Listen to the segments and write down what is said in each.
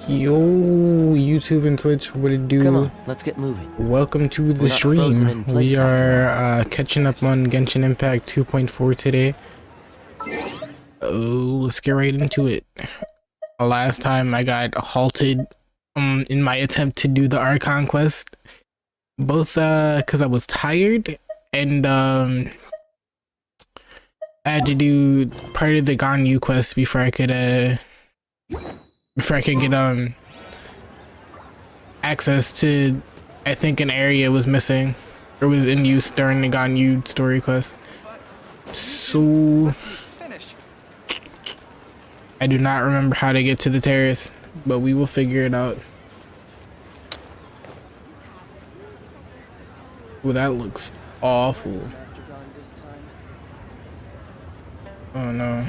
Yo, YouTube and Twitch, what it do? Come on, let's get moving. Welcome to the stream. We are catching up on Genshin Impact 2.4 today. Oh, let's get right into it. Last time I got halted in my attempt to do the Archon quest, both because I was tired and I had to do part of the Ganyu quest before I could get access to, I think an area was missing or was in use during the Ganyu story quest. So I do not remember how to get to the terrace, but we will figure it out. Well, that looks awful. Oh no.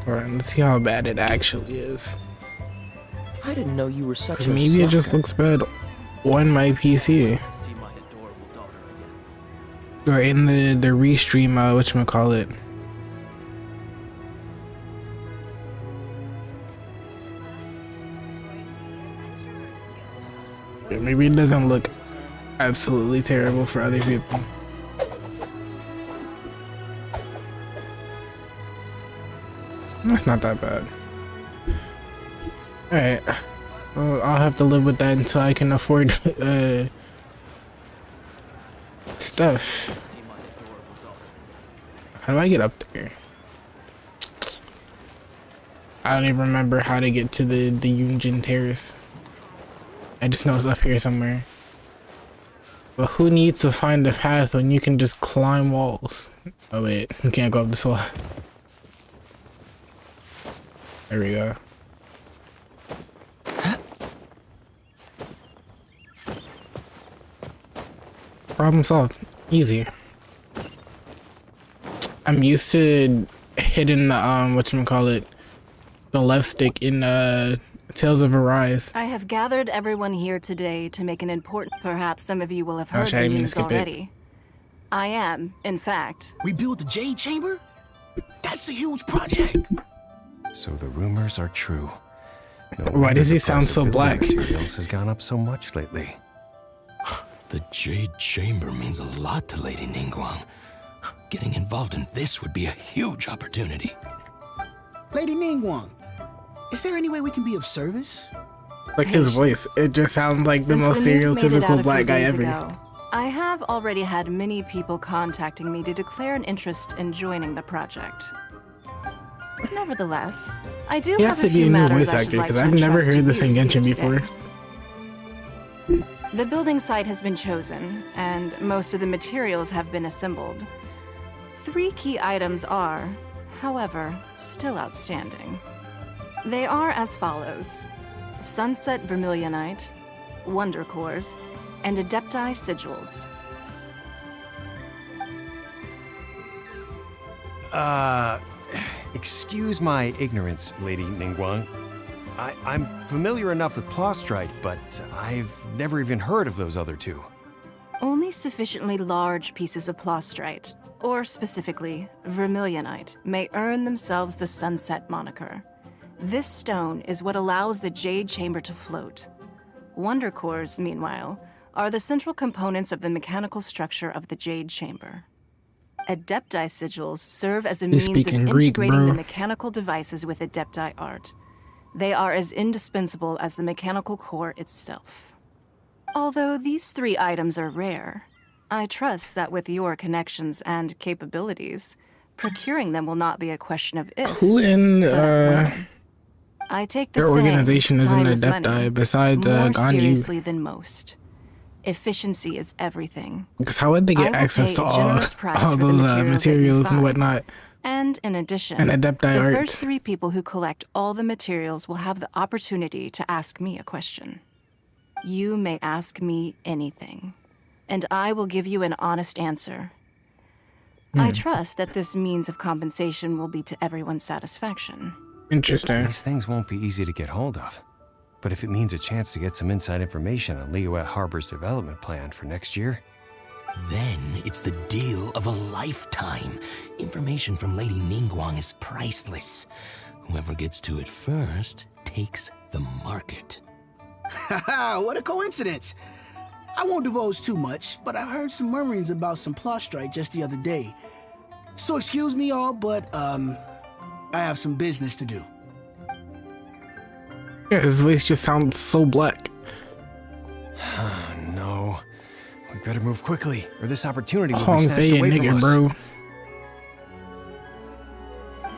Alright, let's see how bad it actually is. I didn't know you were such a maybe it just looks bad on my PC. Or in the restream, whatchamacallit. Yeah, maybe it doesn't look absolutely terrible for other people. That's not that bad. Alright. Well, I'll have to live with that until I can afford stuff. How do I get up there? I don't even remember how to get to the Yunjin Terrace. I just know it's up here somewhere. But who needs to find a path when you can just climb walls? Oh wait, you can't go up this wall. There we go. Problem solved. Easy. I'm used to hitting the whatchamacallit, the left stick in Tales of Arise. I have gathered everyone here today to make an important. Perhaps some of you will have heard the news already. I am, in fact. We built the Jade Chamber? That's a huge project. So the rumors are true. No Why does he sound so black? Materials has gone up so much lately. The Jade Chamber means a lot to Lady Ningguang. Getting involved in this would be a huge opportunity. Lady Ningguang, is there any way we can be of service? Like his voice, it just sounds like the most stereotypical black guy ever. I have already had many people contacting me to declare an interest in joining the project. Nevertheless, I do have a few matters I should like to entrust to you today. I've never heard this in Genshin before. The building site has been chosen, and most of the materials have been assembled. 3 key items are, however, still outstanding. They are as follows: Sunset Vermilionite, Wonder Cores, and Adepti Sigils. Excuse my ignorance, Lady Ningguang. I'm familiar enough with Plostrite, but I've never even heard of those other two. Only sufficiently large pieces of Plostrite, or specifically Vermilionite, may earn themselves the Sunset moniker. This stone is what allows the Jade Chamber to float. Wonder Cores, meanwhile, are the central components of the mechanical structure of the Jade Chamber. Adepti Sigils serve as a means of integrating the mechanical devices with Adepti art. They are as indispensable as the mechanical core itself. Although these 3 items are rare, I trust that with your connections and capabilities, procuring them will not be a question of if. Who in I take the their organization is an Adepti besides more Ganyu? Seriously than most. Efficiency is everything. Because how would they get access to all those materials and whatnot? And in addition, And Adepti the Arts. first 3 people who collect all the materials will have the opportunity to ask me a question. You may ask me anything, and I will give you an honest answer. I trust that this means of compensation will be to everyone's satisfaction. Interesting. These things won't be easy to get hold of. But if it means a chance to get some inside information on Liyue Harbor's development plan for next year, Then it's the deal of a lifetime. Information from Lady Ningguang is priceless. Whoever gets to it first takes the market. Haha, what a coincidence. I won't divulge too much, but I heard some murmurings about some Plostrite just the other day. So excuse me all, but, I have some business to do. Yeah, his voice just sounds so black. oh no. We better move quickly, or this opportunity will be Hong snatched Fei away from nigga, us. bro.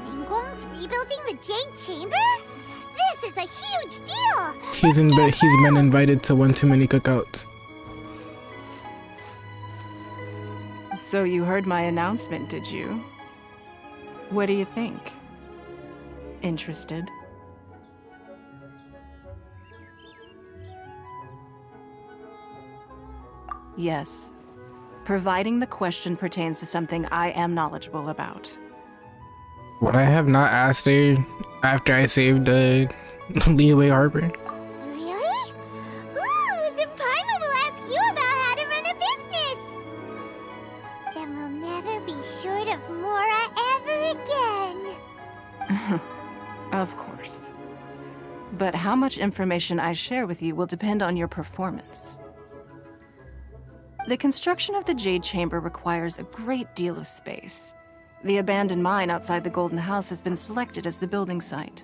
Ningguang's rebuilding the Jade Chamber? This is a huge deal! He's been invited to one too many cookouts. So you heard my announcement, did you? What do you think? Interested? Yes. Providing the question pertains to something I am knowledgeable about. Would I have not asked her after I saved Liyue Harbor? Really? Ooh, then Paimon will ask you about how to run a business! Then we'll never be short of Mora ever again. Of course. But how much information I share with you will depend on your performance. The construction of the Jade Chamber requires a great deal of space. The abandoned mine outside the Golden House has been selected as the building site.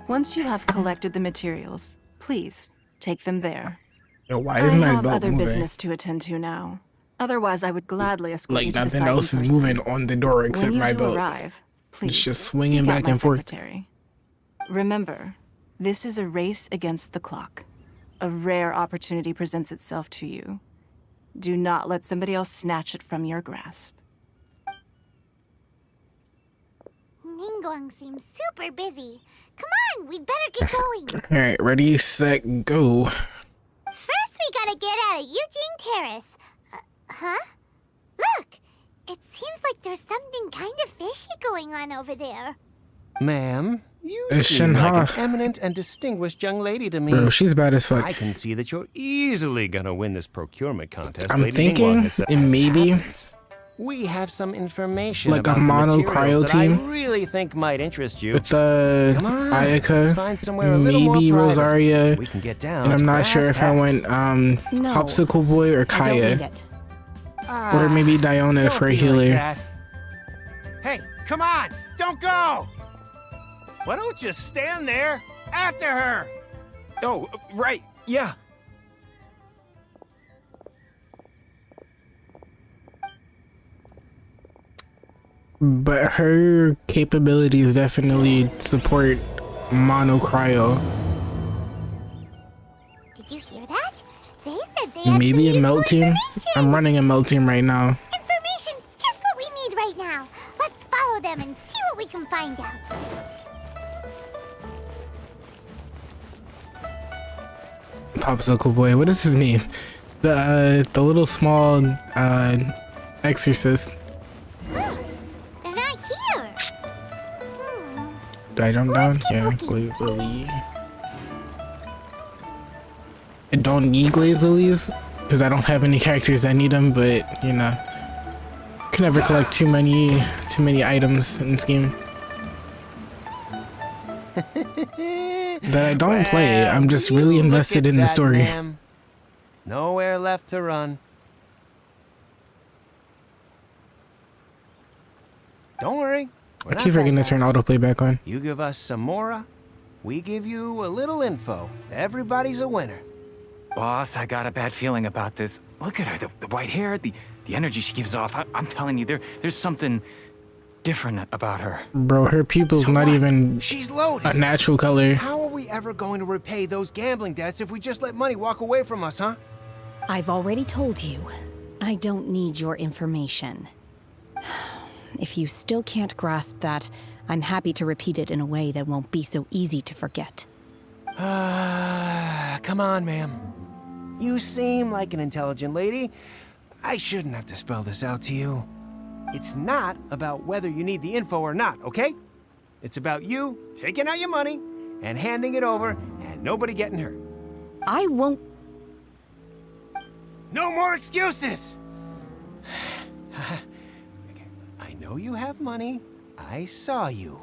Once you have collected the materials, please take them there. Yo, why I isn't my have belt other moving? business to attend to now. Otherwise, I would gladly escort you Like to the nothing site else in is person. moving on the door except When you my do belt. arrive, please just swinging seek out back my and forth. secretary. Remember, this is a race against the clock. A rare opportunity presents itself to you. Do not let somebody else snatch it from your grasp. Ningguang seems super busy. Come on, we'd better get going. Alright, ready, set, go. First, we gotta get out of Eugene Terrace. Huh? Look! It seems like there's something kind of fishy going on over there. Ma'am, you It's seem like Shenhe. an eminent and distinguished young lady to me. Bro, she's bad as fuck. I can see that you're easily gonna win this procurement contest. I'm Lady thinking Ningguang has said. it As maybe happens, we have some information like a about the mono materials cryo that I team really think might interest you. with Come on, let's Ayaka, find somewhere a little more maybe private. Rosaria, We can get down and I'm to not brass sure if I tacks. went No. Popsicle Boy or I don't need Kaya, it. or maybe Diona Don't for a be like healer. that. Hey, come on! Don't go! Why don't you stand there after her? Oh, right, yeah. But her capabilities definitely support mono cryo. Did you hear that? They said they had Maybe some a melt useful team. information. I'm running a melt team right now. Information's just what we need right now. Let's follow them and see what we can find out. Popsicle Boy, what is his name? The little small exorcist. They're not here. Do I jump down? Let's keep Yeah, looking. glaze lily. I don't need glaze lilies because I don't have any characters that need them, but you know, can never collect too many items in this game that I don't play. I'm just really Look invested at in the that, story. ma'am. Nowhere left to run. Don't worry. I keep forgetting to turn autoplay back on. You give us some Mora, we give you a little info. Everybody's a winner. Boss, I got a bad feeling about this. Look at her, the white hair, the energy she gives off. I'm telling you, there's something different about her. Bro, her pupil's So not what? even She's loaded. a natural color. How are we ever going to repay those gambling debts if we just let money walk away from us, huh? I've already told you. I don't need your information. If you still can't grasp that, I'm happy to repeat it in a way that won't be so easy to forget. Come on, ma'am. You seem like an intelligent lady. I shouldn't have to spell this out to you. It's not about whether you need the info or not, okay? It's about you taking out your money and handing it over and nobody getting hurt. I won't. No more excuses! Okay, I know you have money. I saw you.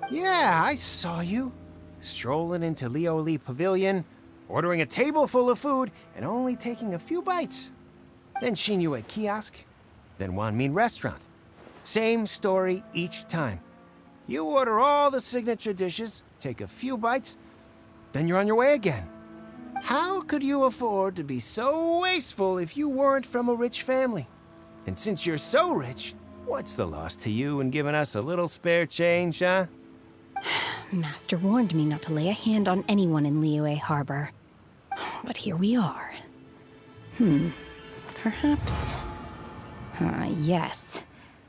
Yeah, I saw you. Strolling into Leo Lee Pavilion, ordering a table full of food, and only taking a few bites. Then Shinue Kiosk, then Wanmin Restaurant. Same story each time. You order all the signature dishes, take a few bites, then you're on your way again. How could you afford to be so wasteful if you weren't from a rich family? And since you're so rich, what's the loss to you in giving us a little spare change, huh? Master warned me not to lay a hand on anyone in Liyue Harbor. But here we are. Perhaps... yes.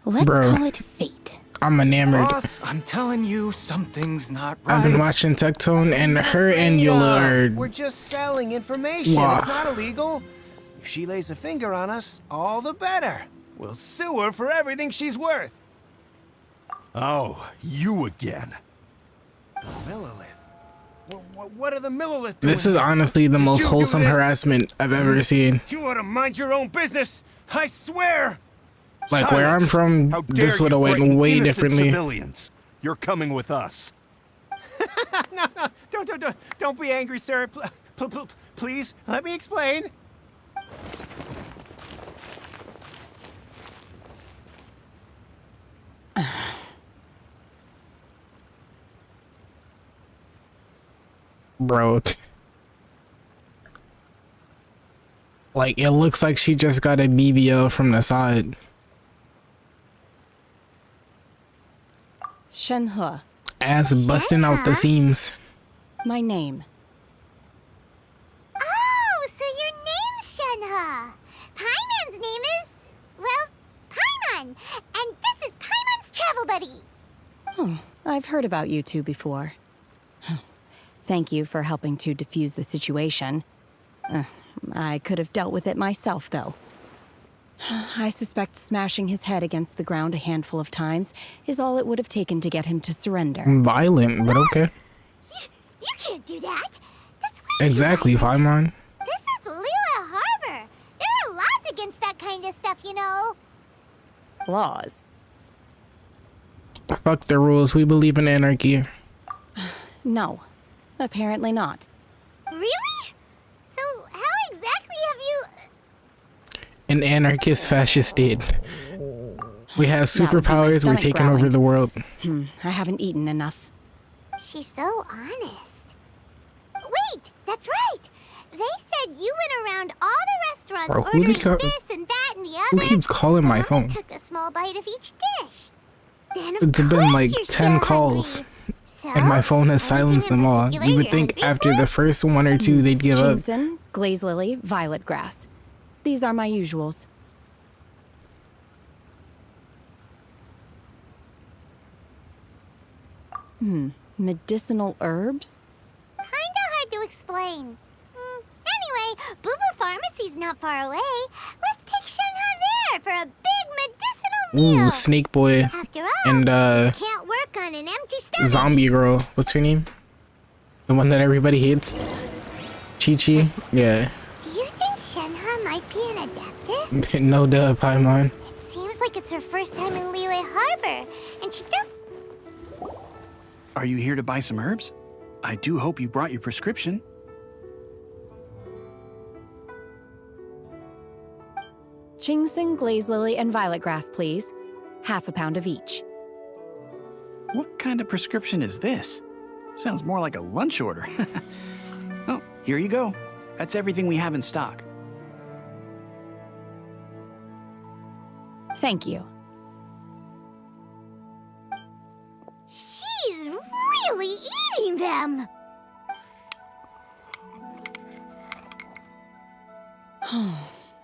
Let's Bro. call it fate. I'm enamored. Boss, I'm telling you, something's not right. I've been watching Tectone, and her and Yola We're are... just selling information. Wow. It's not illegal. If she lays a finger on us, all the better. We'll sue her for everything she's worth. Oh, you again. Millilith. What are the Millilith doing? This is honestly the Did most you do wholesome this? harassment I've ever seen. You ought to mind your own business. I swear. Like, where I'm Silence. from, How dare this would you have went threaten way innocent differently. Civilians. You're coming with us. No, don't be angry, sir. Please, let me explain. Bro. Like, it looks like she just got a BBL from the side. Shenhe, Ass busting out the seams. my name. Oh, so your name's Shenhe. Paimon's name is, well, Paimon. And this is Paimon's travel buddy. Oh, I've heard about you two before. Thank you for helping to defuse the situation. I could have dealt with it myself, though. I suspect smashing his head against the ground a handful of times is all it would have taken to get him to surrender. Violent, but okay. You can't do that. That's way Exactly, too violent. Paimon. This is Liyue Harbor. There are laws against that kind of stuff, you know. Laws. Fuck the rules, we believe in anarchy. No, apparently not. Really? So how exactly have you... An anarchist fascist state. We have That would be my superpowers, we're stomach taking growling. over the world. I haven't eaten enough. She's so honest. Wait, that's right. They said you went around all the restaurants Bro, who ordering the co- this and that and the Who other. keeps calling my Mama phone? took a small bite of each dish. Then of It's been course like you're 10 still calls. hungry. So, And my phone has anything silenced in them all. particular You would you're think hungry after for? the first one or two they'd give up. Chingson, glaze lily, violet grass. These are my usuals. Medicinal herbs? Kinda hard to explain. Anyway, Booba Pharmacy's not far away. Let's take Shenhe there for a big medicinal meal. Ooh, Snake Boy After all, and can't work on an empty stomach. Zombie Girl. What's her name? The one that everybody hates? Chi-Chi? Yeah. Do you think Shenhe might be an adeptus? No duh, Paimon. It seems like it's her first time in Liyue Harbor, and she does... Are you here to buy some herbs? I do hope you brought your prescription. Chingson, glaze lily, and violet grass, please. Half a pound of each. What kind of prescription is this? Sounds more like a lunch order. Oh, here you go. That's everything we have in stock. Thank you. She's really eating them!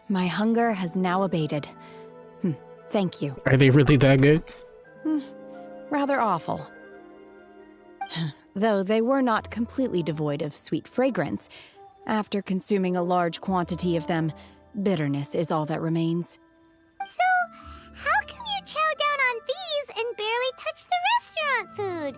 My hunger has now abated. thank you. Are they really that good? Rather awful. Though they were not completely devoid of sweet fragrance. After consuming a large quantity of them, bitterness is all that remains. So, how come you chow down on these and barely touch the restaurant food?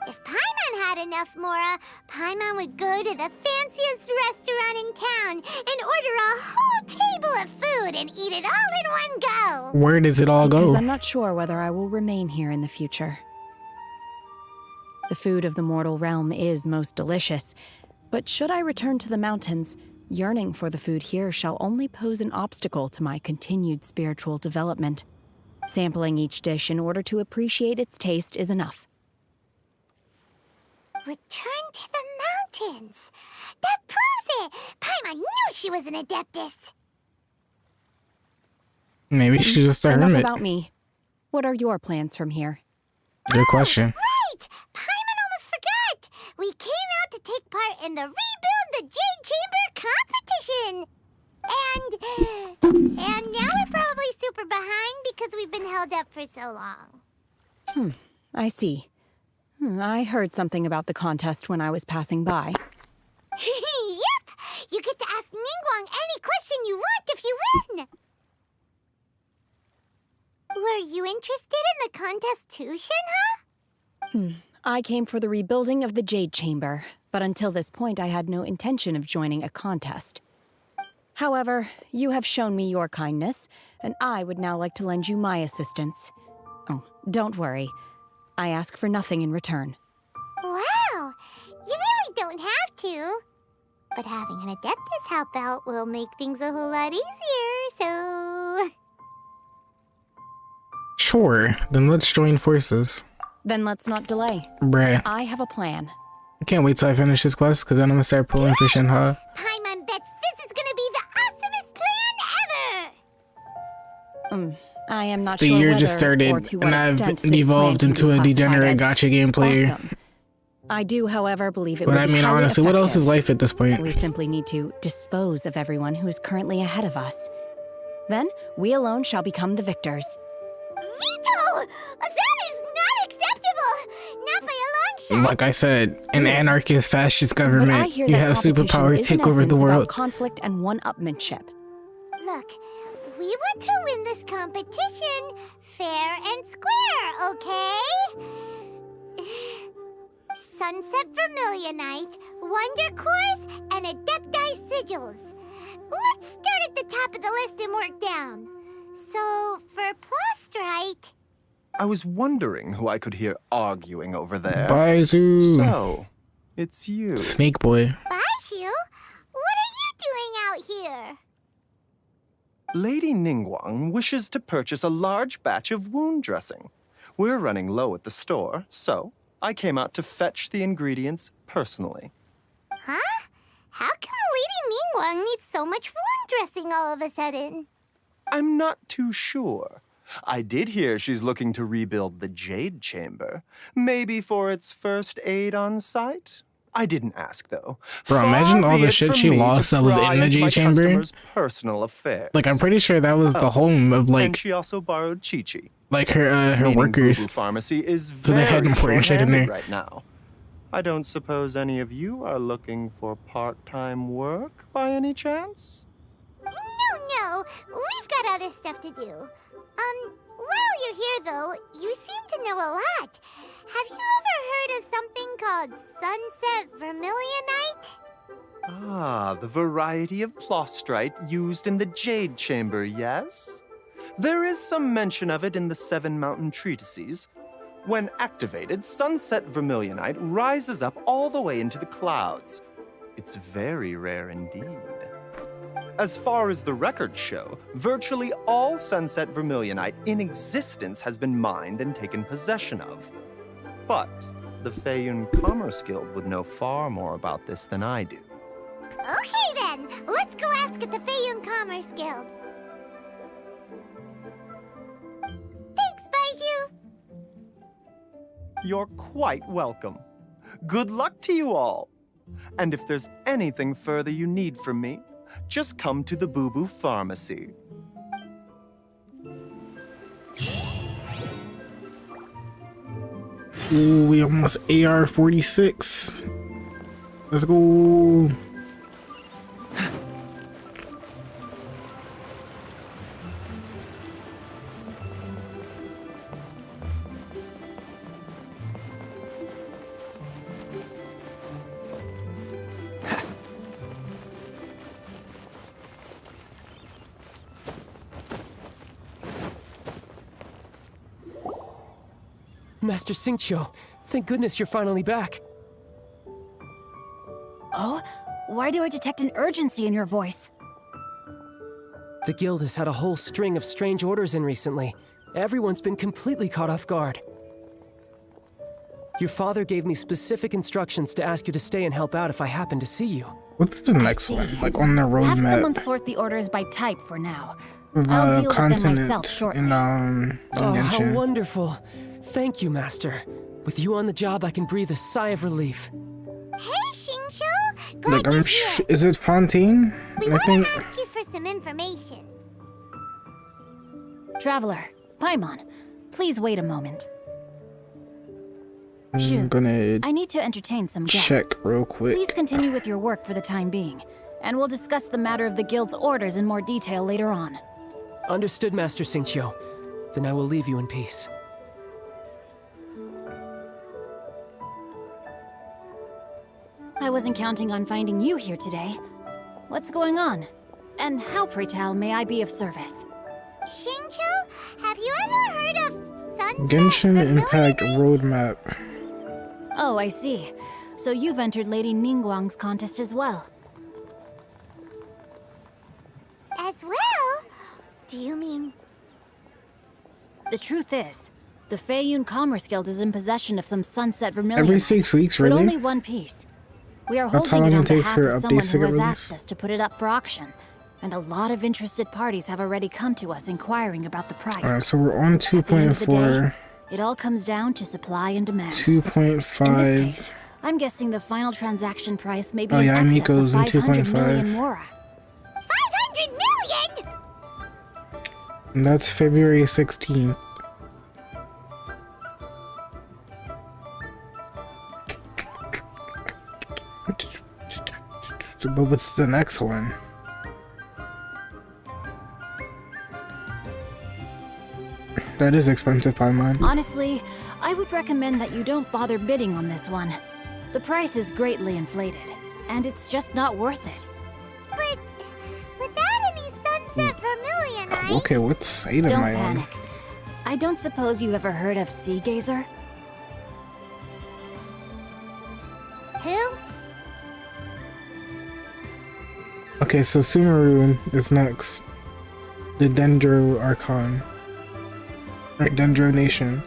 If Paimon had enough, Mora, Paimon would go to the fanciest restaurant in town and order a whole table of food and eat it all in one go. Where does it all Because go? I'm not sure whether I will remain here in the future. The food of the mortal realm is most delicious, but should I return to the mountains, yearning for the food here shall only pose an obstacle to my continued spiritual development. Sampling each dish in order to appreciate its taste is enough. Return to the mountains. That proves it. Paimon knew she was an adeptus. Maybe she's just a Enough hermit. about me. What are your plans from here? Good question. Right! Paimon almost forgot. We came out to take part in the Rebuild the Jade Chamber competition. And now we're probably super behind because we've been held up for so long. I see. I heard something about the contest when I was passing by. Yep! You get to ask Ningguang any question you want if you win! Were you interested in the contest too, Shenhe? I came for the rebuilding of the Jade Chamber, but until this point I had no intention of joining a contest. However, you have shown me your kindness, and I would now like to lend you my assistance. Oh, don't worry. I ask for nothing in return. Wow! You really don't have to. But having an Adeptus help out will make things a whole lot easier, so... Sure, then let's join forces. Then let's not delay. Bruh. I have a plan. I can't wait till I finish this quest, because then I'm gonna start pulling for Shenhe. Paimon bets this is gonna be the awesomest plan ever! I am not The sure year whether just or started, to what and I've extent this plan evolved can be into a classified degenerate as gacha game player. awesome. I do, however, believe it But would I be mean, highly honestly, what else is effective. life at this point? We simply need to dispose of everyone who is currently ahead of us. Then, we alone shall become the victors. Vito! That is not acceptable! Not by a long shot! Like I said, an anarchist fascist But I government. hear You that have competition superpowers is, take in over the essence, about world. conflict and one-upmanship. Look, we want to win this competition fair and square, okay? Sunset Vermilionite, Wonder Cores, and Adepti Sigils. Let's start at the top of the list and work down. So, for Plostrite... I was wondering who I could hear arguing over there. Baizu. So, it's you. Snake boy. Baishu, what are you doing out here? Lady Ningguang wishes to purchase a large batch of wound dressing. We're running low at the store, so I came out to fetch the ingredients personally. Huh? How come Lady Ningguang needs so much wound dressing all of a sudden? I'm not too sure. I did hear she's looking to rebuild the Jade Chamber. Maybe for its first aid on site? I didn't ask, though. Bro, imagine Far all be the it shit from she me to lost that was pry in the into my Jade Chamber. customers' personal affairs. Like, I'm pretty sure that was the home of, And like, she also borrowed Chi-Chi. like her Meaning workers. Boo Boo Pharmacy is So they had very important shit in short-handed there. right now. I don't suppose any of you are looking for part-time work by any chance? No, we've got other stuff to do. While you're here, though, you seem to know a lot. Have you ever heard of something called Sunset Vermilionite? Ah, the variety of plostrite used in the Jade Chamber, yes? There is some mention of it in the Seven Mountain Treatises. When activated, Sunset Vermilionite rises up all the way into the clouds. It's very rare indeed. As far as the records show, virtually all Sunset Vermilionite in existence has been mined and taken possession of. But the Feiyun Commerce Guild would know far more about this than I do. Okay, then. Let's go ask at the Feiyun Commerce Guild. Thanks, Baiju. You're quite welcome. Good luck to you all. And if there's anything further you need from me, just come to the Boo Boo Pharmacy. Ooh, we almost AR 46. Let's go. Master Xingqiu, thank goodness you're finally back. Oh? Why do I detect an urgency in your voice? The guild has had a whole string of strange orders in recently. Everyone's been completely caught off guard. Your father gave me specific instructions to ask you to stay and help out if I happen to see you. What's the next one? Like on the Have someone roadmap? sort the orders by type for now. I'll deal with them myself Continent shortly. in Oh, how Genshin. wonderful. Thank you, Master. With you on the job, I can breathe a sigh of relief. Hey, Xingqiu! Glad Like you're here. is it Fontaine? We I want think. to ask you for some information. Traveler, Paimon, please wait a moment. I'm Shoot. gonna I need to entertain some guests. check real quick. Please continue with your work for the time being, and we'll discuss the matter of the guild's orders in more detail later on. Understood, Master Xingqiu. Then I will leave you in peace. I wasn't counting on finding you here today. What's going on? And how, pray tell, may I be of service? Xingqiu, have you ever heard of Sunset Genshin Vermilion Impact Night? roadmap. Oh, I see. So you've entered Lady Ningguang's contest as well. As well? Do you mean... The truth is, the Feiyun Commerce Guild is in possession of some Sunset Vermilion. Every 6 weeks, But only really? one piece. We are That's how holding it long on it takes behalf for of someone updates to who get has released? asked us to put it up for auction. And a lot of interested parties have already come to us inquiring about the price. Alright, so we're on At the end of the 2.4. day, it all comes down to supply and demand. In this case, 2.5. I'm guessing the final transaction price may be Oh, in yeah, excess Miko's of in 500 2.5. million mora. 500 million?! And that's February 16th. But what's the next one? That is expensive, Paimon. Honestly, I would recommend that you don't bother bidding on this one. The price is greatly inflated, and it's just not worth it. But without any Sunset Vermilion Night... Okay, what site Don't am I on? panic. I don't suppose you ever heard of Sea Gazer? Who? Okay, so Sumeru is next. The Dendro Archon. Or Dendro Nation.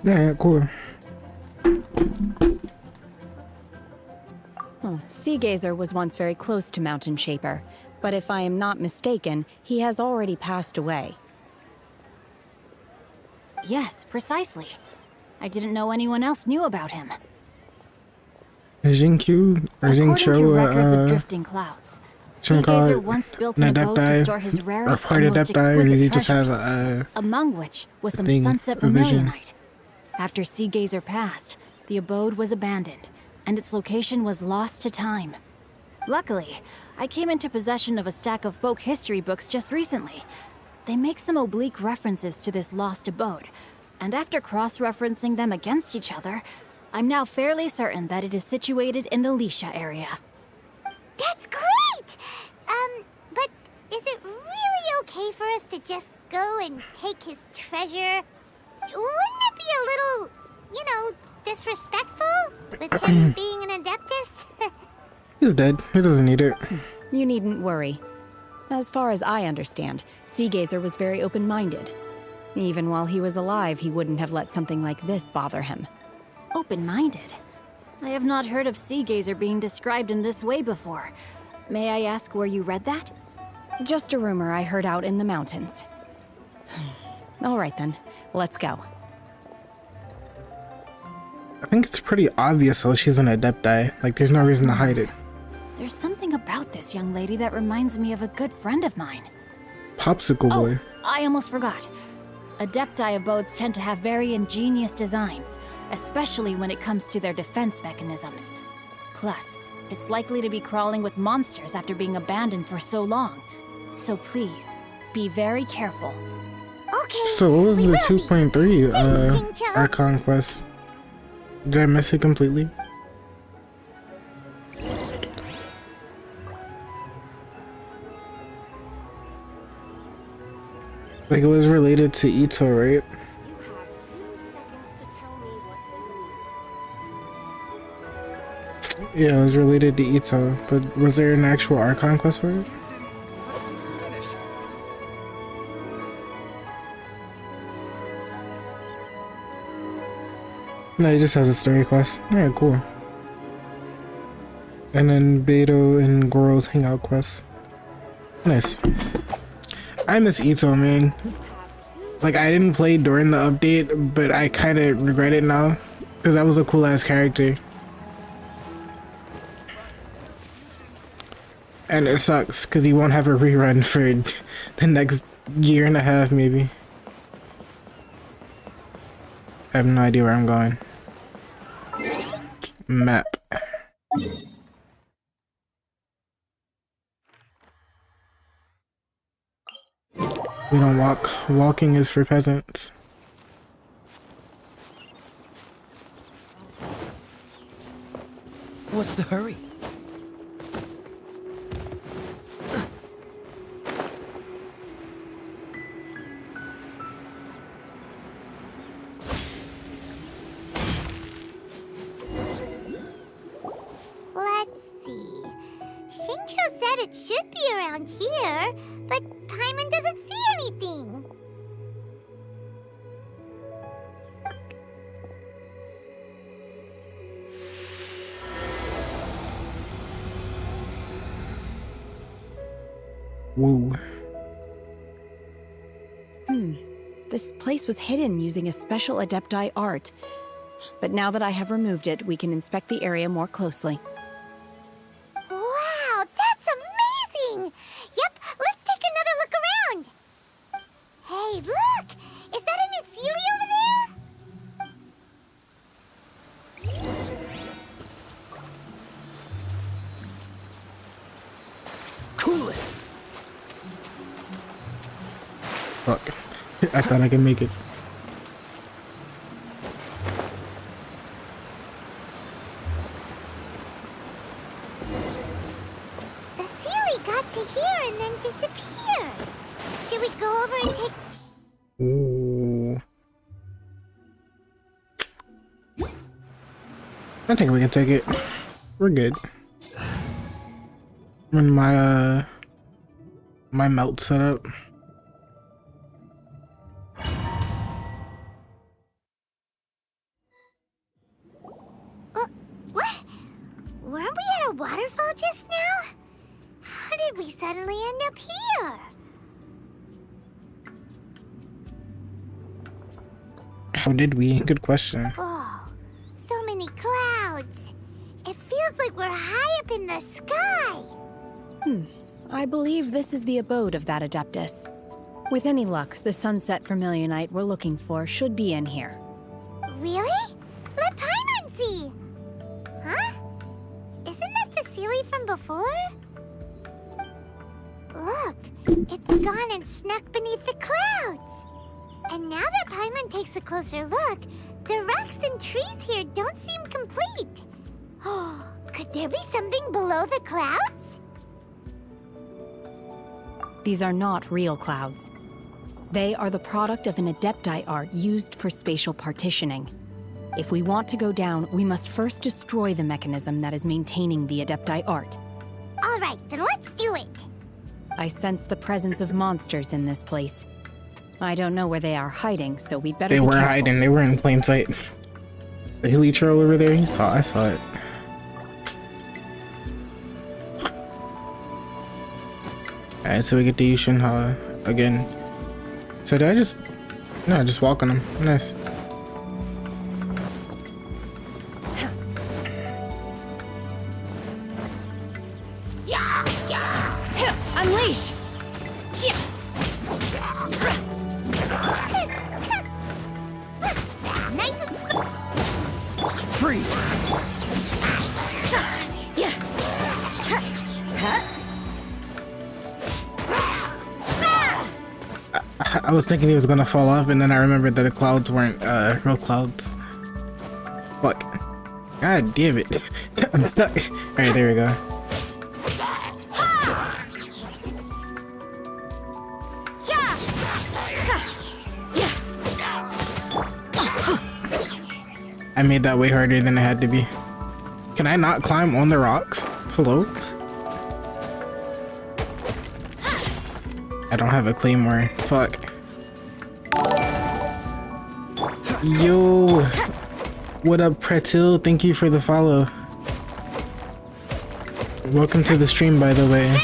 Yeah, cool. Sea Gazer was once very close to Mountain Shaper, but if I am not mistaken, he has already passed away. Yes, precisely. I didn't know anyone else knew about him. Jinkyu or According to records of Jincho, drifting clouds, Sea Chinka, Gazer once built an an abode to Adepti, store his or rarest part and most Adepti, or does he exquisite just have treasures, a among which was some thing, Sunset a vision? Vermilionite. After Sea Gazer passed, the abode was abandoned, and its location was lost to time. Luckily, I came into possession of a stack of folk history books just recently. They make some oblique references to this lost abode, and after cross-referencing them against each other, I'm now fairly certain that it is situated in the Lisha area. That's great! But is it really okay for us to just go and take his treasure? Wouldn't it be a little, disrespectful? With him being an Adeptus? He's dead. He doesn't need it. You needn't worry. As far as I understand, Sea Gazer was very open-minded. Even while he was alive, he wouldn't have let something like this bother him. Open-minded? I have not heard of Sea Gazer being described in this way before. May I ask where you read that? Just a rumor I heard out in the mountains. All right then, let's go. I think it's pretty obvious though she's an Adepti. Like, there's no reason to hide it. There's something about about this young lady that reminds me of a good friend of mine. Popsicle boy. I almost forgot. Adepti abodes tend to have very ingenious designs, especially when it comes to their defense mechanisms. Plus, it's likely to be crawling with monsters after being abandoned for so long. So please, be very careful. Okay. So what was we the will be. 2.3 Thanks, Shincho. Archon quest? Did I miss it completely? Like it was related to Ito, right? You have 2 seconds to tell me what you need. Yeah, it was related to Ito, but was there an actual Archon quest for it? No, it just has a story quest. Alright, cool. And then Beto and Goro's hangout quest. Nice. I miss Ito, man. Like, I didn't play during the update, but I kind of regret it now. Because that was a cool ass character. And it sucks, because he won't have a rerun for the next year and a half, maybe. I have no idea where I'm going. Map. We don't walk. Walking is for peasants. What's the hurry? Let's see. Shincho said it should be around here, but Paimon doesn't see anything. Woo. This place was hidden using a special Adepti art. But now that I have removed it, we can inspect the area more closely. Wow, that's amazing! Yep, let's take another look around. Hey, look! Is that a new Sealy over there? Cool it! Fuck. I thought I could make it. The Sealy got to here and then disappeared. Should we go over and take... Ooh. I think we can take it. We're good. When my my melt setup. What? Weren't we at a waterfall just now? How did we suddenly end up here? How did we? Good question. Oh, so many clouds. It feels like we're high up in the sky. I believe this is the abode of that Adeptus. With any luck, the sunset Vermilionite we're looking for should be in here. Really? Let Paimon see. Huh? Isn't that the Sealy from before? Look, it's gone and snuck beneath the clouds. And now that Paimon takes a closer look, the rocks and trees here don't seem complete. Oh, could there be something below the clouds? These are not real clouds. They are the product of an Adepti art used for spatial partitioning. If we want to go down, we must first destroy the mechanism that is maintaining the Adepti art. All right, then let's do it. I sense the presence of monsters in this place. I don't know where they are hiding, so we'd better They be were careful. hiding. They were in plain sight. The hilly troll over there. I saw it. Alright, so we get to use Shenhe again. So did I just... No, I just walk on them. Nice. Yeah! Freeze! I was thinking he was gonna fall off, and then I remembered that the clouds weren't real clouds. Fuck. God damn it. I'm stuck. Alright, there we go. I made that way harder than it had to be. Can I not climb on the rocks? Hello? I don't have a claymore. Fuck. Yo! What up, Pretil? Thank you for the follow. Welcome to the stream, by the way.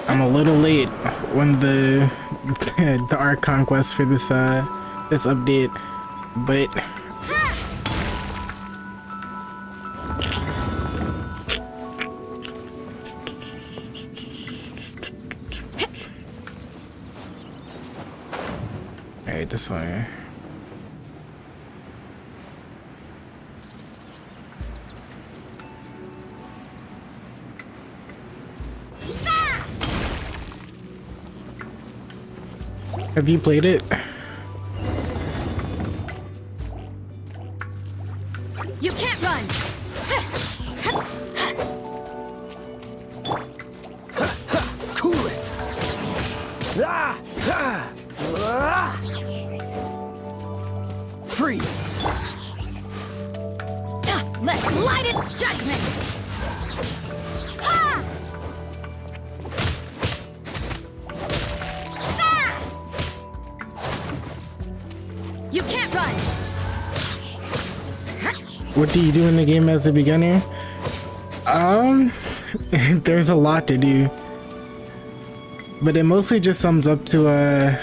I'm a little late when the the archon quest for this this update, but alright, this way. Have you played it? You can't run! Cool it! Freeze! Let's light it, judgment! Ha! You can't run! What do you do in the game as a beginner? There's a lot to do, but it mostly just sums up to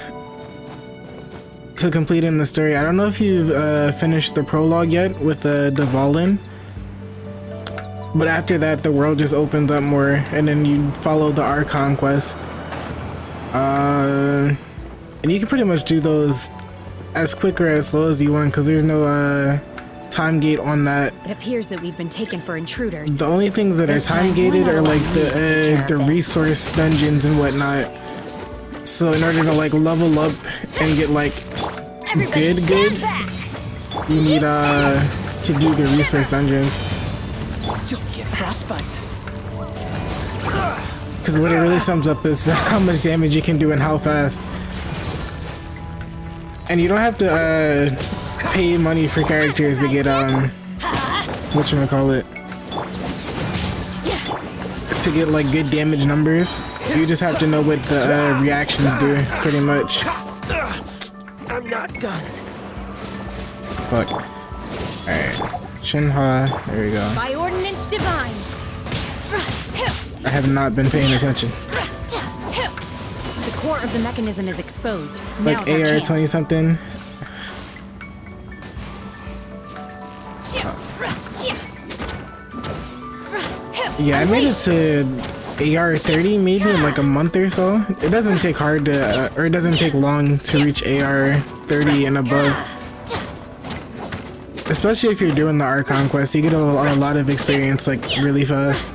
completing the story. I don't know if you've finished the prologue yet with Dvalin, but after that the world just opens up more, and then you follow the Archon quest, and you can pretty much do those as quick or as slow as you want, because there's no time gate on that. It appears that we've been taken for intruders. The only things that are time gated are like the resource dungeons and whatnot. So in order to like level up and get like good, you need to do the resource dungeons. Don't get frostbite. Because what it really sums up is how much damage you can do and how fast. And you don't have to pay money for characters to get whatchamacallit, to get like good damage numbers. You just have to know what the reactions do, pretty much. I'm not done. Fuck. Alright. Shenhe, there we go. By ordinance divine! I have not been paying attention. The core of the mechanism is exposed. Like Now's our AR chance. 20 something. Yeah, I made it to AR 30 maybe in like a month or so. It doesn't take hard to, or it doesn't take long to reach AR 30 and above. Especially if you're doing the Archon quest, you get a lot of experience like really fast.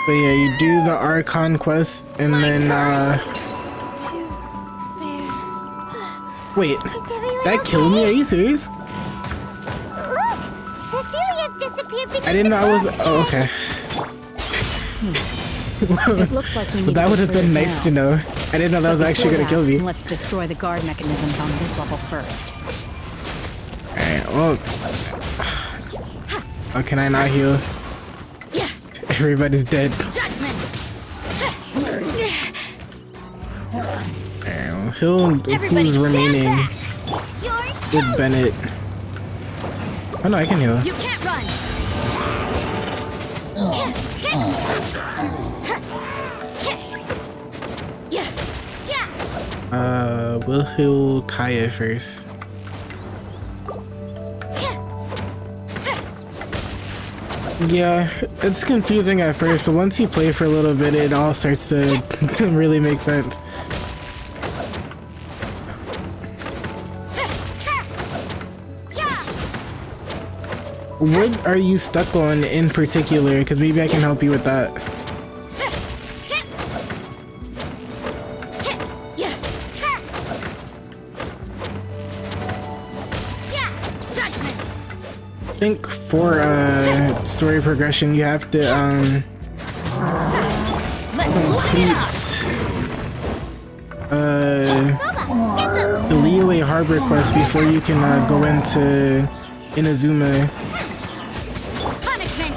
But yeah, you do the Archon quest and then wait, that killed me? Are you serious? I didn't know I was. Oh, okay. It looks like we need That would have been nice to know. I didn't know that was actually gonna kill me. Let's destroy the guard mechanisms on this level first. Alright, well. Oh, can I not heal? Everybody's dead. Alright, well, who's remaining? With Bennett. Oh no, I can heal. You can't run! We'll heal Kaya first. Yeah, it's confusing at first, but once you play for a little bit, it all starts to really make sense. What are you stuck on in particular? Because maybe I can help you with that. I think for story progression, you have to complete the Liyue Harbor quest before you can go into Inazuma. Punishment!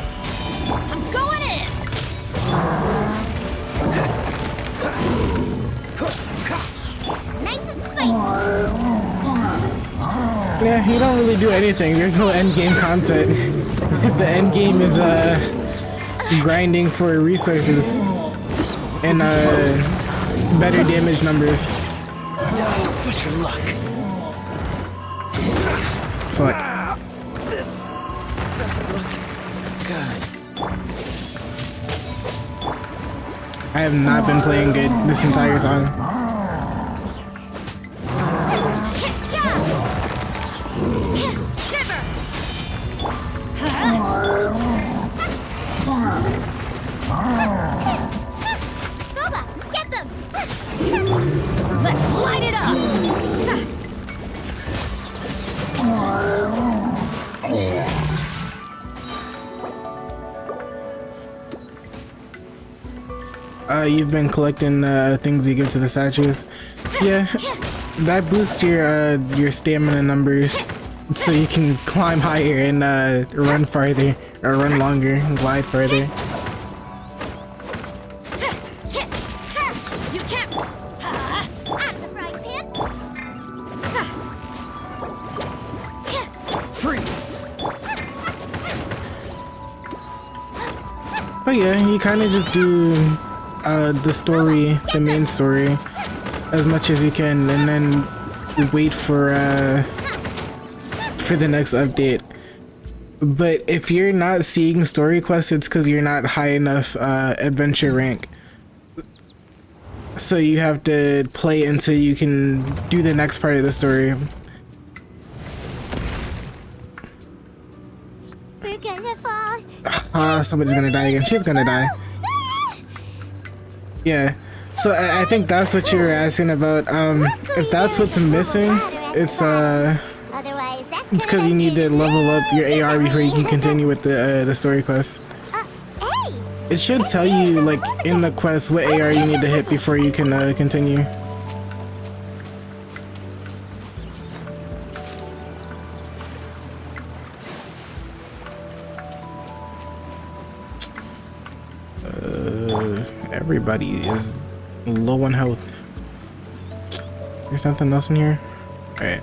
I'm going in! Nice and spicy. Yeah, you don't really do anything. There's no end game content. The end game is grinding for resources and better damage numbers. Don't push your luck. Fuck. This doesn't look good. I have not been playing good this entire time. Get them! Let's light it up! You've been collecting things you give to the statues. Yeah, that boosts your stamina numbers, so you can climb higher and run farther, or run longer and glide farther. You can't! Out of the frying pan! Freeze! But yeah, you kind of just do the story, the main story, as much as you can, and then wait for the next update. But if you're not seeing story quests, it's because you're not high enough adventure rank. So you have to play until you can do the next part of the story. We're gonna fall. Somebody's gonna die again. She's gonna die. Yeah. So I think that's what you were asking about. If that's what's missing, it's Otherwise, that's because you need to level up your AR before you can continue with the story quest. Hey! It should tell you, like, in the quest what AR you need to hit before you can continue. Everybody is low on health. There's nothing else in here? Alright.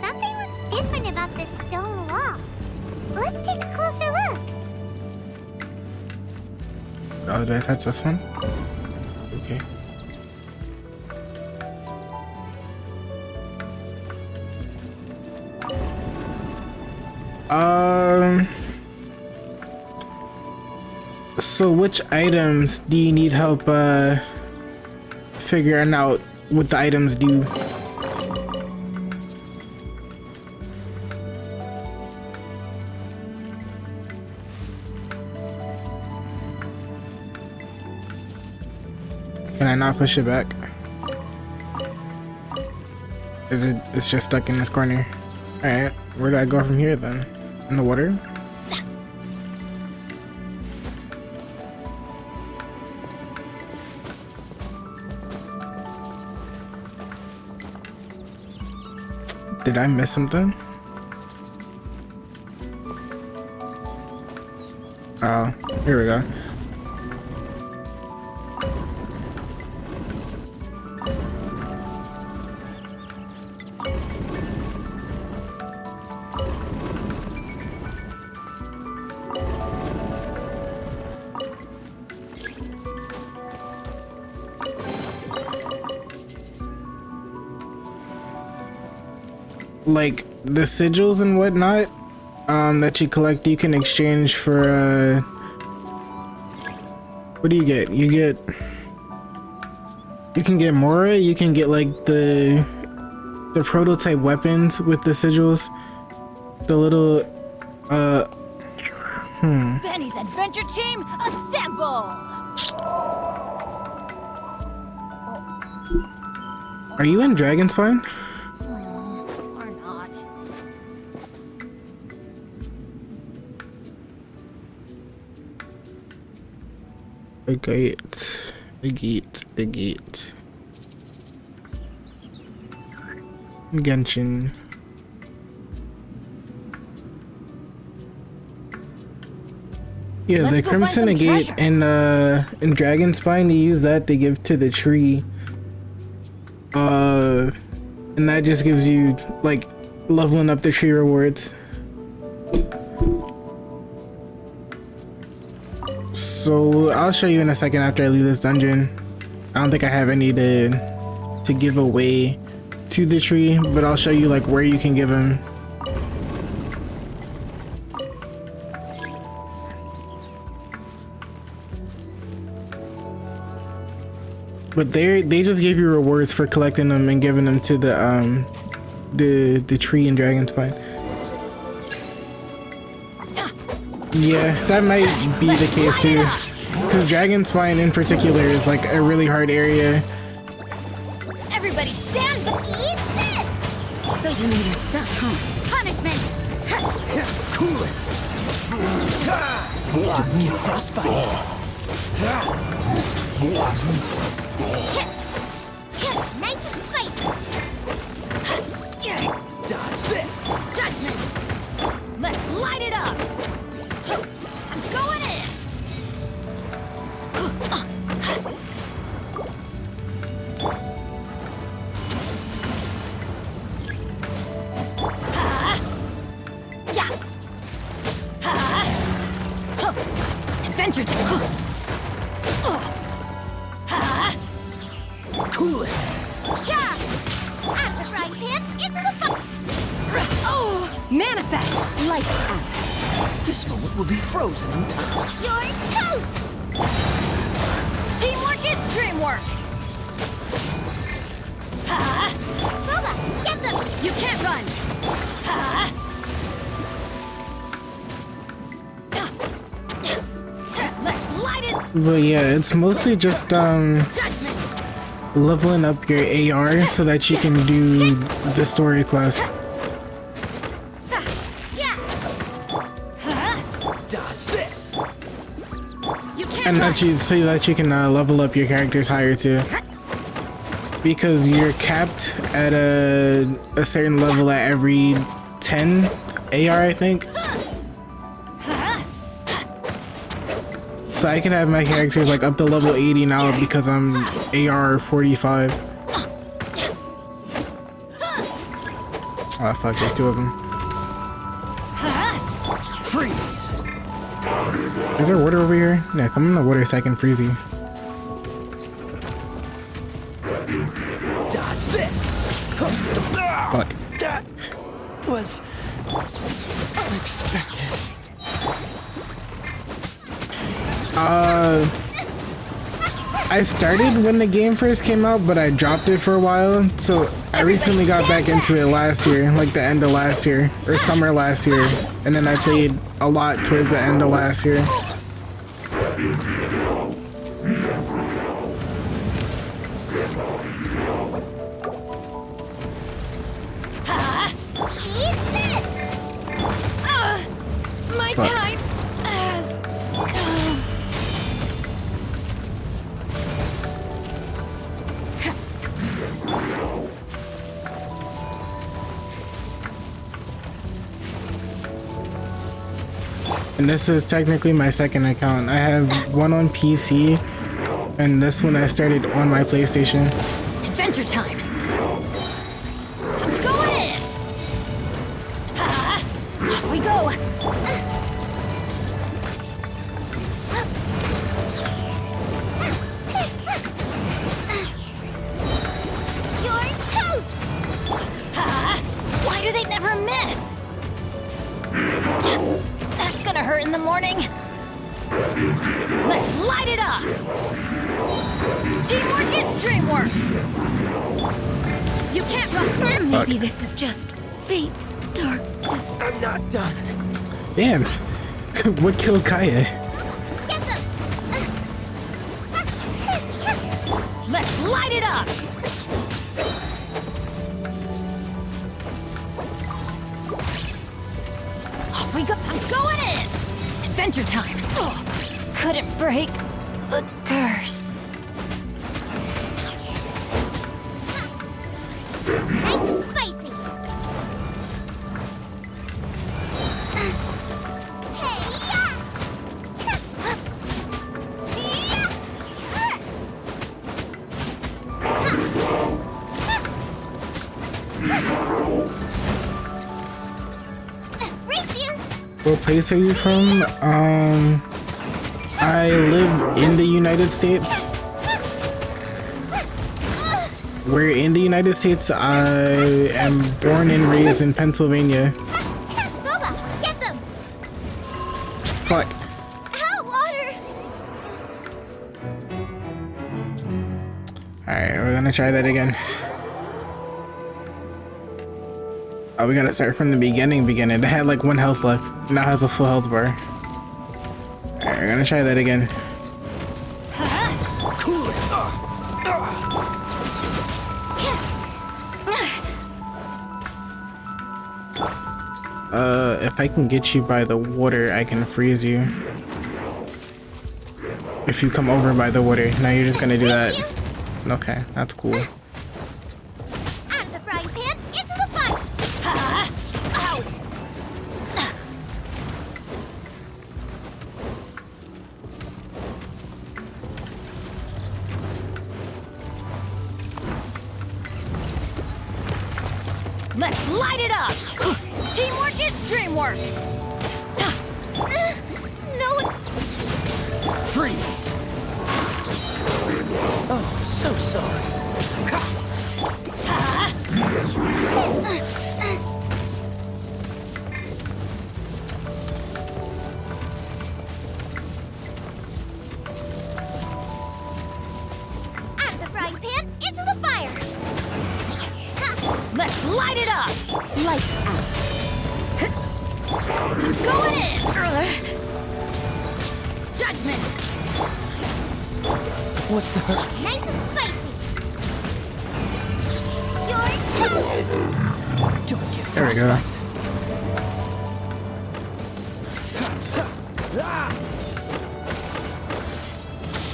Something looks different about this stone wall. Let's take a closer look. Oh, do I touch this one? Okay. So which items do you need help figuring out what the items do? Can I not push it back? It's just stuck in this corner. Alright, where do I go from here then? In the water? Did I miss something? Oh, here we go. like the sigils and whatnot that you collect, you can exchange for what do you get? You can get Mora, you can get like the prototype weapons with the sigils, the little Benny's adventure team, assemble! Are you in Dragonspine? Or not. A gate. Genshin. Yeah, Let's the go find Crimson some Agate treasure. in Dragonspine, you use that to give to the tree. And that just gives you like leveling up the tree rewards. So I'll show you in a second after I leave this dungeon. I don't think I have any to give away to the tree, but I'll show you like where you can give them. But they just give you rewards for collecting them and giving them to the tree in Dragonspine. Yeah, that might be the case too, because Dragonspine in particular is like a really hard area. Everybody stand! Eat this! So you need your stuff, huh? Punishment! Cool it. Frostbite. Nice and spicy. Dodge this. Judgment! Let's light it up! I'm going in! Adventure team! Cool it. Yeah! At the frying pan, into the Oh! Manifest! Lights out! This moment will be frozen in time. You're toast! Teamwork is dreamwork! Boba, get them! You can't run! Let's light it! But yeah, it's mostly just Judgment! leveling up your AR so that you can do the story quest. Dodge this. You can't And run! so that you can level up your characters higher too. Because you're capped at a certain level at every 10 AR, I think. So I can have my characters like up to level 80 now because I'm AR 45. Oh fuck, there's two of them. Freeze. Is there water over here? Yeah, come in the water so I can freeze you. Dodge this. Fuck. That was unexpected. I started when the game first came out, but I dropped it for a while. So I recently got back into it last year, like the end of last year, or summer last year. And then I played a lot towards the end of last year. My Fuck. time has come. And this is technically my second account. I have one on PC, and this one I started on my PlayStation. Adventure time! I'm going in! Off we go! You're toast! Why do they That's gonna hurt in the morning. Let's light it up! Teamwork is dreamwork! You can't run. Maybe this is just fate's dark. I'm not done. Damn. What killed Kaya? Get them! Let's light it up! Off we go! I'm going in! Adventure time! Ugh. Couldn't break the curse. Nice and spicy. What place are you from? I live in the United States. We're in the United States. I am born and raised in Pennsylvania. Boba, get them! Fuck. Help, water! Alright, we're gonna try that again. Oh, we gotta start from the beginning. It had like 1 health left. Now has a full health bar. Alright, we're gonna try that again. If I can get you by the water, I can freeze you. If you come over by the water. Now you're just gonna do that. Okay, that's cool. Out of the frying pan, into the fire! Ow! Let's light it up! Teamwork is dreamwork! No, Freeze! Oh, so sorry. out of the frying pan, into the fire! Let's light it up! Lights out. Going in! Judgment! What's the hurt? Nice and spicy! You're toast! Don't get There we go.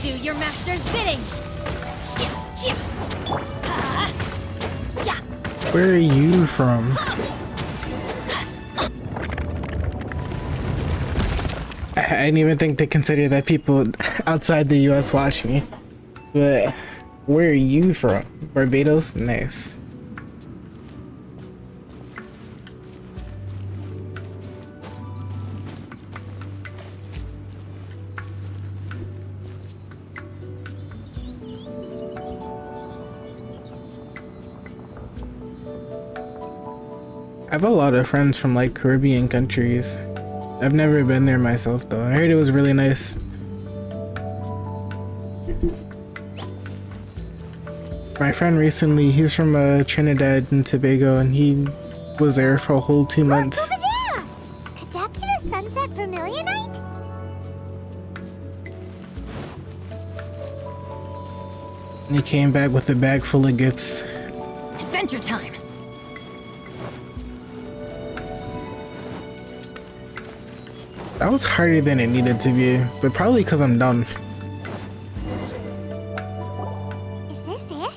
Do your master's bidding! Where are you from? I didn't even think to consider that people outside the US watch me. But where are you from? Barbados? Nice. I have a lot of friends from like Caribbean countries. I've never been there myself though. I heard it was really nice. My friend recently, he's from Trinidad and Tobago, and he was there for a whole 2 months. Over there! Could that be the sunset vermilionite? And he came back with a bag full of gifts. Adventure time! That was harder than it needed to be, but probably because I'm dumb. Is this it?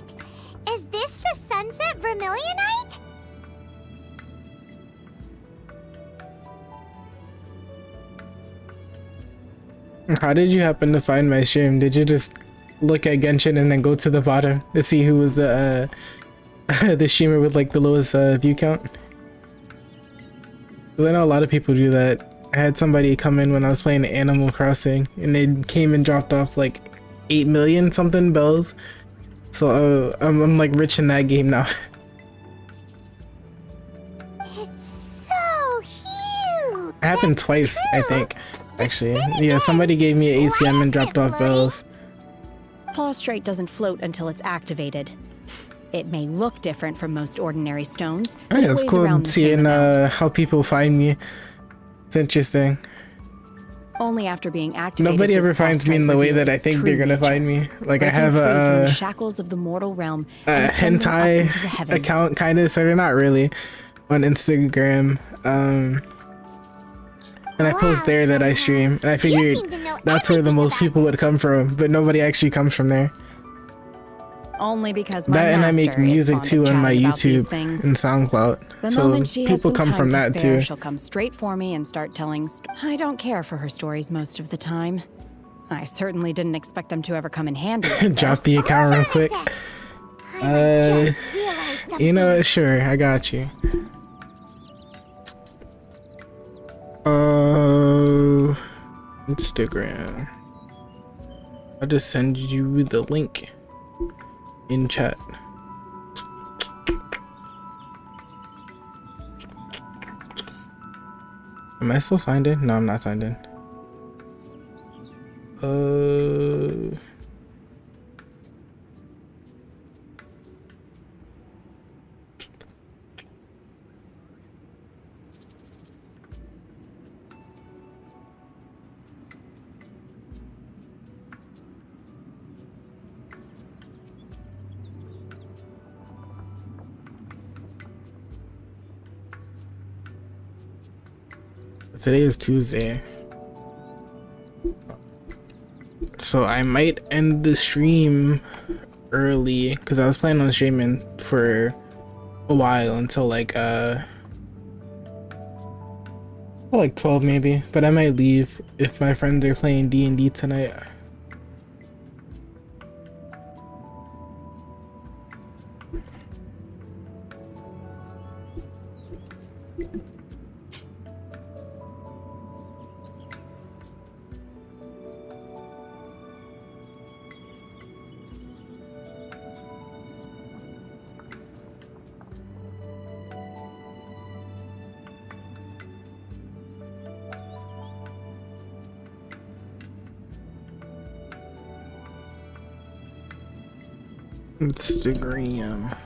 Is this the sunset vermilionite? How did you happen to find my stream? Did you just look at Genshin and then go to the bottom to see who was the the streamer with like the lowest view count? Because I know a lot of people do that. I had somebody come in when I was playing Animal Crossing, and they came and dropped off like 8 million something bells. So I'm like rich in that game now. It's so huge! It happened twice, I think. Actually, yeah, somebody gave me an ACM and dropped off bills. Plaustrite doesn't float until it's activated. It may look different from most ordinary stones. Oh, yeah, it's cool seeing how people find me. It's interesting. Only after being activated. Nobody ever finds me in the way that I think they're gonna find me. Like I have a shackles of the mortal realm, hentai account, kind of, sort of, not really, on Instagram. And I post there that I stream. And I figured that's where the most people would come from, but nobody actually comes from there. Only because my that, and I make master music too on my YouTube and SoundCloud, so people come from that too. She'll come straight for me and start telling. I don't care for her stories most of the time. I certainly didn't expect them to ever come in handy. Drop the account real quick. You know what? Sure, I got you. Instagram. I'll just send you the link in chat. Am I still signed in? No, I'm not signed in. Today is Tuesday, so I might end the stream early because I was planning on streaming for a while until like 12 maybe, but I might leave if my friends are playing D&D tonight. Instagram.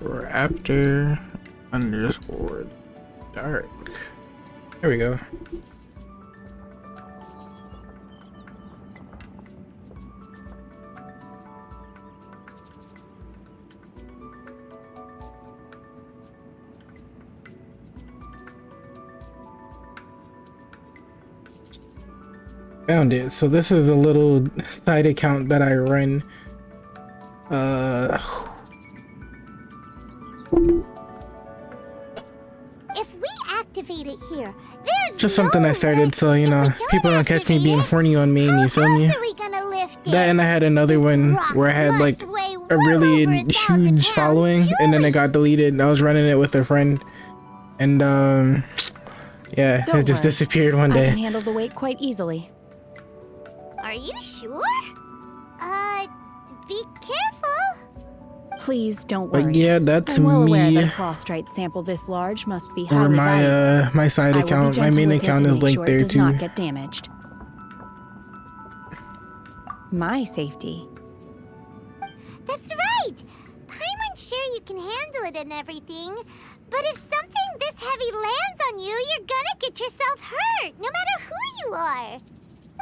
Or after _ dark. There we go. Found it. So this is the little side account that I run. If we activate it here, there's just something I started, so you know, people don't catch me being horny on main, you feel me? That, and I had another one where I had like a really huge following, and then it got deleted, and I was running it with a friend, and yeah, it just disappeared one day. I can handle the weight quite easily. Are you sure? Be careful. Please don't worry. But yeah, that's I'm well me. aware that Plaustrite sample this large must be Or highly valuable. my side account, my main account is linked there it does too. not get damaged. My safety. That's right. Paimon's sure you can handle it and everything, but if something this heavy lands on you, you're gonna get yourself hurt, no matter who you are.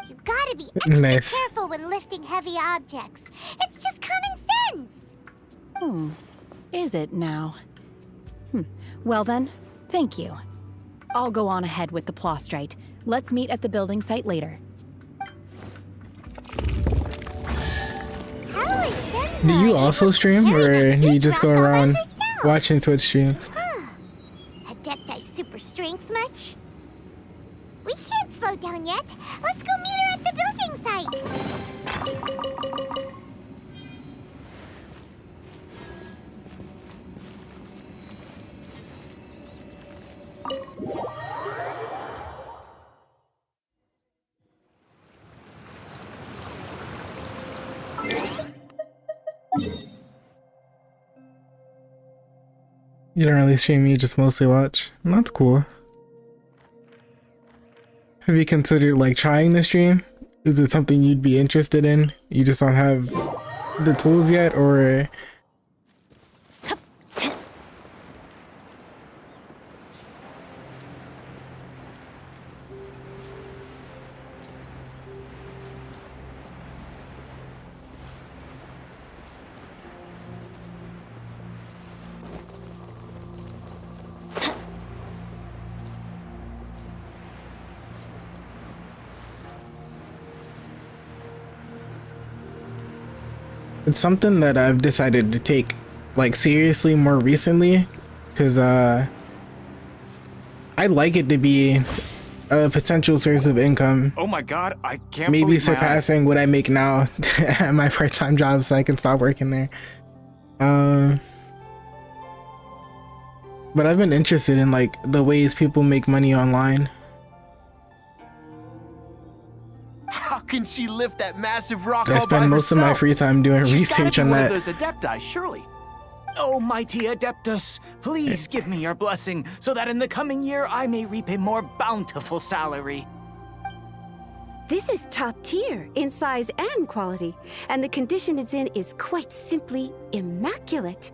You gotta be extra careful when lifting heavy objects. It's just common sense. Is it now? Well then, thank you. I'll go on ahead with the Plaustrite. Let's meet at the building site later. How is Shenhe? Do you also stream, or do you just go around watching Twitch streams? Adepti super strength much? We can't slow down yet. Let's go meet her at the building site. You don't really stream, you just mostly watch. That's cool. Have you considered like trying to stream? Is it something you'd be interested in? You just don't have the tools yet, or? It's something that I've decided to take like seriously more recently, because I'd like it to be a potential source of income. Oh my god, I can't maybe believe surpassing what I make now at my part-time job, so I can stop working there. But I've been interested in like the ways people make money online. How can she lift that massive rock I all by spend most of my herself? free time doing She's gotta research be on one of that. those adepti, surely. Oh, mighty Adeptus, please give me your blessing so that in the coming year I may reap a more bountiful salary. This is top tier in size and quality, and the condition it's in is quite simply immaculate.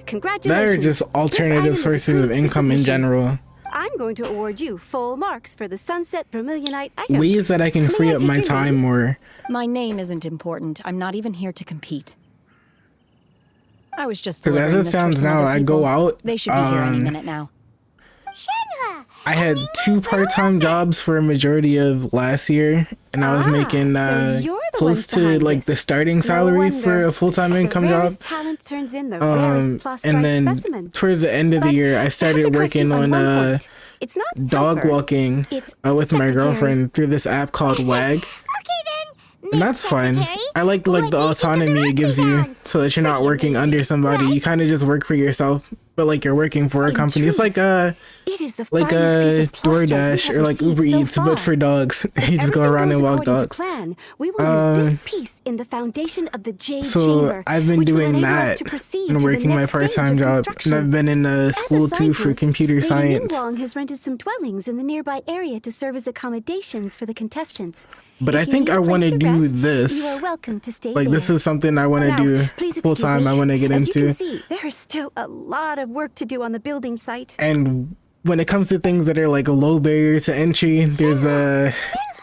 Congratulations. There are just alternative sources of income in general. I'm going to award you full marks for the Sunset Vermilionite item. Ways that I can free up my time more. My name isn't important. I'm not even here to compete. I was just Because as delivering it this for sounds some now, other I people. go out. They should be here any minute now. Shenhe! I had 2 part-time jobs for a majority of last year, and I was making so you're the close ones to behind like this. the starting No salary for wonder. a full-time The income rarest job. talent turns in the rarest plus And then specimen. towards the end of the But year, I I have to started correct you working on one point. It's not dog helper. walking It's with my secretary. girlfriend through this app called Wag. Okay then, And that's fine. I like the autonomy it gives you, so that you're not working under somebody. You kind of just work for yourself, but like you're working for a company. It's like It is the like finest piece of plus we DoorDash have or like received Uber so Eats, but far. for dogs. You just go Everything around and goes walk according to dogs. plan. We will use this piece in the foundation of the Jade So Chamber, I've been which will doing enable us that to proceed and to the working my next stage of part-time job, and construction. I've been in As a school too side for note, computer Lady science. Ningguang has rented some dwellings in the nearby area to serve as accommodations for the contestants. But If I you think need I a place want to to do rest, this. You are welcome to stay Like there. this is something I want to Now, do please full excuse time. me. I want to get As you into. can see, there is still a lot of work to do on the building site. And when it comes to things that are like a low barrier to entry, there's a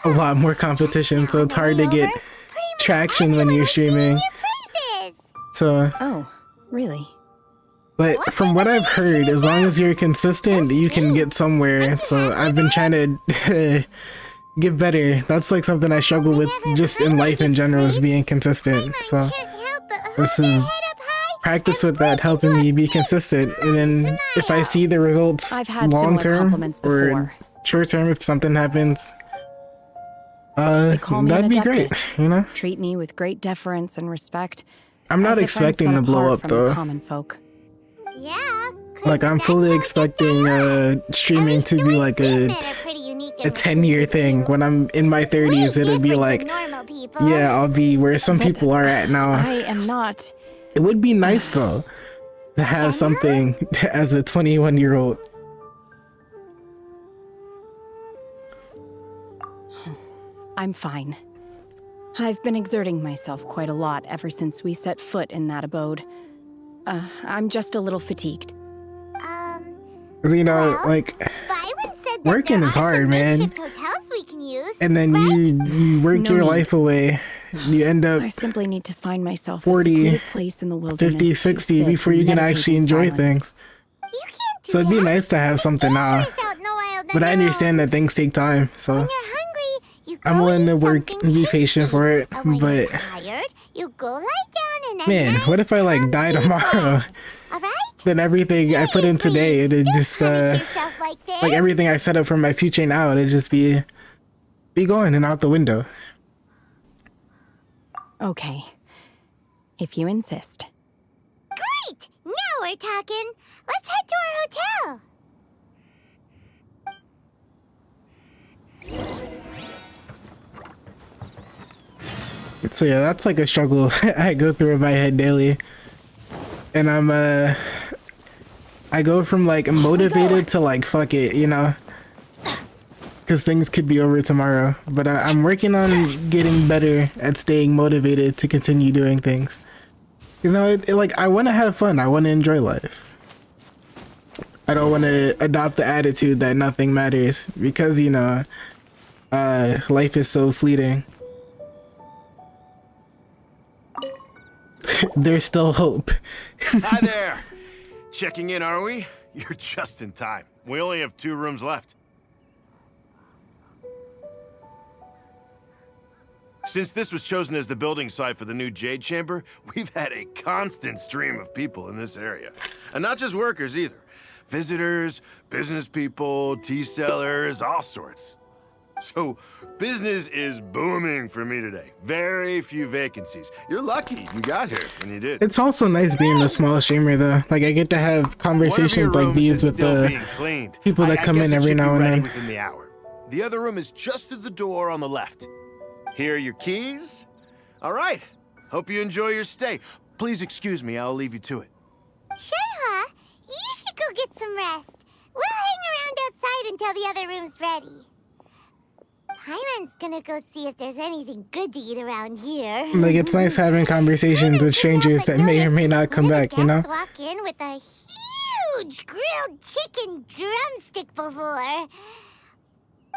lot more competition, so it's hard to get traction when you're streaming. So, Oh, really? but from what I've heard, as long as you're consistent, you can get somewhere. So I've been trying to get better. That's like something I struggle with just in life in general, is being consistent. So this is practice with that, helping me be consistent. And then if I see the results I've had long similar term compliments or before. short term, if something happens, They call me that'd an be great, adeptus. you know? Treat me with great deference and respect. I'm not as if expecting set to blow apart up from the though. common folk. Yeah. Like I'm fully expecting streaming to be like a 10-year thing. When I'm in my 30s, it'll be like, yeah, I'll be where some people are at now. I am not. It would be nice though to have something as a 21-year-old. I'm fine. I've been exerting myself quite a lot ever since we set foot in that abode. I'm just a little fatigued. Cause you know, like working is hard, man. We can use, And then you work No your need. life away. You end up I simply need to find myself 40, a secluded place in the wilderness 50, to 60 sit before and you can meditate actually in enjoy silence. things. So it'd be nice to have something now. But I understand that things take time, so I'm willing to work and be patient for it. But tired, you go lie down and Man, what if I like die tomorrow? Alright? Then everything I put in today, it'd just Yourself like this. like everything I set up for my future now, it'd just be going and out the window. Okay. If you insist. Great! Now we're talking. Let's head to our hotel. So yeah, that's like a struggle I go through in my head daily. And I go from like motivated to like fuck it, you know? Because things could be over tomorrow. But I'm working on getting better at staying motivated to continue doing things. You know, like I want to have fun. I want to enjoy life. I don't want to adopt the attitude that nothing matters because, you know, life is so fleeting. There's still hope. Hi there. Checking in, are we? You're just in time. We only have 2 rooms left. Since this was chosen as the building site for the new Jade Chamber, we've had a constant stream of people in this area. And not just workers either. Visitors, business people, tea sellers, all sorts. So, business is booming for me today. Very few vacancies. You're lucky you got here when you did. It's also nice being a small streamer though. Like I get to have conversations like these with the people that come in every now and then. Within the hour. The other room is just through the door on the left. Here are your keys. All right. Hope you enjoy your stay. Please excuse me, I'll leave you to it. Shenhe, you should go get some rest. We'll hang around outside until the other room's ready. Paimon's gonna go see if there's anything good to eat around here. Like it's nice having conversations with strangers that may or may not come back, you know? Walk in with a huge grilled chicken drumstick before.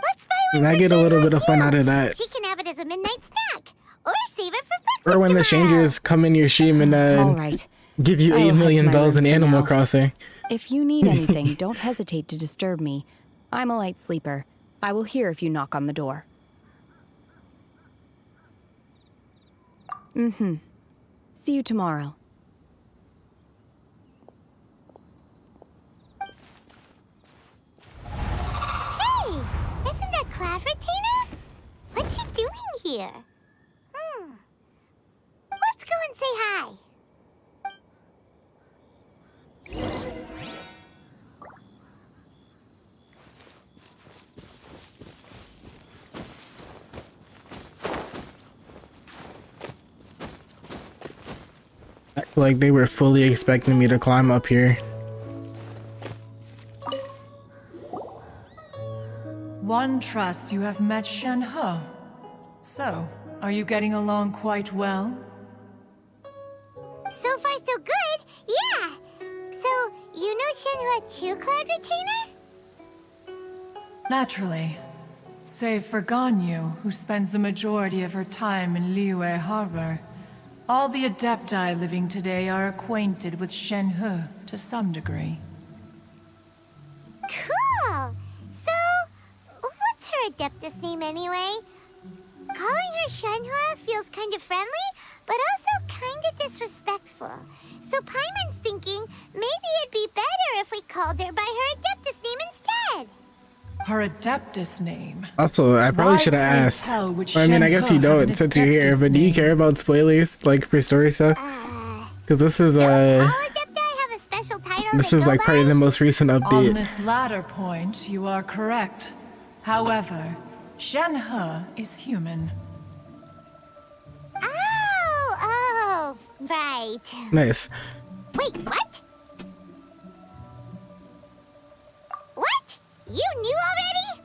Let's buy one. And I get a little bit of fun out of that. She can have it as a midnight snack, or save it for breakfast. Or when the strangers come in your stream and All right. give you I will 8 head to million my bells room in for Animal now. Crossing. If you need anything, don't hesitate to disturb me. I'm a light sleeper. I will hear if you knock on the door. Mm-hmm. See you tomorrow. Hey, isn't that Cloud Retainer? What's she doing here? Let's go and say hi. I feel like they were fully expecting me to climb up here. One trusts you have met Shenhe. So, are you getting along quite well? So far, so good. Yeah. So, you know Shenhe too, Cloud Retainer? Naturally. Save for Ganyu, who spends the majority of her time in Liyue Harbor. All the Adepti living today are acquainted with Shenhe to some degree. Cool. So, what's her Adeptus name anyway? Calling her Shenhe feels kind of friendly, but also kind of disrespectful. So Paimon's thinking maybe it'd be better if we called her by her Adeptus name instead. Her Adeptus name? Also, I probably should have asked. I mean, I guess you don't since you're here, but do you care about spoilers, like for story stuff? Because this is this is like probably the most recent update. On this latter point, you are correct. However, Shenhe is human. Oh, right. Nice. Wait, what? What? You knew already?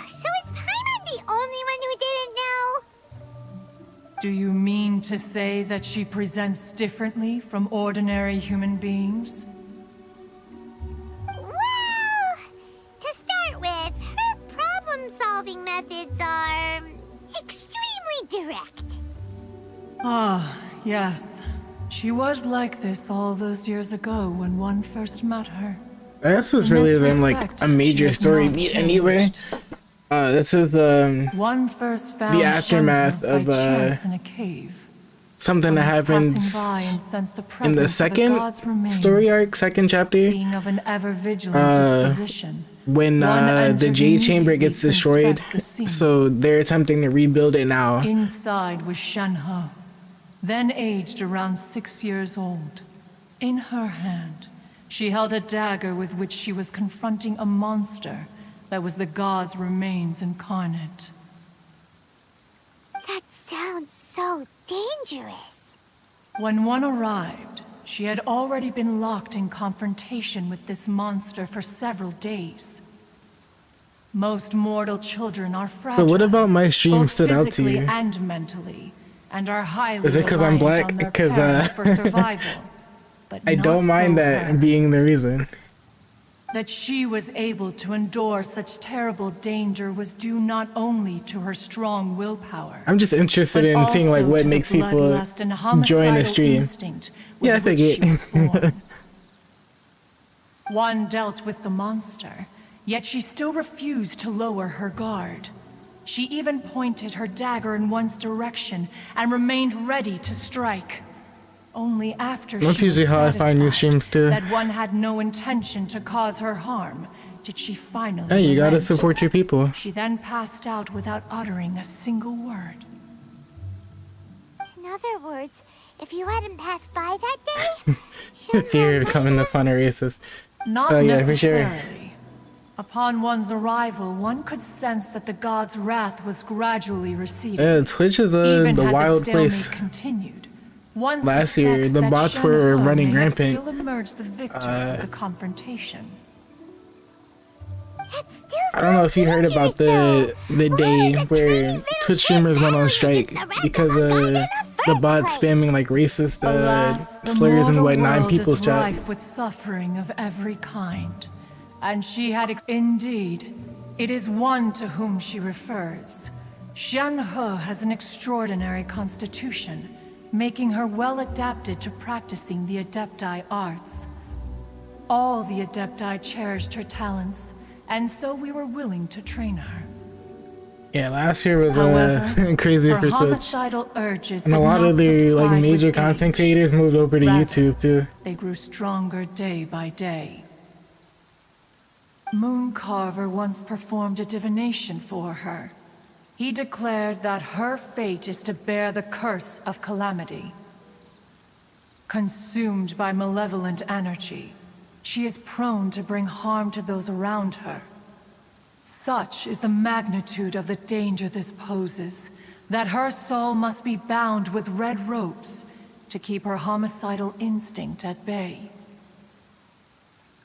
So is Paimon the only one who didn't know? Do you mean to say that she presents differently from ordinary human beings? Well, to start with, her problem-solving methods are extremely direct. Ah, yes. She was like this all those years ago when one first met her. This is really then like a major story beat anyway. This is one first found the aftermath Shenhe of by chance in a cave. something that happens in the second story arc, second chapter. When the Jade Chamber gets destroyed, so they're attempting to rebuild it now. Inside was Shenhe, then aged around 6 years old. In her hand, she held a dagger with which she was confronting a monster that was the god's remains incarnate. That sounds so dangerous. When one arrived, she had already been locked in confrontation with this monster for several days. Most mortal children are fragile. But what about my stream stood out to you? And mentally, and are highly Is it because I'm black? Because for survival. But I don't mind that being the reason. That she was able to endure such terrible danger was due not only to her strong willpower. I'm just interested in seeing like what makes people join the stream. Yeah, I figured. One dealt with the monster, yet she still refused to lower her guard. She even pointed her dagger in one's direction and remained ready to strike. Only after That's she usually was how I find new satisfied streams too. that one had no intention to cause her harm, did she finally Hey, you gotta relent. support your people. She then passed out without uttering a single word. In other words, if you hadn't passed by that day, Here coming upon a racist. Not Oh yeah, for necessarily. sure. Upon one's arrival, one could sense that the god's wrath was gradually receding. Twitch is Even the had wild the stalemate place. continued, one Last year, suspects the that bots were Shenhe running may have rampant. Still emerged the victor of the confrontation. I don't know if you heard about the day where Twitch streamers went on strike because of the bots spamming like racist slurs and whatnot in people's chat. Rife with suffering of every kind, and she had indeed. It is one to whom she refers. Shenhe has an extraordinary constitution, making her well adapted to practicing the Adepti arts. All the Adepti cherished her talents, and so we were willing to train her. Yeah, last year was However, crazy her for Twitch. homicidal urges And a did lot not of the like subside major with content age. creators moved over to Rather, YouTube too. They grew stronger day by day. Mooncarver once performed a divination for her. He declared that her fate is to bear the curse of calamity. Consumed by malevolent energy, she is prone to bring harm to those around her. Such is the magnitude of the danger this poses, that her soul must be bound with red ropes to keep her homicidal instinct at bay.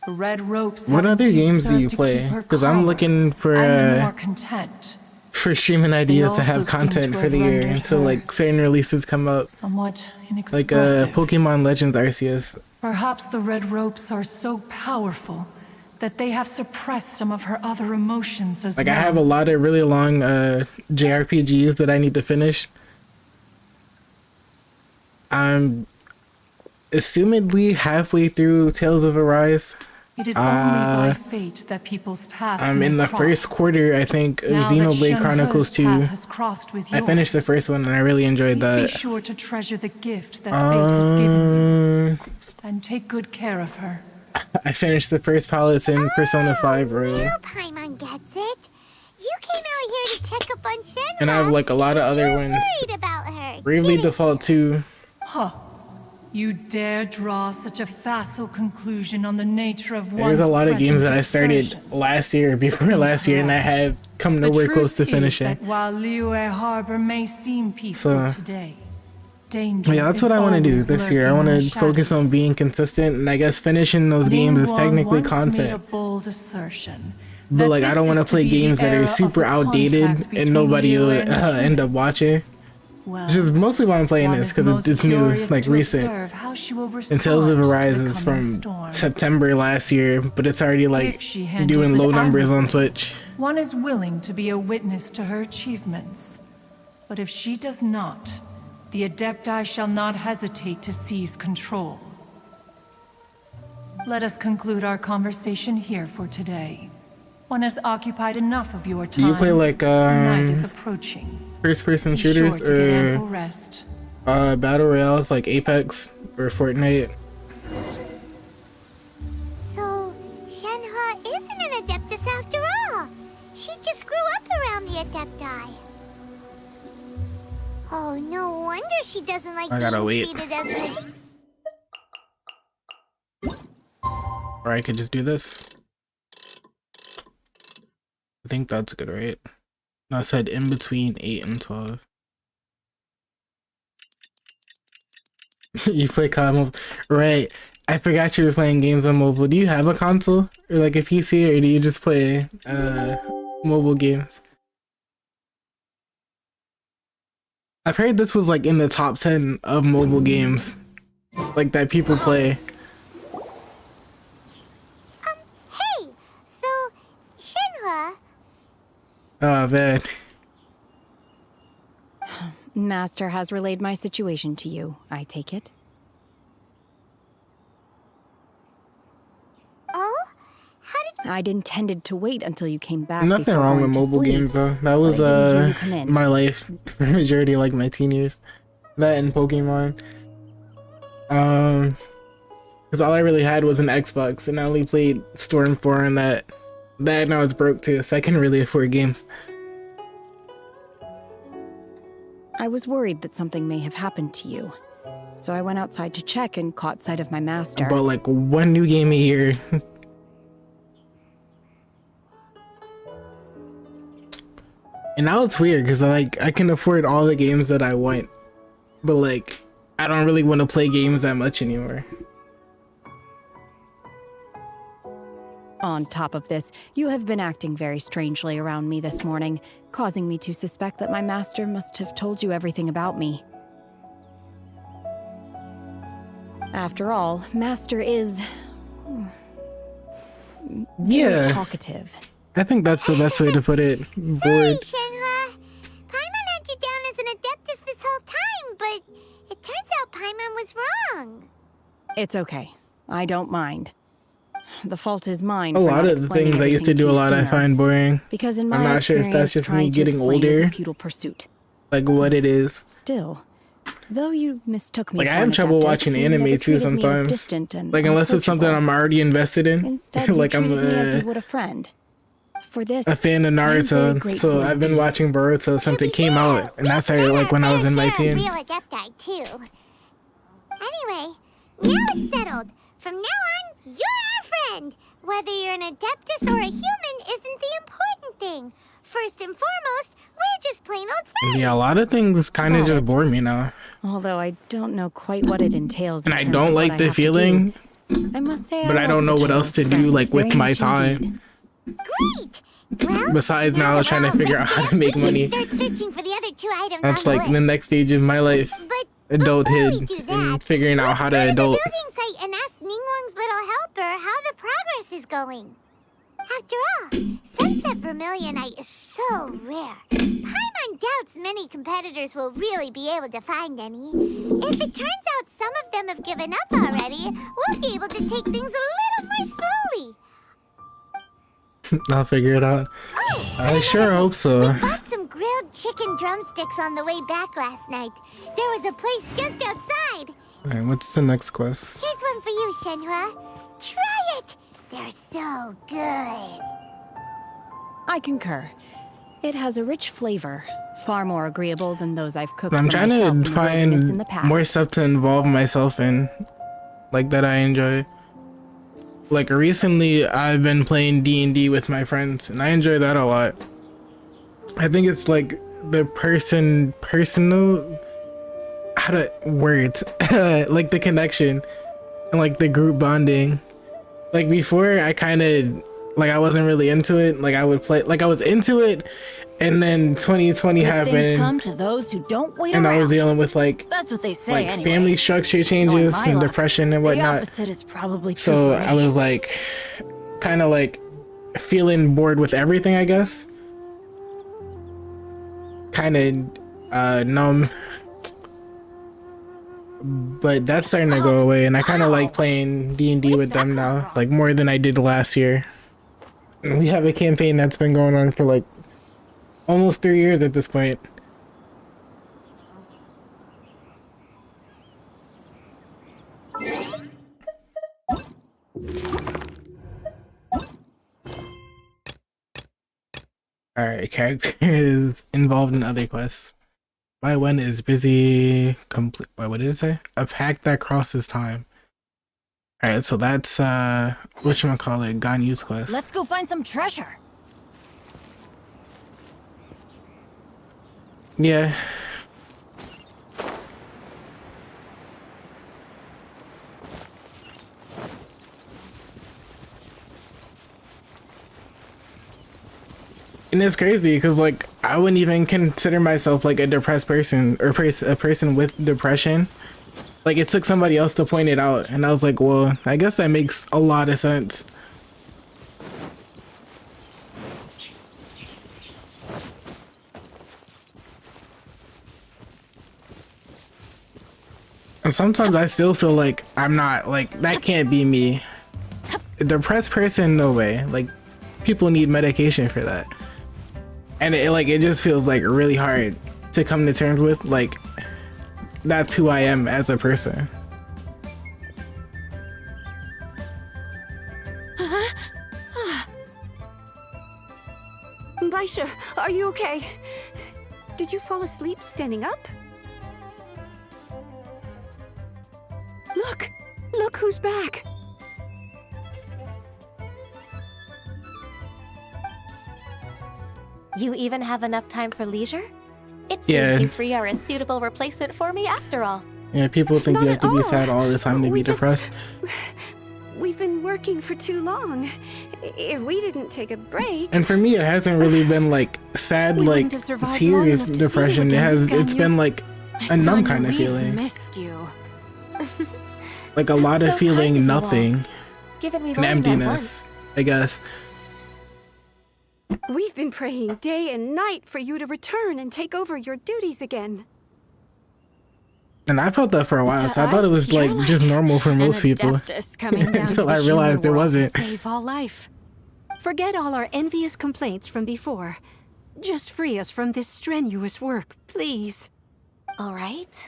The red ropes What have other indeed games do served you to play? keep her Because I'm calmer looking for and more content. for streaming ideas to have also seem content to for have the year rendered until her like certain releases come up. Somewhat Like inexpressive. Pokemon Legends Arceus. Perhaps the red ropes are so powerful that they have suppressed some of her other emotions as Like well. I have a lot of really long JRPGs that I need to finish. I'm assumedly halfway through Tales of Arise. It is only by fate that people's paths I'm may in the cross. first quarter, I think, of Now that Xenoblade Shenhe's Chronicles 2. path has crossed with I finished the yours, first one and I really enjoyed please be that. sure to treasure the gift that fate has given you, and take good care of her. I finished the first palace in Persona 5 Royal. Now Paimon gets it. You came out here to check up on Shenhe. And I have like a lot of other ones. Worried about her. Bravely Default 2. Huh. You dare draw such a facile conclusion on the nature of one's There's a lot of games that I present started excursion. last year, before last year, and I have come The nowhere truth close to is finishing. that while Liyue Harbor may seem peaceful So, today, danger yeah, that's is what I want to do always this year. I lurking want in to the focus on shadows. being consistent, and I guess finishing those games is Ningguang technically once made a content. bold assertion But that like, I this don't want is to play be the games that era are of super the outdated contract and nobody between will Liyue and the end up humans. watching. Well, Which is mostly why I'm playing one this, is because most it's new, curious like to recent. observe how she will And Tales of respond to Arise the is coming from storm. September last year, but it's already like If she handles doing it low numbers on admirably, Twitch. One is willing to be a witness to her achievements. But if she does not, the Adepti shall not hesitate to seize control. Let us conclude our conversation here for today. One has occupied enough of your time. Do you play like Night is approaching. first-person Be sure shooters to get ample or rest. Battle royales like Apex or Fortnite. So, Shenhe isn't an Adeptus after all. She just grew up around the Adepti. Oh, no wonder she doesn't like I gotta wait. being treated as an... Or I could just do this. I think that's good, right? No, I said in between 8 and 12. You play COD mobile, right? I forgot you were playing games on mobile. Do you have a console or like a PC, or do you just play mobile games? I've heard this was like in the top 10 of mobile games, like that people play. Hey, so, Shenhe... Oh man. Master has relayed my situation to you, I take it? Oh? How did... I'd intended to wait until you came back. Nothing wrong with mobile games though. That was my life for majority of like my teen years. That and Pokemon. Because all I really had was an Xbox, and I only played Storm 4, and that and I was broke too, so I couldn't really afford games. I was worried that something may have happened to you. So I went outside to check and caught sight of my master. But like one new game a year. And now it's weird because like I can afford all the games that I want, but like I don't really want to play games that much anymore. On top of this, you have been acting very strangely around me this morning, causing me to suspect that my master must have told you everything about me. After all, Master is... Yeah. talkative. I think that's the best way to put it. Bored. Shenhe. Paimon had you down as an Adeptus this whole time, but it turns out Paimon was wrong. It's okay. I don't mind. The fault is mine. A lot of the things I used to do a lot I find boring. Because in my I'm not sure if that's just me getting older. Futile pursuit. Like what it is. Still, though you mistook me. Like I have trouble watching anime too sometimes. Like unless it's something I'm already invested in. Instead, like I'm as you would a friend. For this, a fan of Naruto, so I've been watching Boruto since it came out, and that started like when I was in my teens. Real Adepti too. Anyway, now it's settled. From now on, you're our friend. Whether you're an Adeptus or a human isn't the important thing. First and foremost, we're just plain old friends. Yeah, a lot of things kind of just bore me now. Although I don't know quite what it entails. And I don't like the feeling. I must say, but I don't know what else to do like with my time. Great. Well, besides now trying to figure out how to make money. Start searching for the other 2 items That's on like the the next stage of my life. Adulthood and figuring out how to adult. Building site and ask Ningguang's little helper how the progress is going. After all, Sunset Vermilionite is so rare. Paimon doubts many competitors will really be able to find any. If it turns out some of them have given up already, we'll be able to take things a little more slowly. I'll figure it out. Oh, I sure hope so. We bought some grilled chicken drumsticks on the way back last night. There was a place just outside. Alright, what's the next quest? Here's one for you, Shenhe. Try it. They're so good. I concur. It has a rich flavor, far more agreeable than those I've cooked. I'm for trying myself in to the wilderness in the find past. more stuff to involve myself in, like that I enjoy. Like recently, I've been playing D&D with my friends, and I enjoy that a lot. I think it's like the personal, how to words, like the connection, and like the group bonding. Like before, I kind of like I wasn't really into it. Like I would play, like I was into it, and then 2020 happened. Things come to those who don't wait and around. I was dealing with like That's what they say like anyway. family structure changes and depression and whatnot. The opposite is probably true So for me. I was like kind of like feeling bored with everything, I guess. Kind of numb. But that's starting to go away, and I kind of like playing D&D with them now, like more than I did last year. And we have a campaign that's been going on for like almost 3 years at this point. Alright, character is involved in other quests. My one is busy complete. What did it say? A pact that crosses time. Alright, so that's whatchamacallit, Ganyu's quest. Let's go find some treasure. Yeah. And it's crazy because, like, I wouldn't even consider myself like a depressed person or a person with depression. Like, it took somebody else to point it out, and I was like, well, I guess that makes a lot of sense. And sometimes I still feel like I'm not, like, that can't be me. A depressed person, no way. Like, people need medication for that. And it just feels like really hard to come to terms with, like, that's who I am as a person. Baisha, are you okay? Did you fall asleep standing up? Look who's back. You even have enough time for leisure? It seems Yeah. you three are a suitable replacement for me after all. Yeah, people think you have to be sad all the time to be depressed. We've been working for too long. If we didn't take a break... And for me, it hasn't really been like sad, We like wouldn't have survived long tears enough to see you depression. again, It's been like a numb kind of feeling. Missed you. Like a lot of So feeling kind of you all. nothing. Given we've And only met emptiness, I guess. We've been praying day and night for you to return and take over your duties again. And I felt that for a while, To so I thought it was us, you're like just normal for most people. Adeptus coming down Until to I the realized human it world to wasn't. Save all life. Forget all our envious complaints from before. Just free us from this strenuous work, please. All right,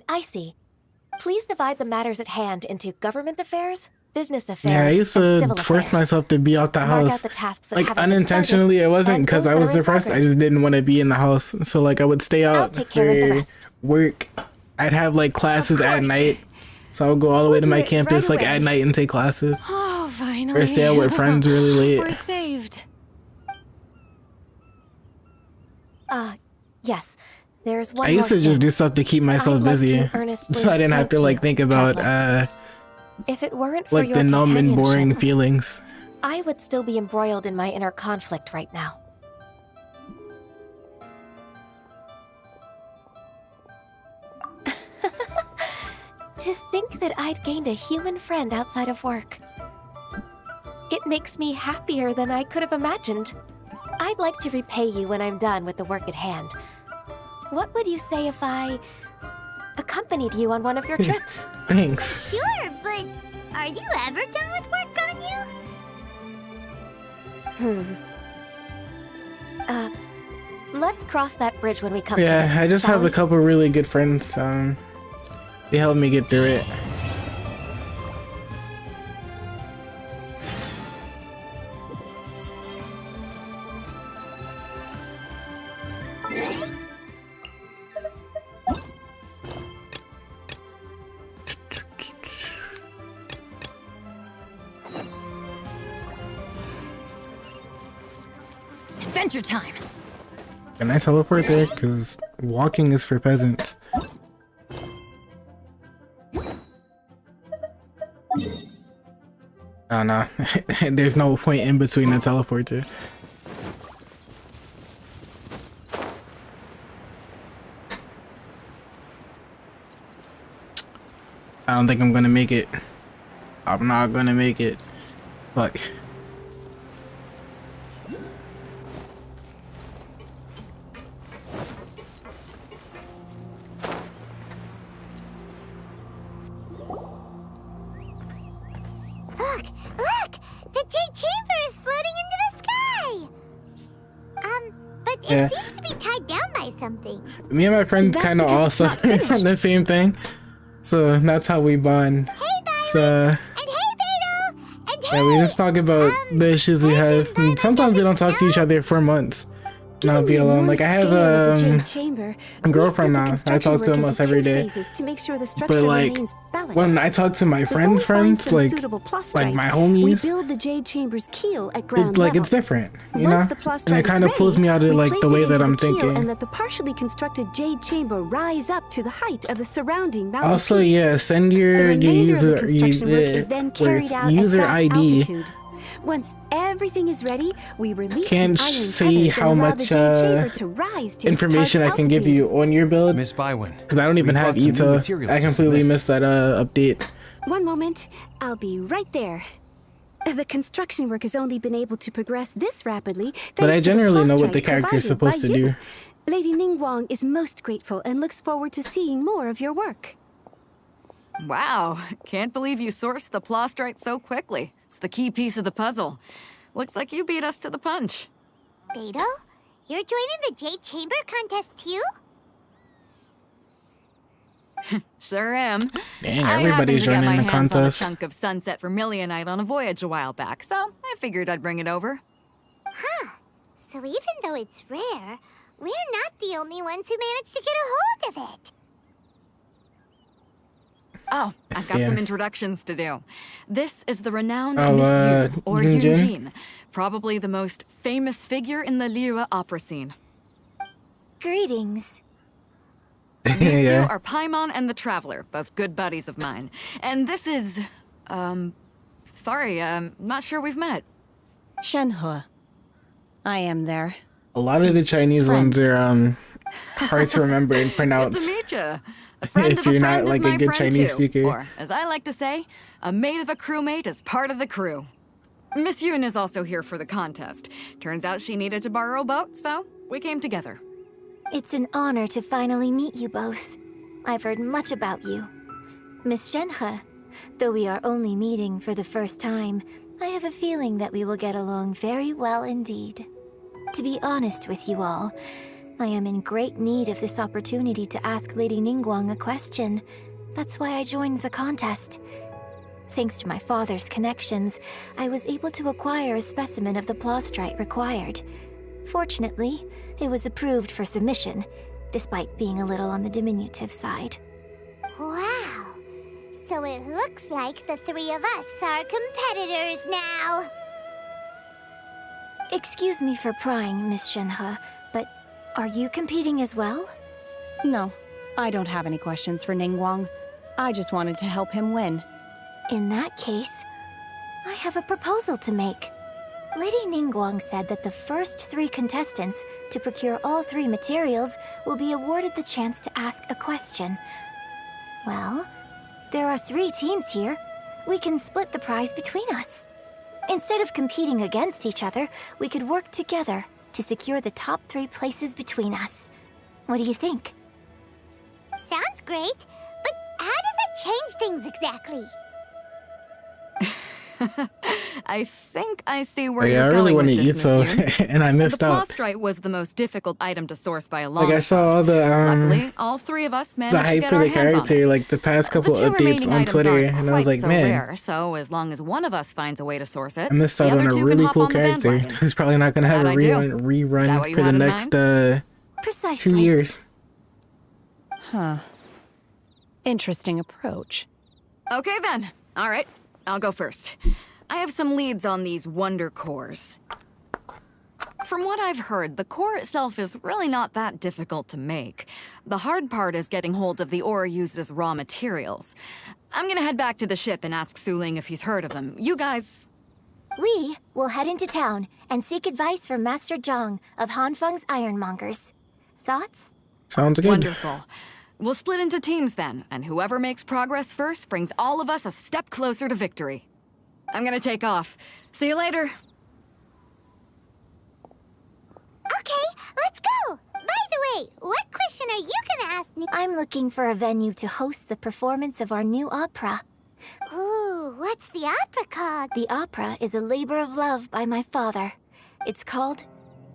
I see. Please divide the matters at hand into government affairs, business affairs, Yeah, I used and to civil force affairs. myself to be out the Mark out house. the tasks that Like haven't been unintentionally, started, it wasn't and because those I that was are in depressed. I progress. just didn't want to be in the house. So like I would stay I'll out take care of the for rest. work. I'd have like classes at night. So I would go all the way to my do it campus right like at away. night and take classes. Oh, finally. Or stay out with friends really late. We're saved. Yes. There's one I used more to just thing. do stuff to keep myself I'd like busy. to earnestly So I didn't have to thank like you, think about Traveler. If it weren't for like your the numb and boring companionship, feelings. I would still be embroiled in my inner conflict right now. To think that I'd gained a human friend outside of work. It makes me happier than I could have imagined. I'd like to repay you when I'm done with the work at hand. What would you say if I accompanied you on one of your trips? Thanks. Sure, but are you ever done with work on you? Let's cross that bridge when we come to Yeah, it. I just shall have a we? couple really good friends. They helped me get through it. Adventure time. Can I teleport there? Because walking is for peasants. Oh no, there's no point in between the teleporter. I don't think I'm gonna make it. I'm not gonna make it. Fuck. Look! The Jade Chamber is floating into the sky! But it Yeah. seems to be tied down by something. Me and my friends That's kind of because it's also not finished. from the same thing, so that's how we bond. Hey, Byron! So And hey, Beto! And Yeah, we just talk about the issues we have. And sometimes we don't talk to each other for months. And I'll be alone. Like I have a girlfriend now. I talk to almost every day. But like when I talk to my friends, like my homies, build the jade chamber's keel at it's different, you know? And it kind of pulls me out of like the way that I'm thinking. And let the partially constructed jade chamber rise up to the height of the surrounding mountain. Also, yeah, send your user ID. Altitude. Once everything is ready, we release Can't the iron see feathers how and allow much the jade chamber to rise to information I its can give you on your build. Miss Bywin, because I don't even have ETA. I completely missed that update. One moment, I'll be right there. The construction work has only been able to progress this rapidly. But I generally know what the character character is supposed to do. Lady Ningguang is most grateful and looks forward to seeing more of your work. Wow, can't believe you sourced the plostrite so quickly. It's the key piece of the puzzle. Looks like you beat us to the punch. Beidou, you're joining the Jade Chamber contest too? Sure am. Dang, everybody's joining the contest. I happened to get my hands on a chunk of sunset vermilionite on a voyage a while back, so I figured I'd bring it over. Huh. So even though it's rare, we're not the only ones who managed to get a hold of it. Oh, I've got some introductions to do. This is the renowned Oh, Miss Yu, or Yunjin? Yunjin, probably the most famous figure in the Liyue opera scene. Greetings. These two are Paimon and the Traveler, both good buddies of mine. And this is, sorry, not sure we've met. Shenhe. I am there. A lot of the Chinese ones are hard to remember and pronounce. Good to meet you. A friend If of a you're friend not like is a my good friend Chinese too. speaker. Or, as I like to say, a mate of a crewmate is part of the crew. Miss Yoon is also here for the contest. Turns out she needed to borrow a boat, so we came together. It's an honor to finally meet you both. I've heard much about you. Miss Shenhe, though we are only meeting for the first time, I have a feeling that we will get along very well indeed. To be honest with you all, I am in great need of this opportunity to ask Lady Ningguang a question. That's why I joined the contest. Thanks to my father's connections, I was able to acquire a specimen of the plostrite required. Fortunately, it was approved for submission, despite being a little on the diminutive side. Wow. So it looks like the three of us are competitors now. Excuse me for prying, Miss Shenhe, but are you competing as well? No, I don't have any questions for Ningguang. I just wanted to help him win. In that case, I have a proposal to make. Lady Ningguang said that the first 3 contestants to procure all 3 materials will be awarded the chance to ask a question. Well, there are 3 teams here. We can split the prize between us. Instead of competing against each other, we could work together to secure the top 3 places between us. What do you think? Sounds great, but how does it change things exactly? I think I see where Yeah, you're I really going want to with eat this, so, Miss Yoon. and I missed the out. plostrite was the most difficult item to source by a long Like I saw all the Luckily, all 3 of us managed the to hype get for our the hands on it. character, like the past couple The 2 updates remaining on items Twitter, aren't and I was quite like, so man, rare, so as long as one of us finds a way to source it, I missed the out on other a 2 can really hop cool on the character bandwagon. who's probably not gonna have a How'd I do? Is that rerun what you for the had in next Precisely. 2 years. Huh. Interesting approach. Okay then. All right, I'll go first. I have some leads on these wonder cores. From what I've heard, the core itself is really not that difficult to make. The hard part is getting hold of the ore used as raw materials. I'm gonna head back to the ship and ask Suling if he's heard of them. You guys... We will head into town and seek advice from Master Zhang of Hanfeng's Ironmongers. Thoughts? Sounds good. Wonderful. We'll split into teams then, and whoever makes progress first brings all of us a step closer to victory. I'm gonna take off. See you later. Okay, let's go! By the way, what question are you gonna ask me? I'm looking for a venue to host the performance of our new opera. Ooh, what's the opera called? The opera is a labor of love by my father. It's called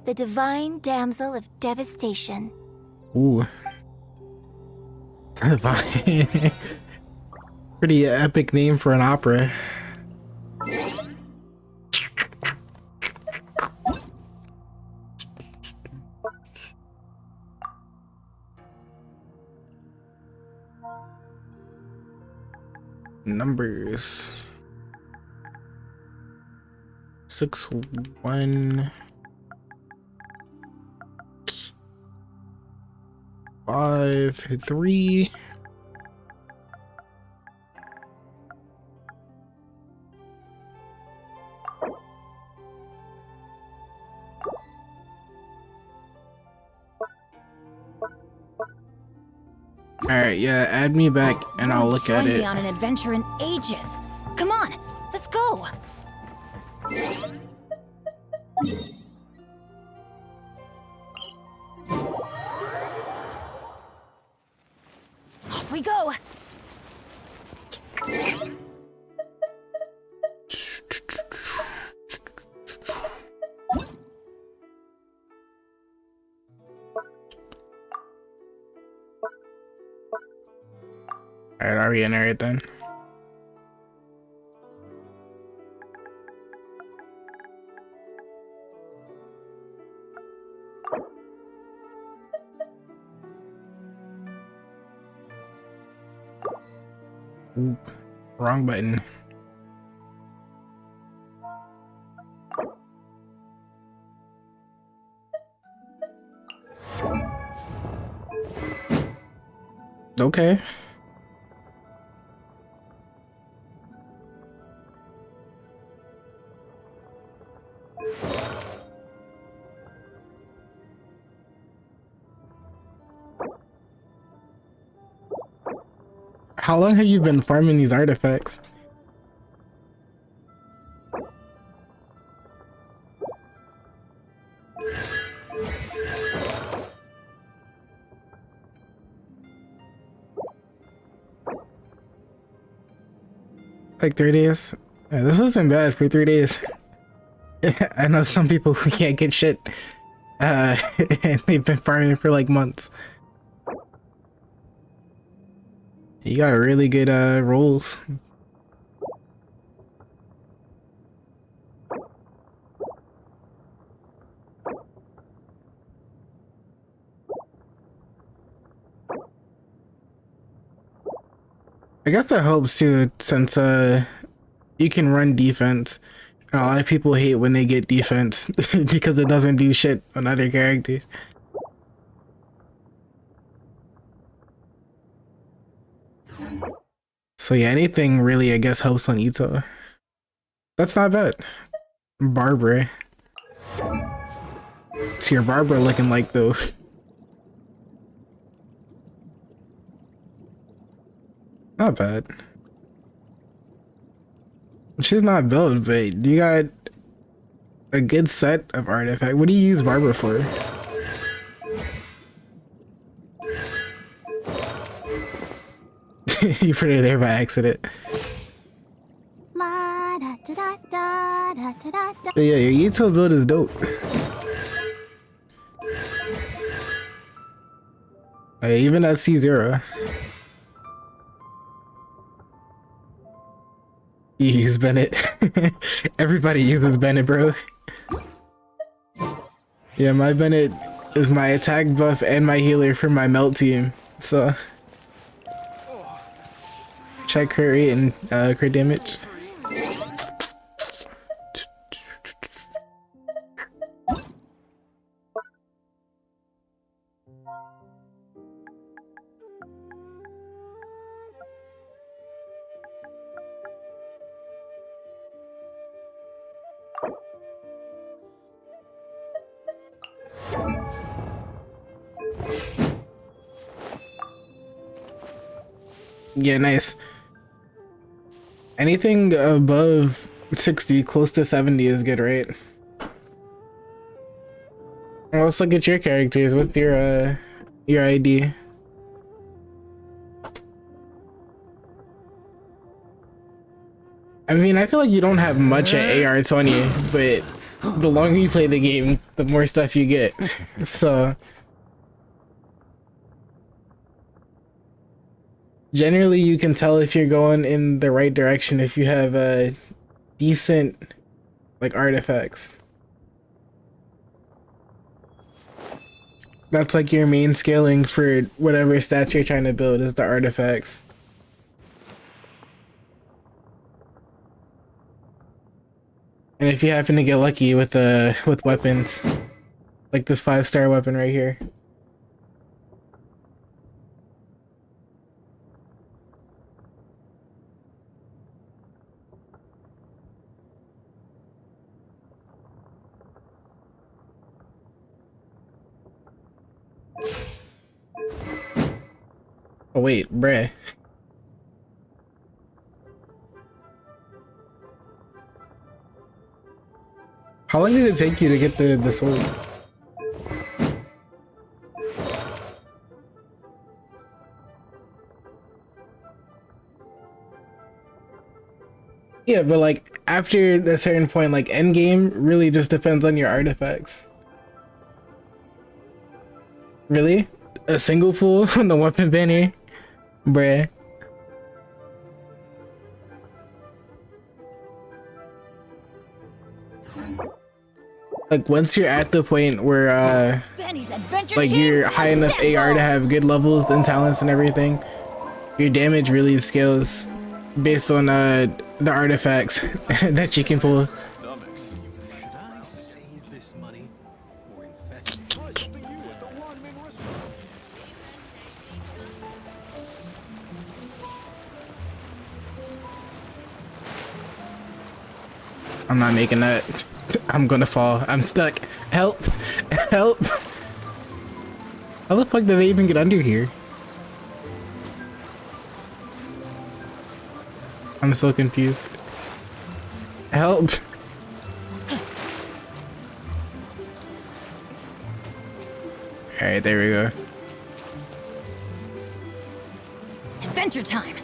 The Divine Damsel of Devastation. Ooh. Pretty epic name for an opera. Numbers. 6 1 5 3. Alright, yeah, add me back and I'll look at Join it. me on an adventure in ages. Come on, let's go. Off we go. Alright, are we in it then? Oop, wrong button. Okay. How long have you been farming these artifacts? Like 3 days? Yeah, this isn't bad for 3 days. I know some people who can't get shit. And they've been farming for like months. You got really good rolls. I guess that helps too, since you can run defense. A lot of people hate when they get defense because it doesn't do shit on other characters. So yeah, anything really, I guess, helps on Ito. That's not bad. Barbara. What's your Barbara looking like though? Not bad. She's not built, but you got a good set of artifact. What do you use Barbara for? You put her there by accident. But yeah, your Ito build is dope. Even at C0. You use Bennett. Everybody uses Bennett, bro. Yeah, my Bennett is my attack buff and my healer for my melt team. So check crit rate and crit damage. Yeah, nice. Anything above 60, close to 70 is good, right? Well, let's look at your characters with your ID. I mean, I feel like you don't have much at AR-20, but the longer you play the game, the more stuff you get. So generally, you can tell if you're going in the right direction if you have decent, like, artifacts. That's like your main scaling for whatever stats you're trying to build is the artifacts. And if you happen to get lucky with weapons, like this 5-star weapon right here. Oh wait, bruh. How long did it take you to get the sword? Yeah, but like after a certain point, like end game really just depends on your artifacts. Really? A single pull on the weapon banner? Bruh. Like once you're at the point where like you're high enough AR to have good levels and talents and everything, your damage really scales based on the artifacts that you can pull. I'm not making that. I'm gonna fall. I'm stuck. Help! Help! How the fuck did they even get under here? I'm so confused. Help! Alright, there we go. Adventure time!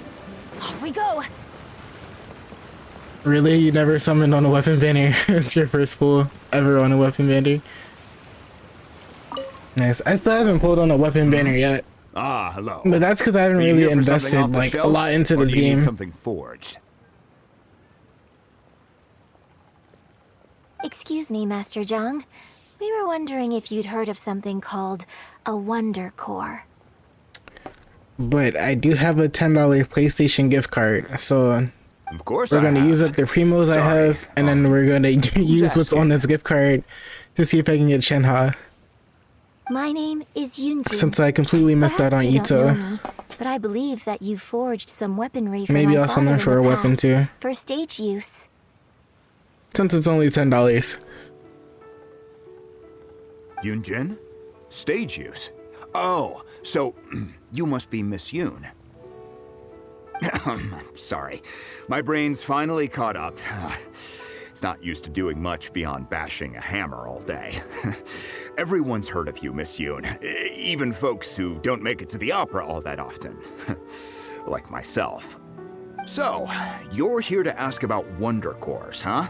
Off we go! Really? You never summoned on a weapon banner? It's your first pull ever on a weapon banner? Nice. I still haven't pulled on a weapon banner yet. Ah, hello. But that's because I haven't really invested like a lot into this game. Something forged. Excuse me, Master Zhang. We were wondering if you'd heard of something called a Wonder Core. But I do have a $10 PlayStation gift card, so of course we're gonna use up the primos I have, and then we're gonna use what's on this gift card to see if I can get shenhe. My name is Yunjin. Since I completely missed out on Perhaps you don't Ito. know me, but I believe that you forged some weaponry for Maybe my I'll summon father for in a the weapon past too. for stage use. Since it's only $10. Yunjin? Stage use? Oh, so you must be Miss Yoon. Sorry. My brain's finally caught up. It's not used to doing much beyond bashing a hammer all day. Everyone's heard of you, Miss Yoon. Even folks who don't make it to the opera all that often. Like myself. So, you're here to ask about Wonder Cores, huh?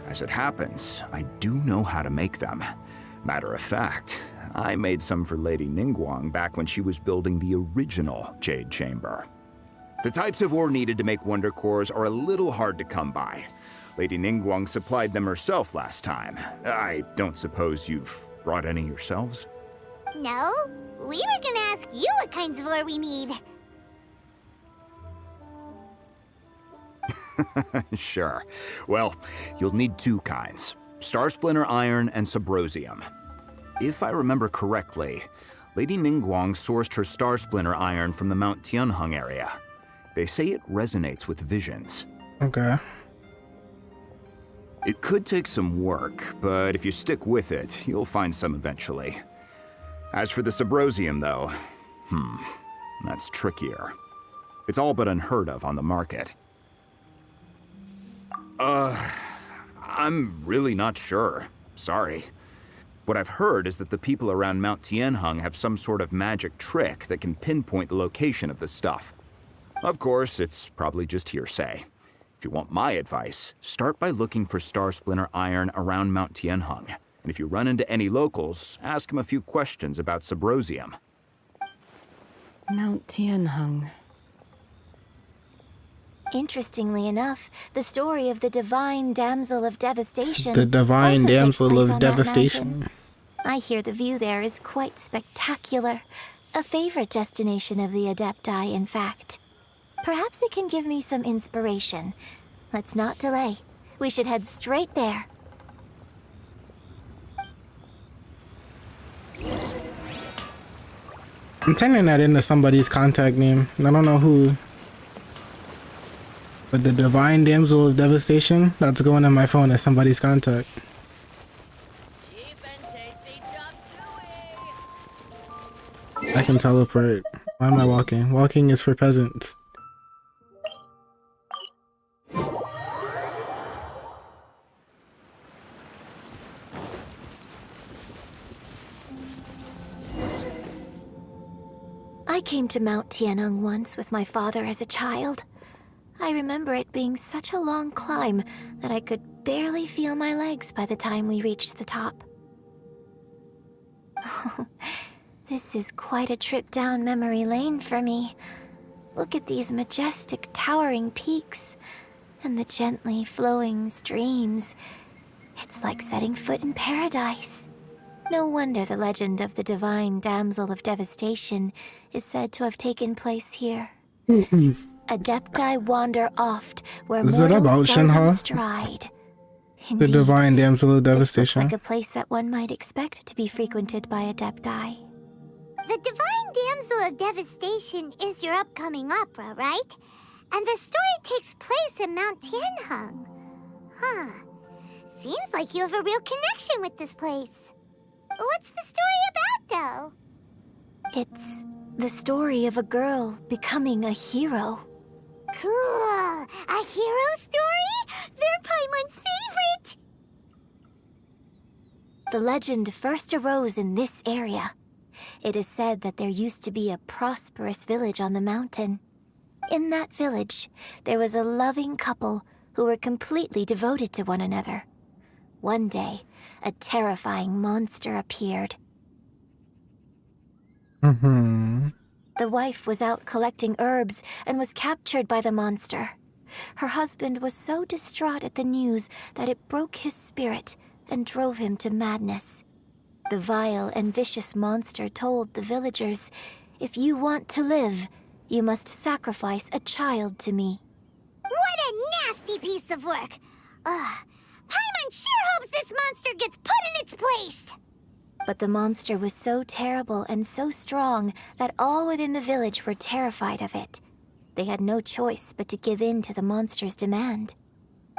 As it happens, I do know how to make them. Matter of fact, I made some for Lady Ningguang back when she was building the original Jade Chamber. The types of ore needed to make Wonder Cores are a little hard to come by. Lady Ningguang supplied them herself last time. I don't suppose you've brought any yourselves? No, we were gonna ask you what kinds of ore we need. Sure. Well, you'll need two kinds. Star Splinter Iron and Subrosium. If I remember correctly, Lady Ningguang sourced her Star Splinter Iron from the Mount Tianheng area. They say it resonates with visions. Okay. It could take some work, but if you stick with it, you'll find some eventually. As for the Subrosium, though, that's trickier. It's all but unheard of on the market. I'm really not sure. Sorry. What I've heard is that the people around Mount Tianheng have some sort of magic trick that can pinpoint the location of the stuff. Of course, it's probably just hearsay. If you want my advice, start by looking for Star Splinter Iron around Mount Tianheng. And if you run into any locals, ask them a few questions about Subrosium. Mount Tianheng. Interestingly enough, the story of the Divine Damsel of Devastation. The Divine also takes Damsel place of on that Devastation. mountain. I hear the view there is quite spectacular. A favorite destination of the Adepti, in fact. Perhaps it can give me some inspiration. Let's not delay. We should head straight there. I'm turning that into somebody's contact name. I don't know who. But the Divine Damsel of Devastation, that's going in my phone as somebody's contact. I can teleport. Why am I walking? Walking is for peasants. I came to Mount Tianeng once with my father as a child. I remember it being such a long climb that I could barely feel my legs by the time we reached the top. This is quite a trip down memory lane for me. Look at these majestic, towering peaks and the gently flowing streams. It's like setting foot in paradise. No wonder the legend of the Divine Damsel of Devastation is said to have taken place here. Adepti wander oft where Is it about mortals seldom Shenhe? stride. The Divine Damsel of This Devastation. looks like a place that one might expect to be frequented by Adepti. The Divine Damsel of Devastation is your upcoming opera, right? And the story takes place in Mount Tianheng. Huh. Seems like you have a real connection with this place. What's the story about, though? It's the story of a girl becoming a hero. Cool. A hero story? They're Paimon's favorite! The legend first arose in this area. It is said that there used to be a prosperous village on the mountain. In that village, there was a loving couple who were completely devoted to one another. One day, a terrifying monster appeared. The wife was out collecting herbs and was captured by the monster. Her husband was so distraught at the news that it broke his spirit and drove him to madness. The vile and vicious monster told the villagers, "If you want to live, you must sacrifice a child to me." What a nasty piece of work! Paimon sure hopes this monster gets put in its place! But the monster was so terrible and so strong that all within the village were terrified of it. They had no choice but to give in to the monster's demand.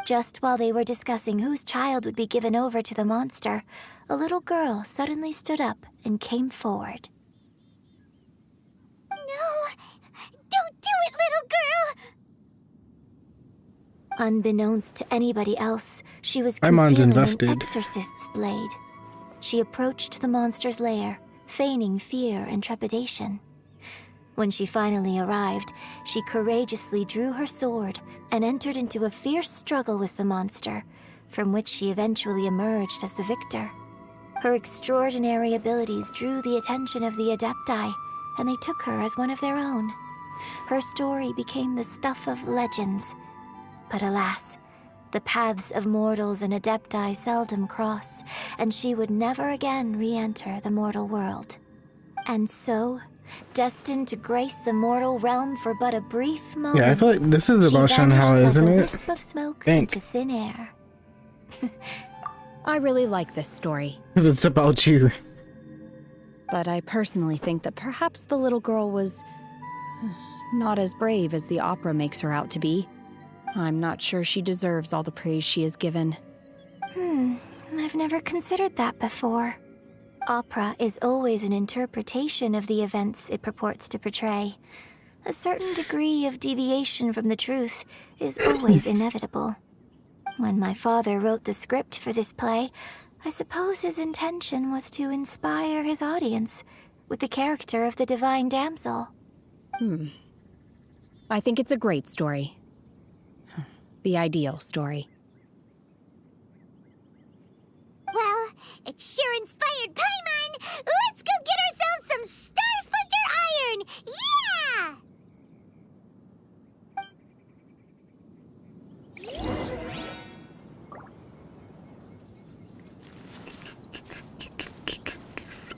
Just while they were discussing whose child would be given over to the monster, a little girl suddenly stood up and came forward. No! Don't do it, little girl! Unbeknownst to anybody else, she was Paimon's concealing invested. an exorcist's blade. She approached the monster's lair, feigning fear and trepidation. When she finally arrived, she courageously drew her sword and entered into a fierce struggle with the monster, from which she eventually emerged as the victor. Her extraordinary abilities drew the attention of the Adepti, and they took her as one of their own. Her story became the stuff of legends. But alas, the paths of mortals and Adepti seldom cross, and she would never again re-enter the mortal world. And so, destined to grace the mortal realm for but a brief moment, Yeah, I feel like this is she about vanished Shenhe, like isn't a it? wisp of smoke Think. into thin air. I really like this story, Because it's about you. but I personally think that perhaps the little girl was not as brave as the opera makes her out to be. I'm not sure she deserves all the praise she is given. I've never considered that before. Opera is always an interpretation of the events it purports to portray. A certain degree of deviation from the truth is always inevitable. When my father wrote the script for this play, I suppose his intention was to inspire his audience with the character of the Divine Damsel. I think it's a great story. The ideal story. Well, it sure inspired Paimon! Let's go get ourselves some Star Splinter Iron! Yeah!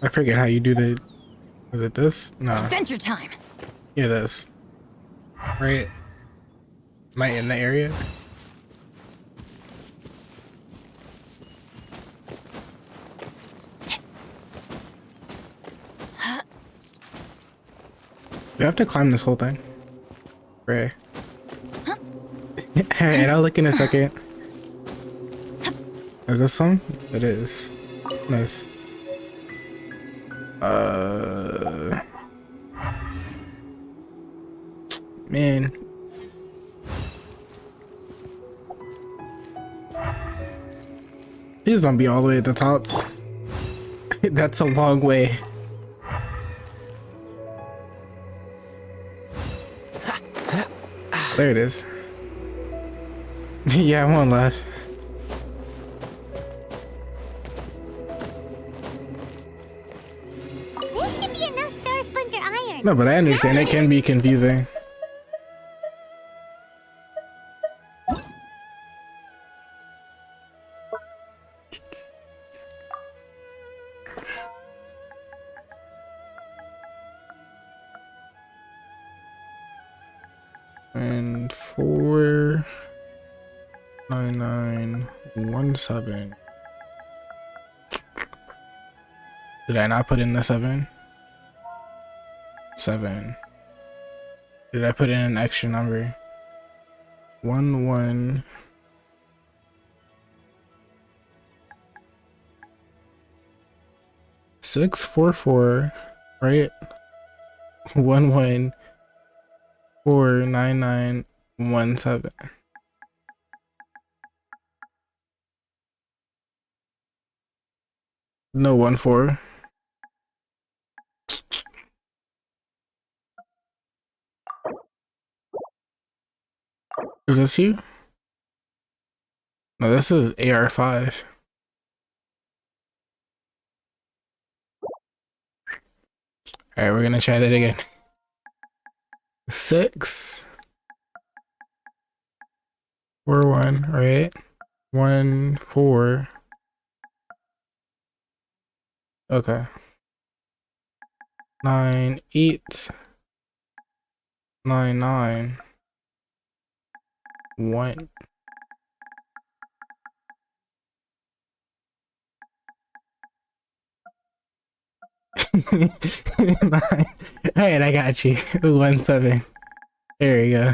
I forget how you do the. Is it this? No. Adventure time. Yeah, this. Right? Am I in the area? We have to climb this whole thing. Right. Alright, I'll look in a second. Is this some? It is. Nice. Man. Please don't be all the way at the top. That's a long way. There it is. Yeah, I won't laugh. This should be enough Star Splinter iron. No, but I understand it can be confusing. And 49917. Did I not put in the 7? 7. Did I put in an extra number? 11. 644, right? 11499917. No, 14. Is this you? No, this is AR5. Alright, we're gonna try that again. 6 4 1, right? 1 4. Okay. 9 8 9 9 1. Alright, I got you. 1 7. There we go.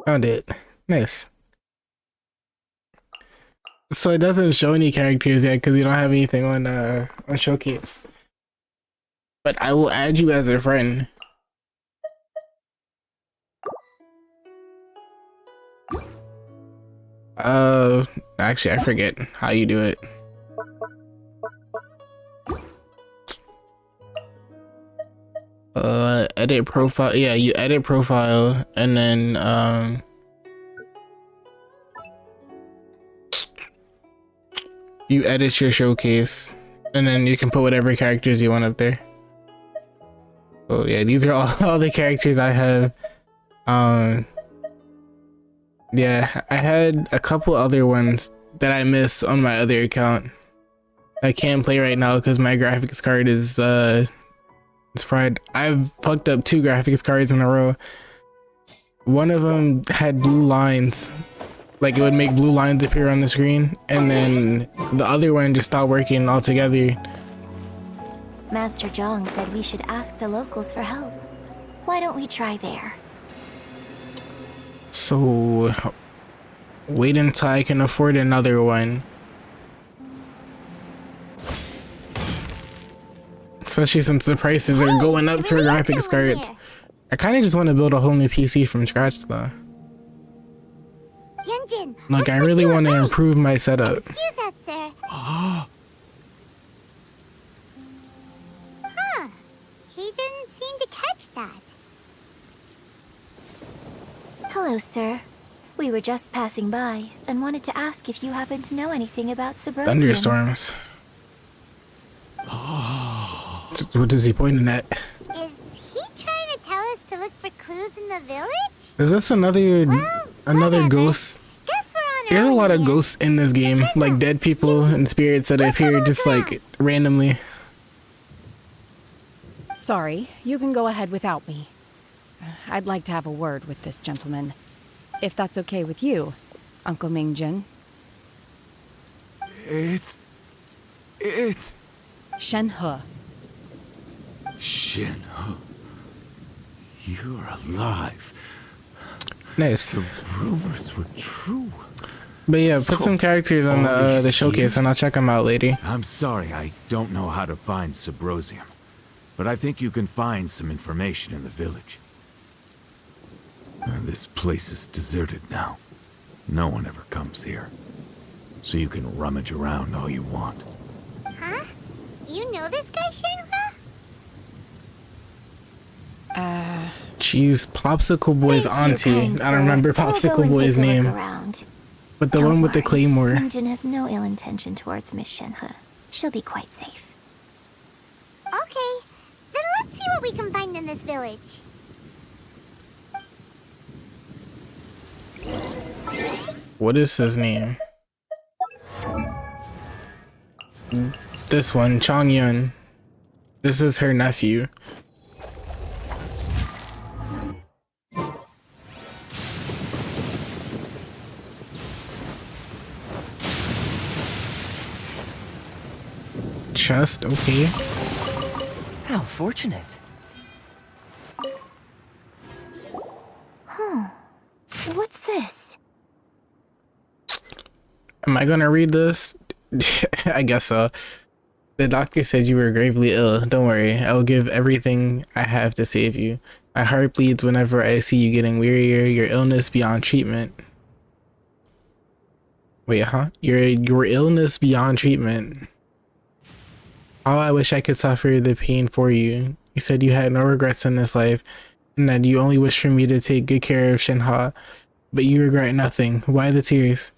Found it. Nice. So it doesn't show any characters yet because you don't have anything on Showcase. But I will add you as a friend. Actually I forget how you do it. Edit profile. Yeah, you edit profile and then you edit your showcase and then you can put whatever characters you want up there. Oh yeah, these are all the characters I have. Yeah, I had a couple other ones that I missed on my other account. I can't play right now because my graphics card is it's fried. I've fucked up 2 graphics cards in a row. One of them had blue lines, like it would make blue lines appear on the screen, and then the other one just stopped working altogether. Master Zhang said we should ask the locals for help. Why don't we try there? So wait until I can afford another one. Especially since the prices are going up for graphics cards. I kind of just want to build a whole new PC from scratch though. Like I really want to improve my setup. Excuse us, sir. Huh. He didn't seem to catch that. Hello, sir. We were just passing by and wanted to ask if you happen to know anything about Subrosium. Thunderstorms. What is he pointing at? Is he trying to tell us to look for clues in the village? Is this another ghost? There's a lot of ghosts in this game, like dead people and spirits that appear just like randomly. Sorry, you can go ahead without me. I'd like to have a word with this gentleman. If that's okay with you, Uncle Mingjin. It's... Shenhe. Shenhe, you're alive. Nice. The rumors were true. But yeah, put some characters on the showcase and I'll check them out later. I'm sorry, I don't know how to find Subrosium, but I think you can find some information in the village. This place is deserted now. No one ever comes here. So you can rummage around all you want. Huh? You know this guy, Shenhe? She's Popsicle Boy's auntie. I don't remember Popsicle Boy's name. But the one with the claymore. Imogen has no ill intention towards Miss Shenhe. She'll be quite safe. Okay, then let's see what we can find in this village. What is his name? This one, Changyun. This is her nephew. Chest, okay. How fortunate. Huh. What's this? Am I gonna read this? I guess so. The doctor said you were gravely ill. Don't worry, I'll give everything I have to save you. My heart bleeds whenever I see you getting wearier, your illness beyond treatment. Wait, huh? Your illness beyond treatment. How I wish I could suffer the pain for you. You said you had no regrets in this life, and that you only wish for me to take good care of Shenhe, but you regret nothing. Why the tears?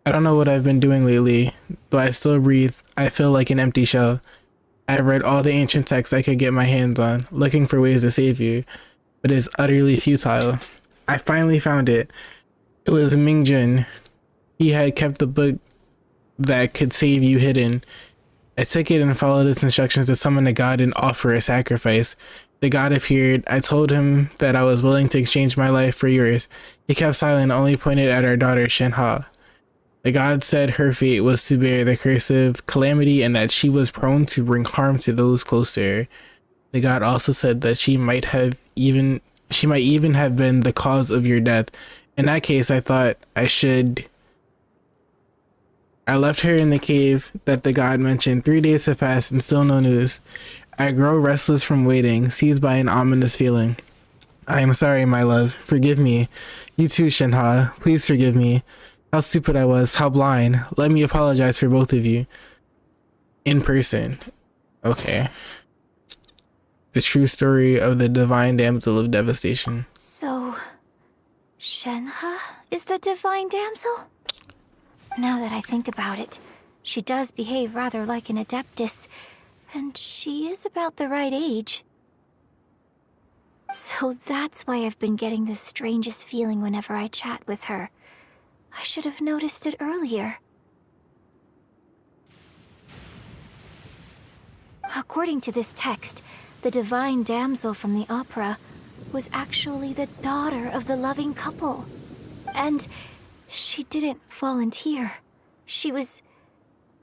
I don't know what I've been doing lately, though I still breathe. I feel like an empty shell. I've read all the ancient texts I could get my hands on, looking for ways to save you, but it's utterly futile. I finally found it. It was Mingjun. He had kept the book that could save you hidden. I took it and followed its instructions to summon a god and offer a sacrifice. The god appeared. I told him that I was willing to exchange my life for yours. He kept silent and only pointed at our daughter Shenhe. The god said her fate was to bear the curse of calamity and that she was prone to bring harm to those close to her. The god also said that she might even have been the cause of your death. In that case, I thought I left her in the cave that the god mentioned. 3 days have passed and still no news. I grow restless from waiting, seized by an ominous feeling. I am sorry, my love. Forgive me. You too, Shenhe. Please forgive me. How stupid I was. How blind. Let me apologize for both of you. In person. Okay. The true story of the divine damsel of devastation. So, Shenhe is the divine damsel? Now that I think about it, she does behave rather like an adeptus, and she is about the right age. So that's why I've been getting the strangest feeling whenever I chat with her. I should have noticed it earlier. According to this text, the divine damsel from the opera was actually the daughter of the loving couple. And she didn't volunteer. She was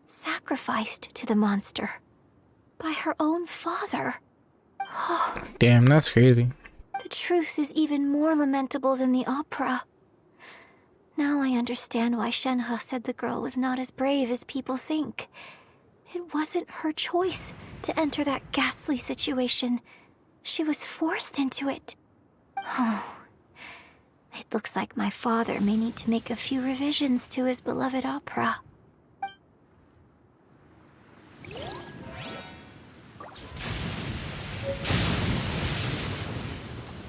sacrificed to the monster by her own father. Damn, that's crazy. The truth is even more lamentable than the opera. Now I understand why Shenhe said the girl was not as brave as people think. It wasn't her choice to enter that ghastly situation. She was forced into it. It looks like my father may need to make a few revisions to his beloved opera.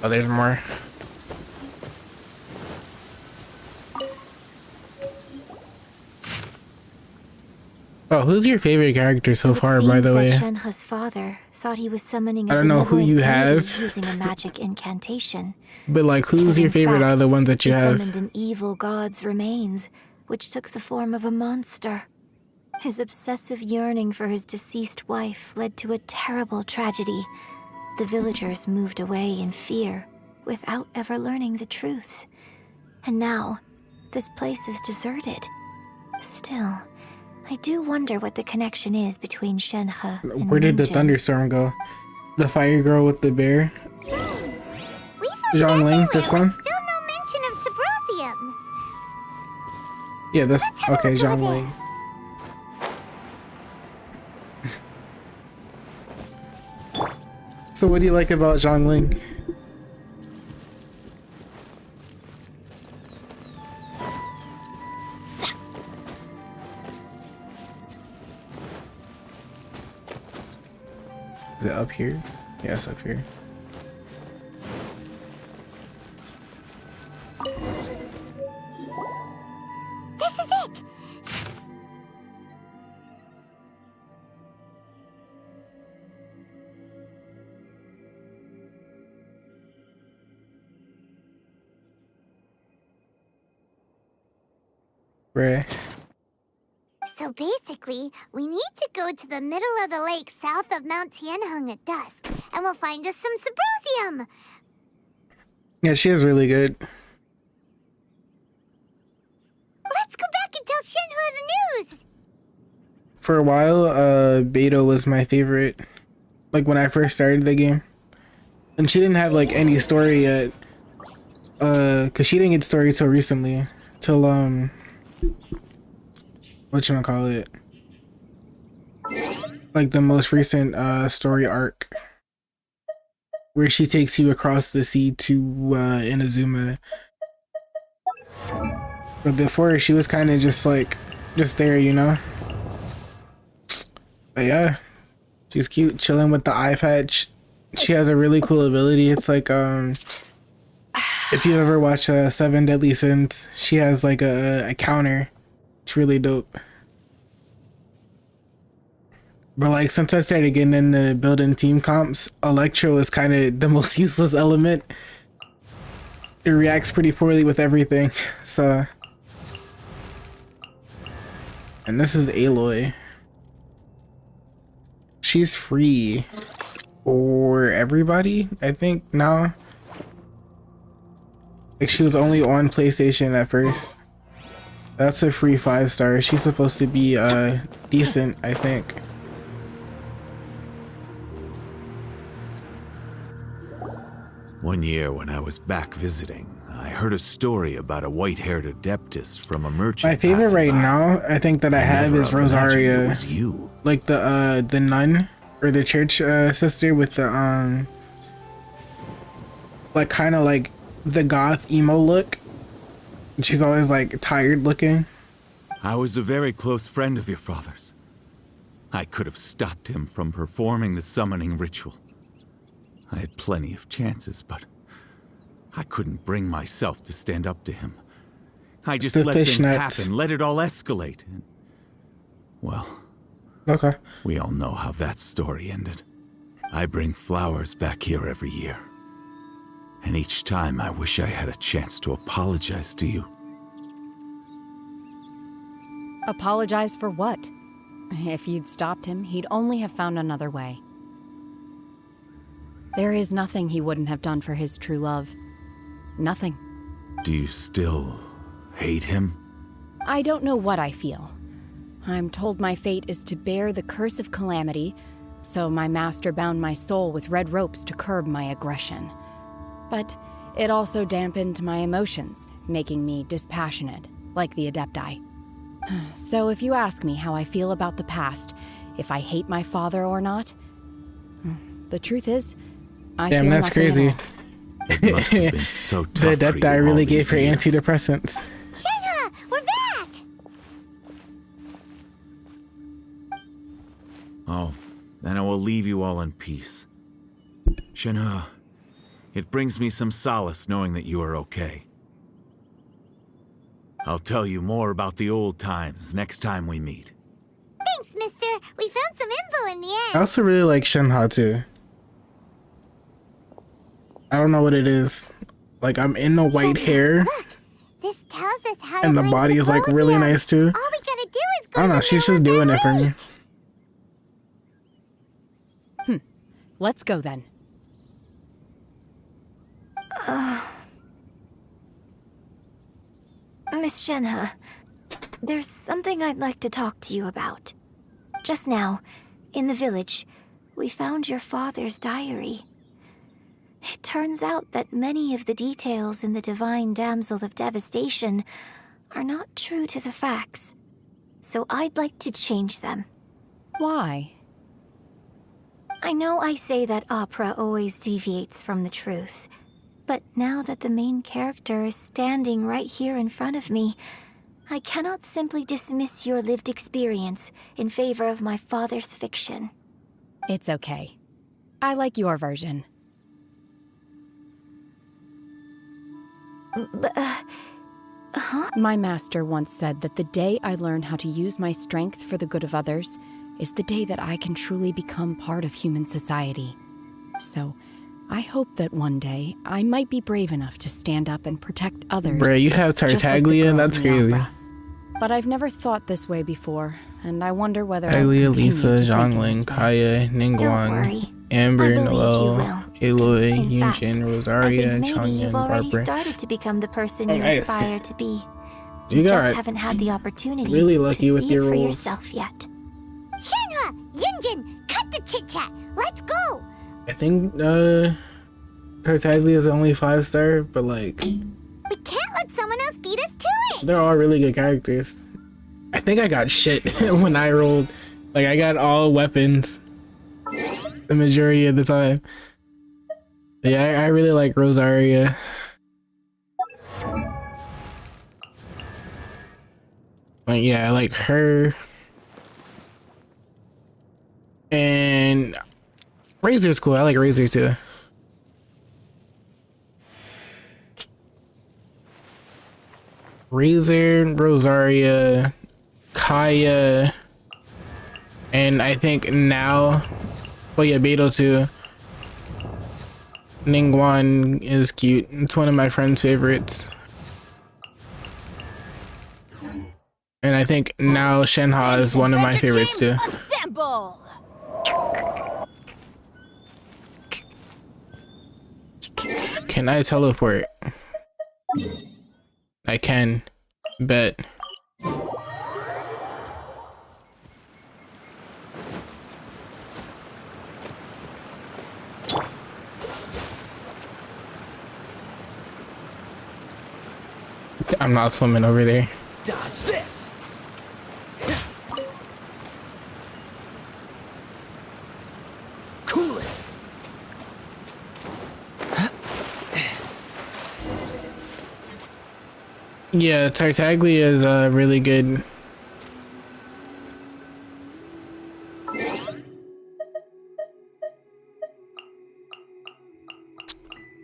Oh, there's more. Oh, who's your favorite character so far, by the way? Shenhe's father thought he was summoning I don't know who you have, using a magic incantation. But like, who's your favorite out of the ones that you have? He summoned an evil god's remains, which took the form of a monster. His obsessive yearning for his deceased wife led to a terrible tragedy. The villagers moved away in fear, without ever learning the truth. And now, this place is deserted. Still, I do wonder what the connection is between Shenhe and Where did the Mingjun. thunderstorm go? The fire girl with the bear. Zhongling, this one? Still no mention of Symposium. Yeah, this. Okay, Zhongling. So, what do you like about Zhongling? Is it up here? Yes, up here. This is it. Right. So basically, we need to go to the middle of the lake south of Mount Tianheng at dusk, and we'll find us some Symposium. Yeah, she is really good. Let's go back and tell Shenhe the news. For a while, Beto was my favorite. Like when I first started the game. And she didn't have like any story yet. Cause she didn't get story till recently. Till whatchamacallit? Like the most recent story arc. Where she takes you across the sea to Inazuma. But before she was kinda just like just there, you know? But yeah. She's cute, chilling with the eye patch. She has a really cool ability. It's like if you ever watch Seven Deadly Sins, she has like a counter. It's really dope. But like since I started getting into building team comps, Electro is kind of the most useless element. It reacts pretty poorly with everything. So, and this is Aloy. She's free for everybody, I think now. Like she was only on PlayStation at first. That's a free 5-star. She's supposed to be decent, I think. One year when I was back visiting, I heard a story about a white-haired adeptus from a merchant. My favorite right now, I think that I have is Rosaria. It was you. Like the nun or the church sister with the like kind of like the goth emo look. She's always like tired looking. I was a very close friend of your father's. I could have stopped him from performing the summoning ritual. I had plenty of chances, but I couldn't bring myself to stand up to him. I just let things happen, let it all escalate. And, well, okay. We all know how that story ended. I bring flowers back here every year. And each time I wish I had a chance to apologize to you. Apologize for what? If you'd stopped him, he'd only have found another way. There is nothing he wouldn't have done for his true love. Nothing. Do you still hate him? I don't know what I feel. I'm told my fate is to bear the curse of calamity, so my master bound my soul with red ropes to curb my aggression. But it also dampened my emotions, making me dispassionate, like the Adepti. So if you ask me how I feel about the past, if I hate my father or not, the truth is, I feel that's nothing at crazy. all. It must have been so tough The for you Adepti really all gave these her years. antidepressants. Shenhe, we're back! Oh, then I will leave you all in peace. Shenhe, it brings me some solace knowing that you are okay. I'll tell you more about the old times next time we meet. Thanks, mister. We found some info in the end. I also really like Shenhe too. I don't know what it is. Like I'm in the white hair. This tells us how And to the bring body is like really Symposium. nice too. All we gotta do is go I don't know, she's just doing it for me. Let's go then. Miss Shenhe, there's something I'd like to talk to you about. Just now, in the village, we found your father's diary. It turns out that many of the details in the Divine Damsel of Devastation are not true to the facts, so I'd like to change them. Why? I know I say that opera always deviates from the truth, but now that the main character is standing right here in front of me, I cannot simply dismiss your lived experience in favor of my father's fiction. It's okay. I like your version. My master once said that the day I learn how to use my strength for the good of others is the day that I can truly become part of human society. So, I hope that one day I might be brave enough to stand up and protect others. Bruh, you have Tartaglia? That's crazy. But I've never thought this way before, and I wonder whether Tartaglia, Lisa, Zhongling, Kaya, Ningguang, Amber, Noelle, Aloy, Yunjin, Rosaria, Maybe Changyan, you've already Barbara. started to become the person you Nice. aspire to be. You just got haven't had the opportunity really lucky to with see your it for roles. yourself yet. Shenhe, Yunjin, cut the chit-chat. Let's go. I think Tartaglia is only 5-star, but like We can't let someone else beat us to it. they're all really good characters. I think I got shit when I rolled. Like I got all weapons the majority of the time. Yeah, I really like Rosaria. Like yeah, I like her. And Razor's cool. I like Razor too. Razor, Rosaria, Kaya, and I think now, oh yeah, Beto too. Ningguang is cute. It's one of my friend's favorites. And I think now Shenhe is one of my favorites too. Assemble! Can I teleport? I can. Bet. I'm not swimming over there. Dodge this! Cool it! Yeah, Tartaglia is really good.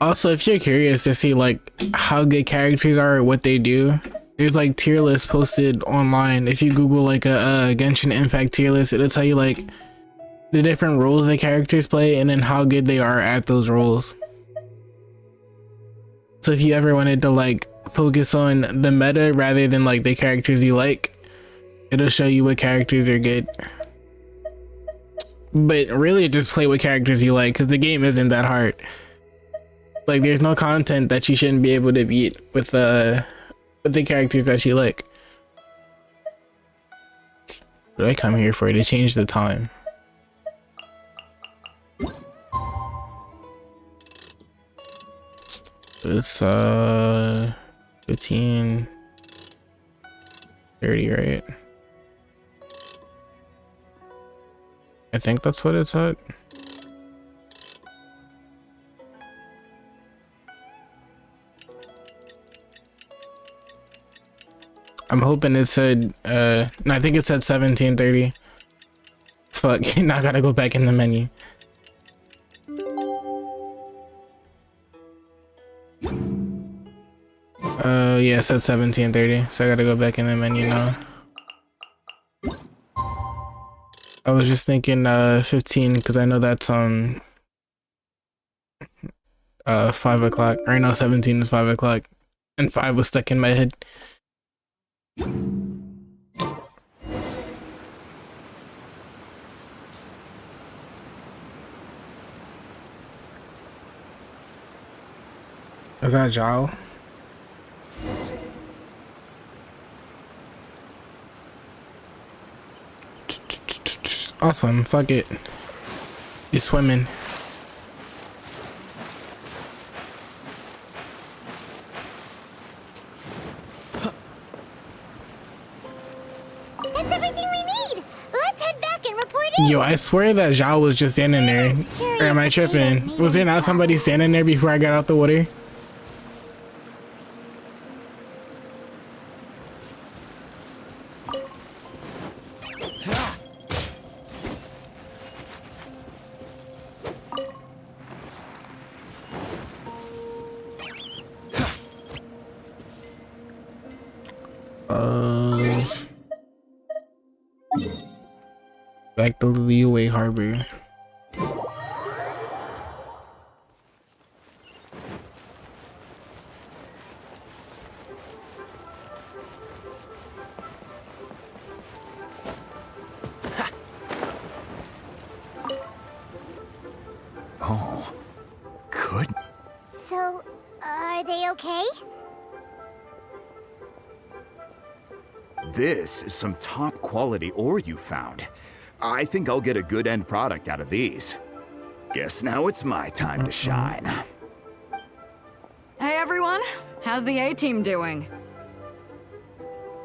Also, if you're curious to see like how good characters are at what they do, there's like tier lists posted online. If you Google like a Genshin Impact tier list, it'll tell you like the different roles the characters play and then how good they are at those roles. So if you ever wanted to like focus on the meta rather than like the characters you like, it'll show you what characters are good. But really just play what characters you like, because the game isn't that hard. Like there's no content that you shouldn't be able to beat with the characters that you like. What did I come here for? To change the time. It's 15:30, right? I think that's what it's at. I'm hoping it said no, I think it said 17:30. Fuck, now I gotta go back in the menu. Yeah, it said 17:30, so I gotta go back in the menu now. I was just thinking 15 because I know that's 5 o'clock. Right now 17 is 5 o'clock, and 5 was stuck in my head. Is that Zhao? Awesome, fuck it. He's swimming. That's everything we need. Let's head back and report in. Yo, I swear that Zhao was just standing there. Or am I tripping? Was there not somebody standing there before I got out the water? Back to Liyue Harbor. Oh, good. So, are they okay? This is some top quality ore you found. I think I'll get a good end product out of these. Guess now it's my time to shine. Hey everyone, how's the A-team doing?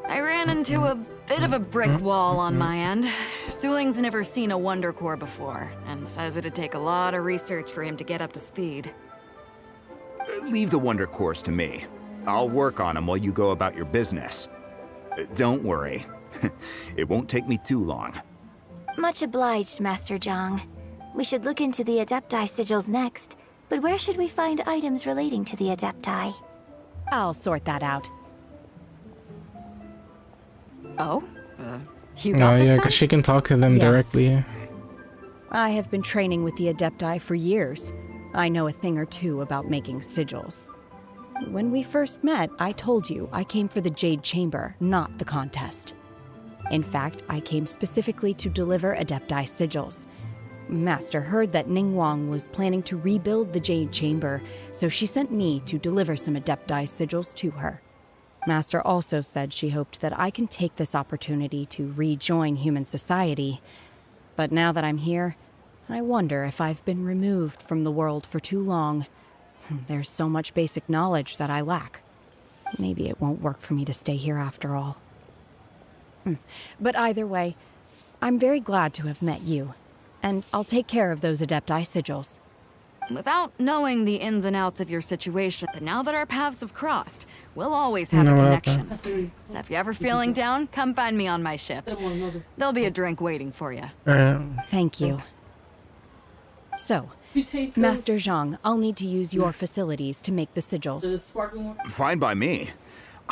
I ran into a bit of a brick wall on my end. Suling's never seen a Wonder Core before, and says it'd take a lot of research for him to get up to speed. Leave the Wonder Cores to me. I'll work on them while you go about your business. Don't worry. It won't take me too long. Much obliged, Master Zhang. We should look into the Adepti sigils next, but where should we find items relating to the Adepti? I'll sort that out. Oh? You Oh got this yeah, then? because she can talk to them Yes. directly. I have been training with the Adepti for years. I know a thing or two about making sigils. When we first met, I told you I came for the Jade Chamber, not the contest. In fact, I came specifically to deliver Adepti sigils. Master heard that Ningguang was planning to rebuild the Jade Chamber, so she sent me to deliver some Adepti sigils to her. Master also said she hoped that I can take this opportunity to rejoin human society. But now that I'm here, I wonder if I've been removed from the world for too long. There's so much basic knowledge that I lack. Maybe it won't work for me to stay here after all. But either way, I'm very glad to have met you, and I'll take care of those Adepti sigils. Without knowing the ins and outs of your situation, but now that our paths have crossed, we'll always have a No, connection. So if you're ever feeling down, come find me on my ship. There'll be a drink waiting for you. Thank you. So, Master Zhang, I'll need to use your facilities to make the sigils. Fine by me.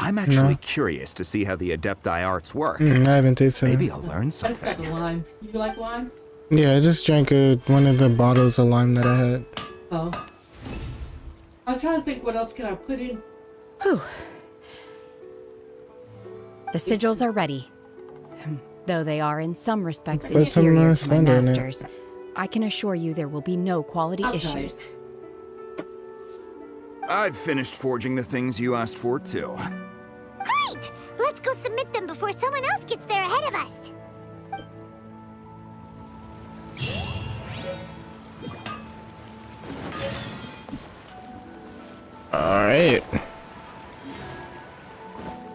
I'm actually curious to see how the Adepti arts work. I haven't tasted it. Maybe I'll learn something. I just got the lime. You like lime? Yeah, I just drank one of the bottles of lime that I had. Oh. I was trying to think what else can I put in. Whew. The sigils are ready. Though they are in some respects Put some, inferior to my Splendor in it. masters, I can assure you there will be no quality issues. I've finished forging the things you asked for, too. Great! Let's go submit them before someone else gets there ahead of us. Alright.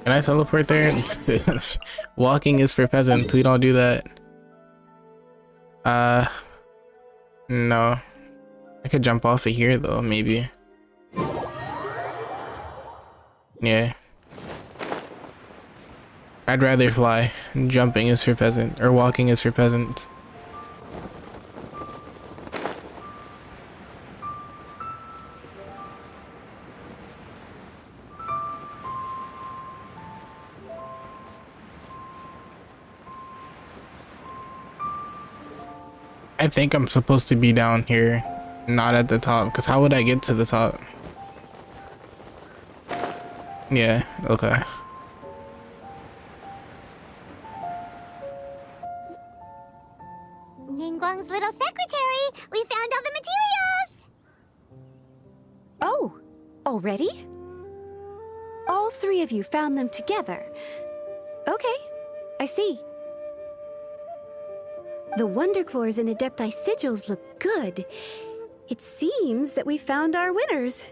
Can I teleport there? Walking is for peasants. We don't do that. No. I could jump off of here though, maybe. Yeah. I'd rather fly. Jumping is for peasant, or walking is for peasants. I think I'm supposed to be down here, not at the top, because how would I get to the top? Yeah, okay. Ningguang's little secretary! We found all the materials! Oh, already? All three of you found them together. Okay, I see. The wonder cores and adepti sigils look good. It seems that we found our winners.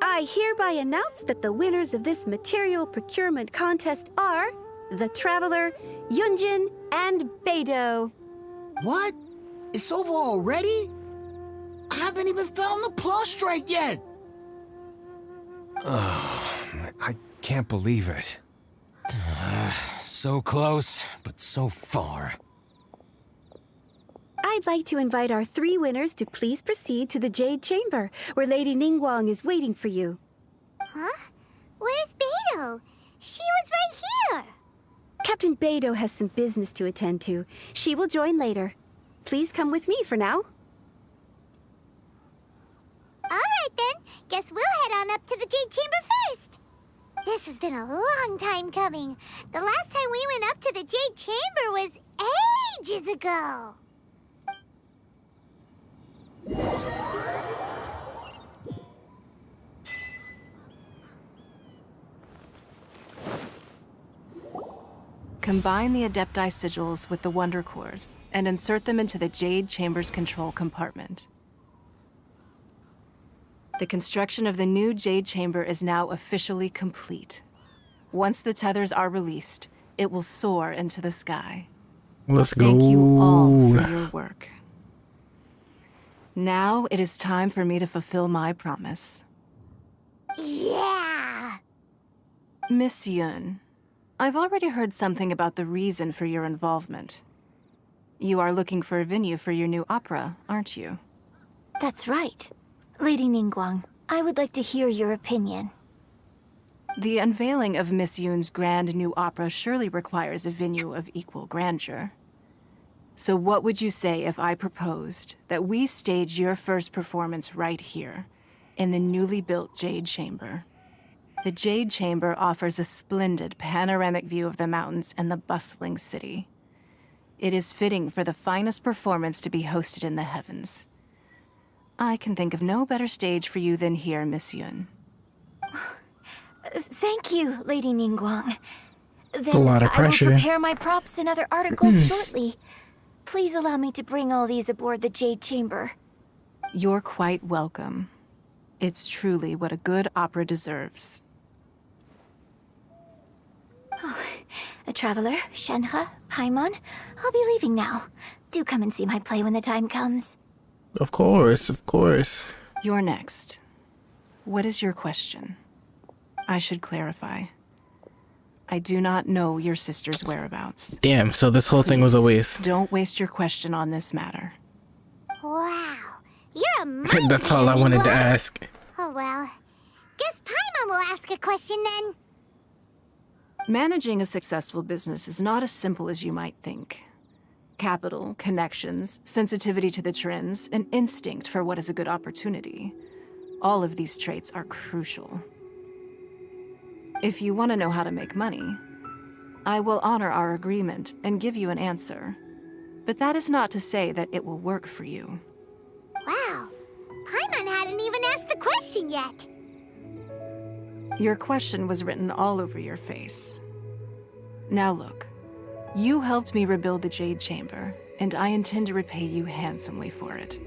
I hereby announce that the winners of this material procurement contest are the Traveler, Yunjin, and Beidou. What? It's over already? I haven't even found the plus strike yet. Oh, I can't believe it. So close, but so far. I'd like to invite our 3 winners to please proceed to the Jade Chamber, where Lady Ningguang is waiting for you. Huh? Where's Beidou? She was right here. Captain Beidou has some business to attend to. She will join later. Please come with me for now. All right then. Guess we'll head on up to the Jade Chamber first. This has been a long time coming. The last time we went up to the Jade Chamber was ages ago. Combine the Adepti sigils with the Wonder Cores and insert them into the Jade Chamber's control compartment. The construction of the new Jade Chamber is now officially complete. Once the tethers are released, it will soar into the sky. Let's go. Thank you all for your work. Now it is time for me to fulfill my promise. Yeah! Miss Yun, I've already heard something about the reason for your involvement. You are looking for a venue for your new opera, aren't you? That's right. Lady Ningguang, I would like to hear your opinion. The unveiling of Miss Yun's grand new opera surely requires a venue of equal grandeur. So what would you say if I proposed that we stage your first performance right here, in the newly built Jade Chamber? The Jade Chamber offers a splendid panoramic view of the mountains and the bustling city. It is fitting for the finest performance to be hosted in the heavens. I can think of no better stage for you than here, Miss Yun. Thank you, Lady Ningguang. It's a lot of pressure. I will prepare my props and other articles shortly. Please allow me to bring all these aboard the Jade Chamber. You're quite welcome. It's truly what a good opera deserves. Oh, a traveler, Shenhe, Paimon, I'll be leaving now. Do come and see my play when the time comes. Of course, of course. You're next. What is your question? I should clarify. I do not know your sister's whereabouts. Damn, so this whole thing was a waste. Don't waste your question on this matter. Wow, you're a mighty That's all I wanted to ask. Oh well, guess Paimon will ask a question then. Managing a successful business is not as simple as you might think. Capital, connections, sensitivity to the trends, and instinct for what is a good opportunity. All of these traits are crucial. If you want to know how to make money, I will honor our agreement and give you an answer. But that is not to say that it will work for you. Wow, Paimon hadn't even asked the question yet. Your question was written all over your face. Now look, you helped me rebuild the Jade Chamber, and I intend to repay you handsomely for it.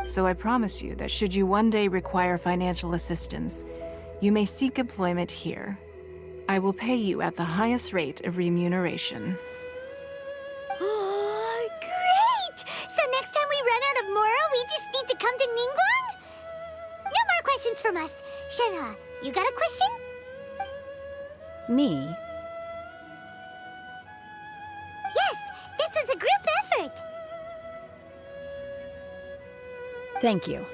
So I promise you that should you one day require financial assistance, you may seek employment here. I will pay you at the highest rate of remuneration. Oh, great! So next time we run out of Mora, we just need to come to Ningguang? No more questions from us. Shenhe, you got a question? Me? Yes, this is a group effort. Thank you.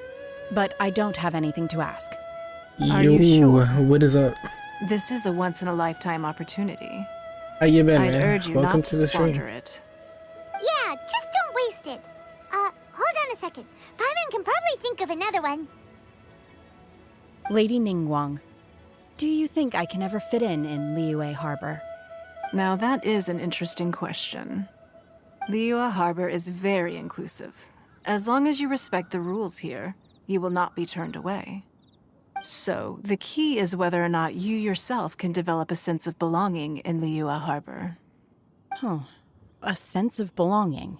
But I don't have anything to ask. Are you sure? What is up? This is a once-in-a-lifetime opportunity. How you been, I'd man? urge you Welcome not to to the stream. squander it. Yeah, just don't waste it. Hold on a second. Paimon can probably think of another one. Lady Ningguang, do you think I can ever fit in Liyue Harbor? Now that is an interesting question. Liyue Harbor is very inclusive. As long as you respect the rules here, you will not be turned away. So, the key is whether or not you yourself can develop a sense of belonging in Liyue Harbor. Huh. A sense of belonging.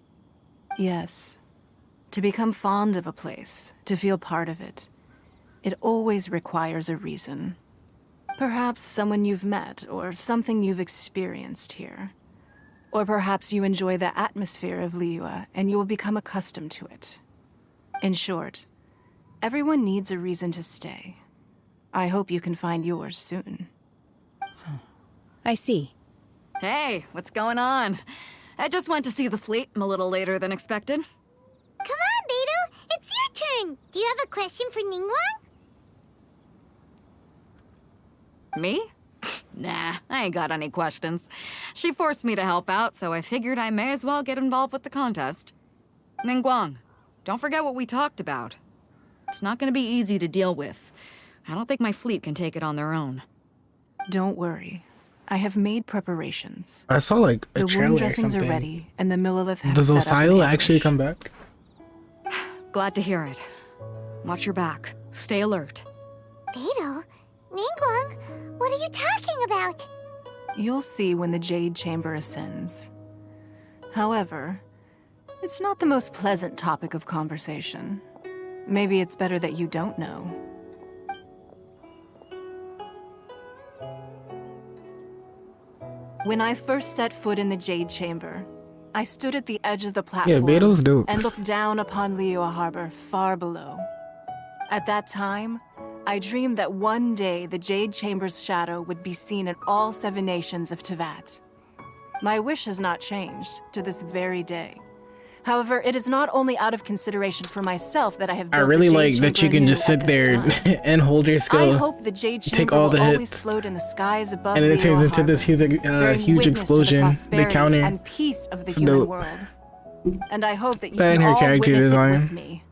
Yes. To become fond of a place, to feel part of it, it always requires a reason. Perhaps someone you've met, or something you've experienced here. Or perhaps you enjoy the atmosphere of Liyue, and you will become accustomed to it. In short, everyone needs a reason to stay. I hope you can find yours soon. I see. Hey, what's going on? I just went to see the fleet. I'm a little later than expected. Come on, Beidou! It's your turn! Do you have a question for Ningguang? Me? Nah, I ain't got any questions. She forced me to help out, so I figured I may as well get involved with the contest. Ningguang, don't forget what we talked about. It's not gonna be easy to deal with. I don't think my fleet can take it on their own. Don't worry. I have made preparations. I saw like a the trailer wound or dressings something. are ready, and the Millilith have Does set up an Osio ambush. actually come back? Glad to hear it. Watch your back. Stay alert. Beidou? Ningguang? What are you talking about? You'll see when the Jade Chamber ascends. However, it's not the most pleasant topic of conversation. Maybe it's better that you don't know. When I first set foot in the Jade Chamber, I stood at the edge of the platform Beidou's dope. and looked down upon Liyue Harbor far below. At that time, I dreamed that one day the Jade Chamber's shadow would be seen in all 7 nations of Teyvat. My wish has not changed to this very day. However, it is not only out of consideration for myself that I have I built really the like Jade that you Chamber can anew just at sit this there time. and hold your I skill. hope the Jade Chamber Take all the will always hits. float in the skies above And then it Liyue turns into Harbor, this huge, bearing huge witness to explosion. The prosperity counter. and peace of the It's human dope. world. And I hope that you That and can her all character witness design. it with me.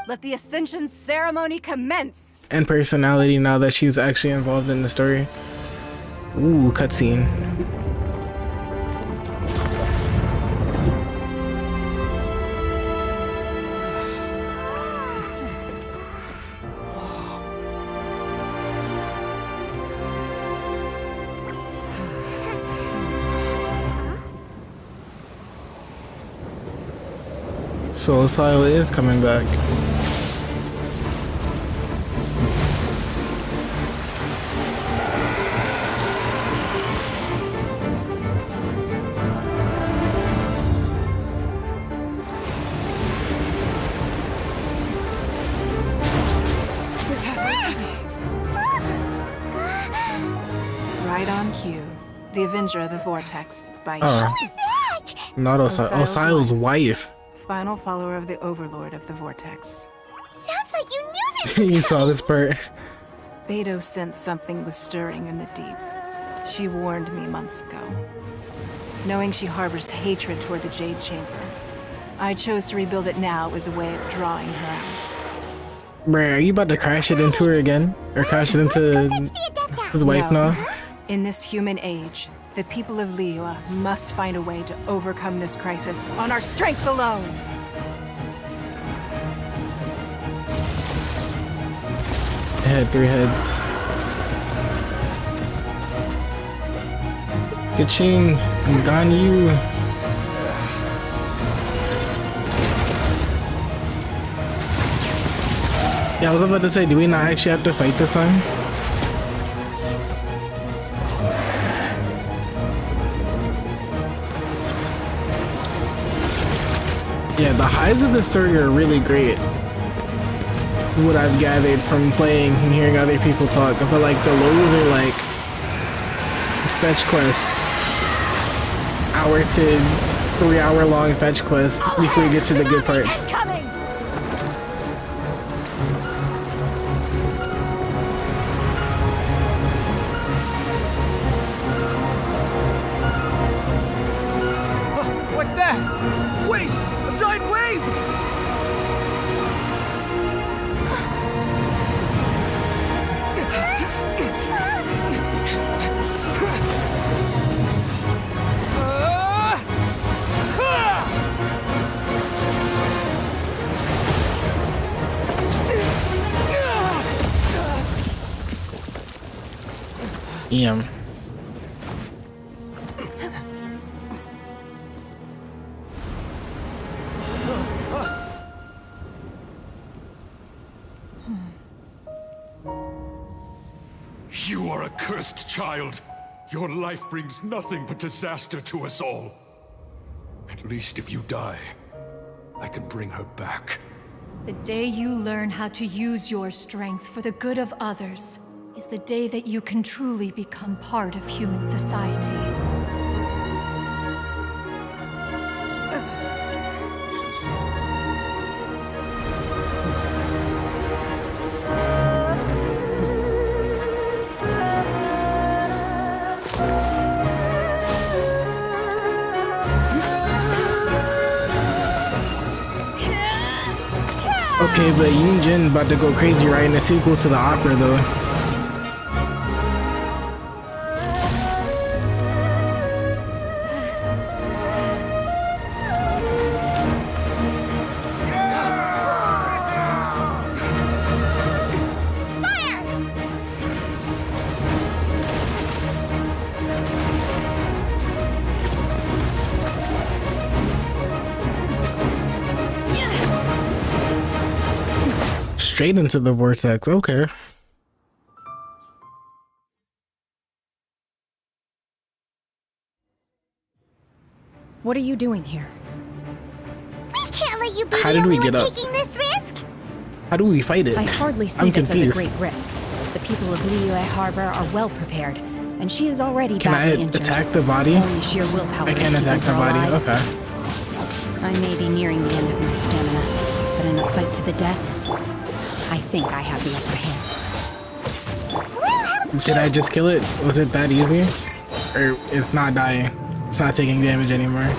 Let the Ascension ceremony commence! And personality now that she's actually involved in the story. Ooh, cutscene. So Osio is coming back. Right on cue. The Avenger of the Vortex by Not Osio. Osio's wife. final follower of the Overlord of the Vortex. Sounds like you knew this! You saw this part. Beidou sensed something was stirring in the deep. She warned me months ago. Knowing she harbors hatred toward the Jade Chamber, I chose to rebuild it now as a way of drawing her out. Bruh, are you about to crash it into her again? Or crash it into his wife No. now? In this human age, the people of Liyue must find a way to overcome this crisis on our strength alone. It had 3 heads. Kaching, I'm gone you. Yeah, I was about to say, do we not actually have to fight this time? Yeah, the highs of the story are really great. What I've gathered from playing and hearing other people talk, but like the lows are like fetch quest, hour to 3 hour long fetch quest before you get to the good parts. What's that? Wait! A giant wave! Damn. You are a cursed child. Your life brings nothing but disaster to us all. At least if you die, I can bring her back. The day you learn how to use your strength for the good of others is the day that you can truly become part of human society. Okay, but Yoon Jin about to go crazy right in the sequel to the opera though. Straight into the vortex, okay. What are you doing here? We can't let you be How the did we only get one up? taking this risk. How do we fight it? I hardly see I'm this confused. as a great risk. The people of Liyue Harbor are well prepared, and she is already Can I badly injured. attack the body? Only sheer willpower I is can't attack keeping the her body, alive. okay. I may be nearing the end of my stamina, but in a fight to the death, I think I have the upper hand. Did I just kill it? Was it that easy? Or it's not dying? It's not taking damage anymore.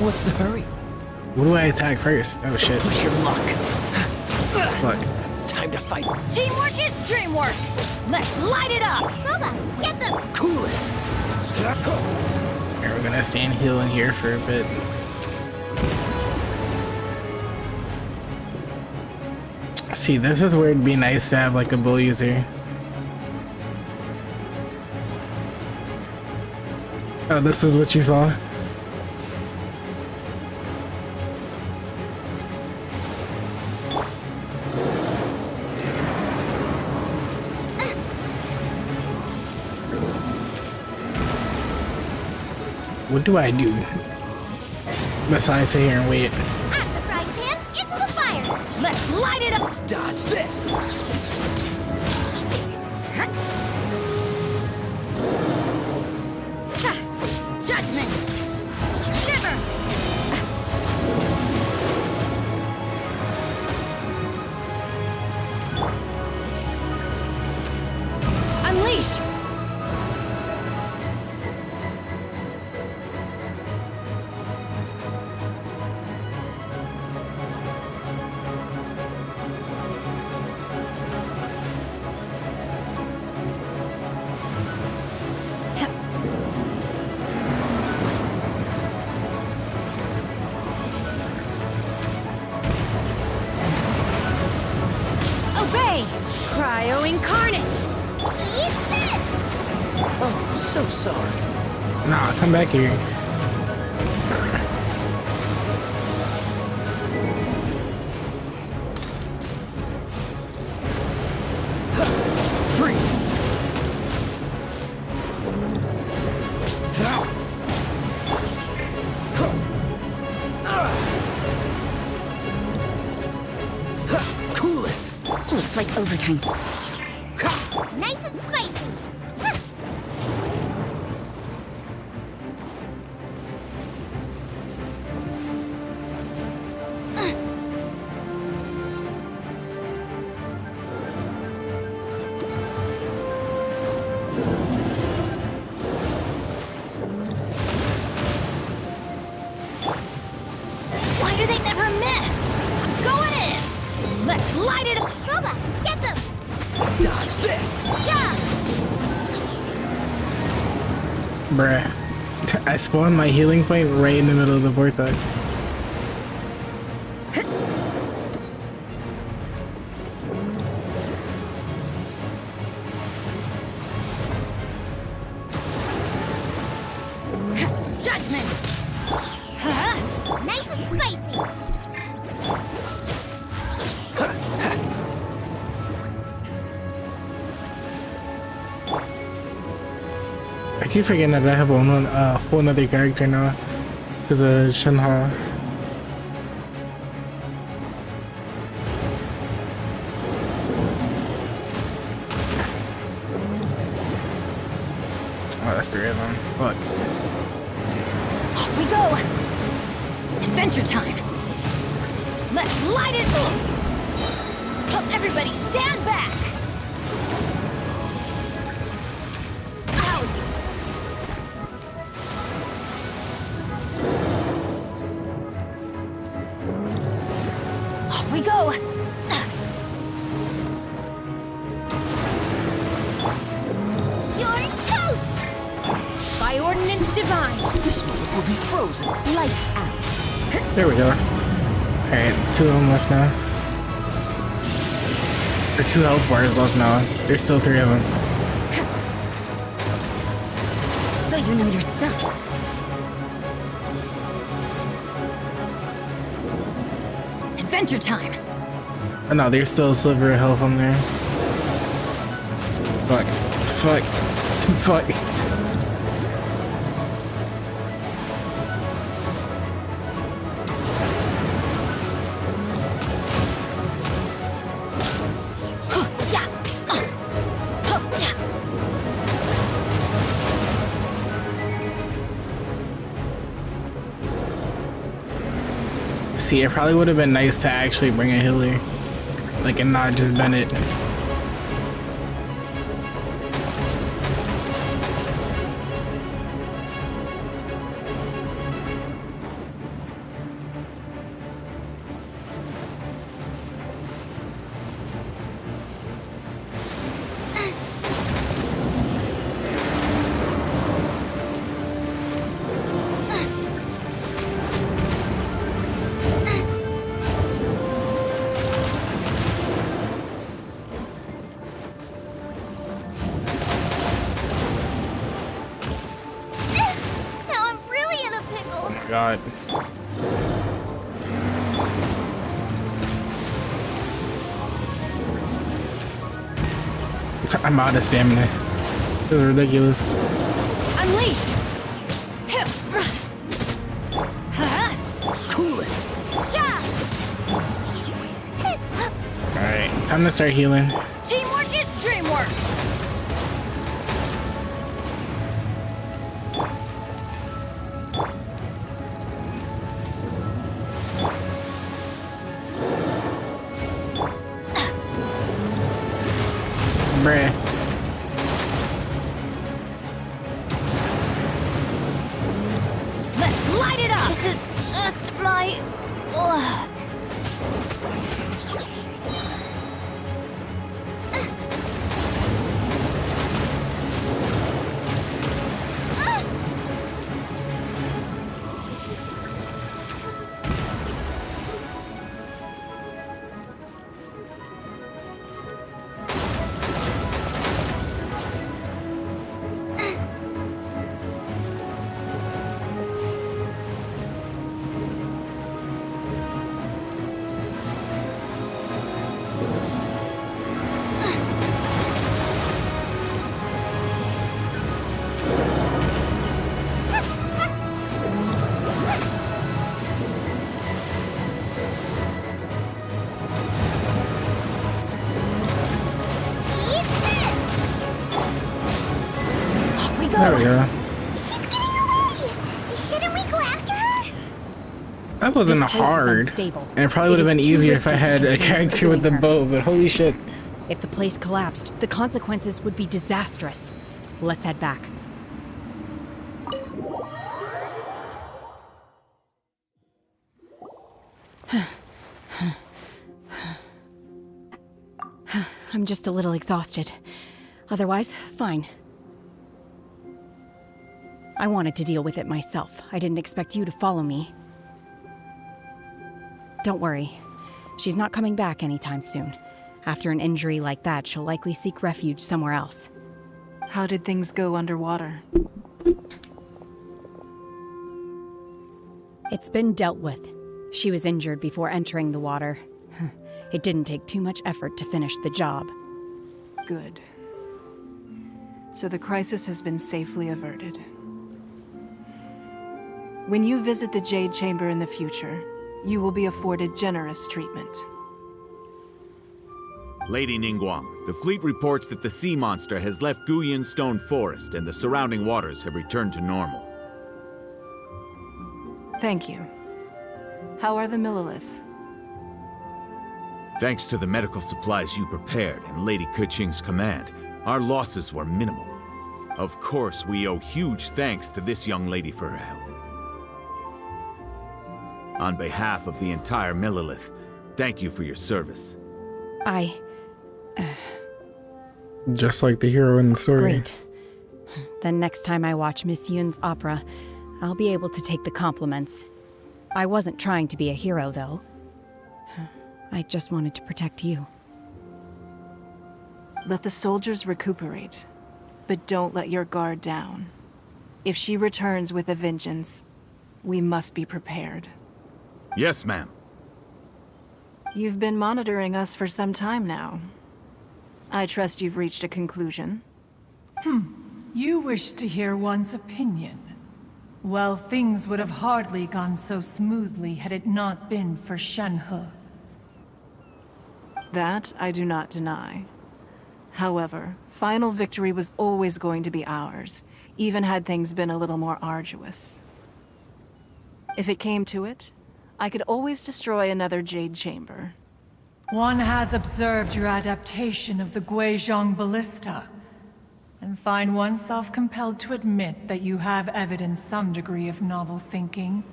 What's the hurry? What do I attack first? Oh shit. Push your luck. Look. Time to fight. Teamwork is dreamwork! Let's light it up! Gooba, get them! Cool it. Here, we're gonna stand heal in here for a bit. See, this is where it'd be nice to have like a bull user. Oh, this is what you saw? What do I do besides sit here and wait? At the frying pan, into the fire! Let's light it up! Dodge this. Judgment! Shiver! Unleash! Obey! Cryo incarnate! Eat this! Oh, so sorry. Nah, come back here. Freeze. Cool it. Looks like overtime. Nice and spicy! Why do they never miss? I'm going in! Let's light it up! Gooba, Bruh. I spawned my healing point right in the middle of the vortex. Judgment! Nice and spicy! I keep forgetting that I have a whole nother character now. Because of Shenhe. Oh, that's 3 of them. Fuck. Off we go! Adventure time! Let's light it up! Everybody stand back! Off we go! You're toast! By ordinance divine! This moment will be frozen. Lights out! There we go. Alright, 2 of them left now. Or 2 health bars left now. There's still 3 of them. So you know your stuff. Adventure time! Oh no, there's still a sliver of health on there. Fuck. Fuck. Fuck. See, it probably would have been nice to actually bring a healer. Like, and not just Bennett. God. I'm out of stamina. This is ridiculous. Unleash! Cool it. Alright, time to start healing. Teamwork is dreamwork! Bruh. Let's light it up! This is just my luck. There we go. She's getting away! Shouldn't we go after her? That wasn't This place is hard. unstable. And it probably would have been It is too easier if I risky to had a continue character with the pursuing her. bow, but holy shit. If the place collapsed, the consequences would be disastrous. Let's head back. I'm just a little exhausted. Otherwise, fine. I wanted to deal with it myself. I didn't expect you to follow me. Don't worry. She's not coming back anytime soon. After an injury like that, she'll likely seek refuge somewhere else. How did things go underwater? It's been dealt with. She was injured before entering the water. It didn't take too much effort to finish the job. Good. So the crisis has been safely averted. When you visit the Jade Chamber in the future, you will be afforded generous treatment. Lady Ningguang, the fleet reports that the sea monster has left Guyan Stone Forest and the surrounding waters have returned to normal. Thank you. How are the Millilith? Thanks to the medical supplies you prepared and Lady Keqing's command, our losses were minimal. Of course, we owe huge thanks to this young lady for her help. On behalf of the entire Millilith, thank you for your service. Just like the hero in the story. Great. Then next time I watch Miss Yun's opera, I'll be able to take the compliments. I wasn't trying to be a hero, though. I just wanted to protect you. Let the soldiers recuperate, but don't let your guard down. If she returns with a vengeance, we must be prepared. Yes, ma'am. You've been monitoring us for some time now. I trust you've reached a conclusion. You wish to hear one's opinion. Well, things would have hardly gone so smoothly had it not been for Shenhe. That I do not deny. However, final victory was always going to be ours, even had things been a little more arduous. If it came to it, I could always destroy another Jade Chamber. One has observed your adaptation of the Guizhong Ballista, and find oneself compelled to admit that you have evidenced some degree of novel thinking.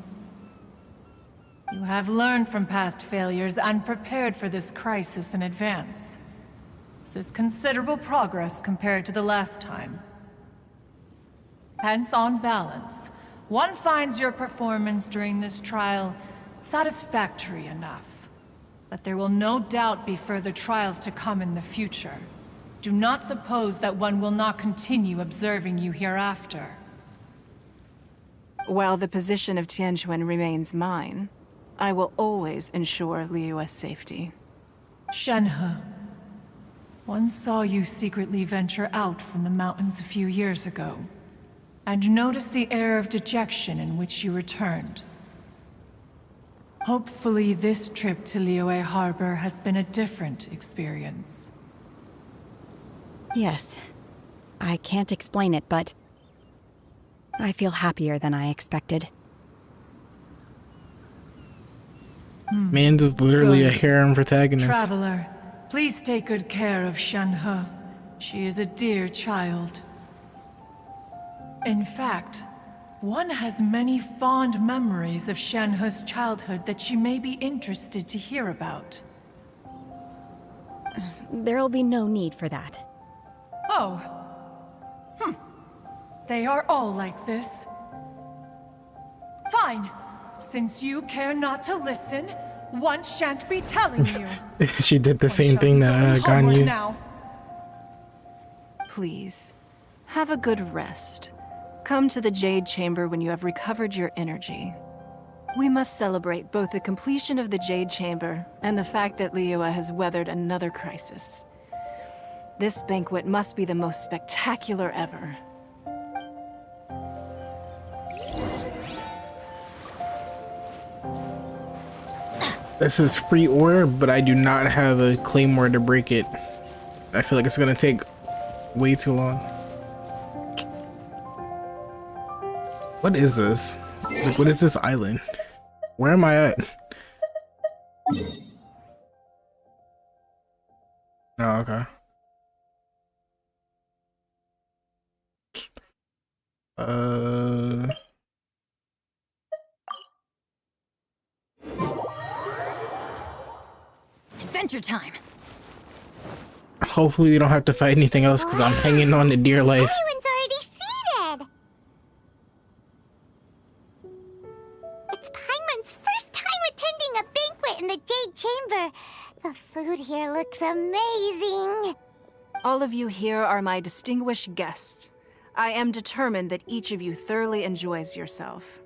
You have learned from past failures and prepared for this crisis in advance. This is considerable progress compared to the last time. Hence, on balance, one finds your performance during this trial satisfactory enough. But there will no doubt be further trials to come in the future. Do not suppose that one will not continue observing you hereafter. While the position of Tianquan remains mine, I will always ensure Liyue's safety. Shenhe, one saw you secretly venture out from the mountains a few years ago, and noticed the air of dejection in which you returned. Hopefully this trip to Liyue Harbor has been a different experience. Yes. I can't explain it, but I feel happier than I expected. Man is literally a harem protagonist. Traveler, please take good care of Shenhe. She is a dear child. In fact, one has many fond memories of Shenhe's childhood that she may be interested to hear about. There'll be no need for that. Oh. They are all like this. Fine. Since you care not to listen, one shan't be telling you. She did the same thing to Ganyu. Now. Please, have a good rest. Come to the Jade Chamber when you have recovered your energy. We must celebrate both the completion of the Jade Chamber and the fact that Liyue has weathered another crisis. This banquet must be the most spectacular ever. This is free ore, but I do not have a claymore to break it. I feel like it's gonna take way too long. What is this? Like, what is this island? Where am I at? Oh, okay. Adventure time. Hopefully we don't have to fight anything else because I'm hanging on to dear life. Everyone's already seated. It's Paimon's first time attending a banquet in the Jade Chamber. The food here looks amazing. All of you here are my distinguished guests. I am determined that each of you thoroughly enjoys yourself.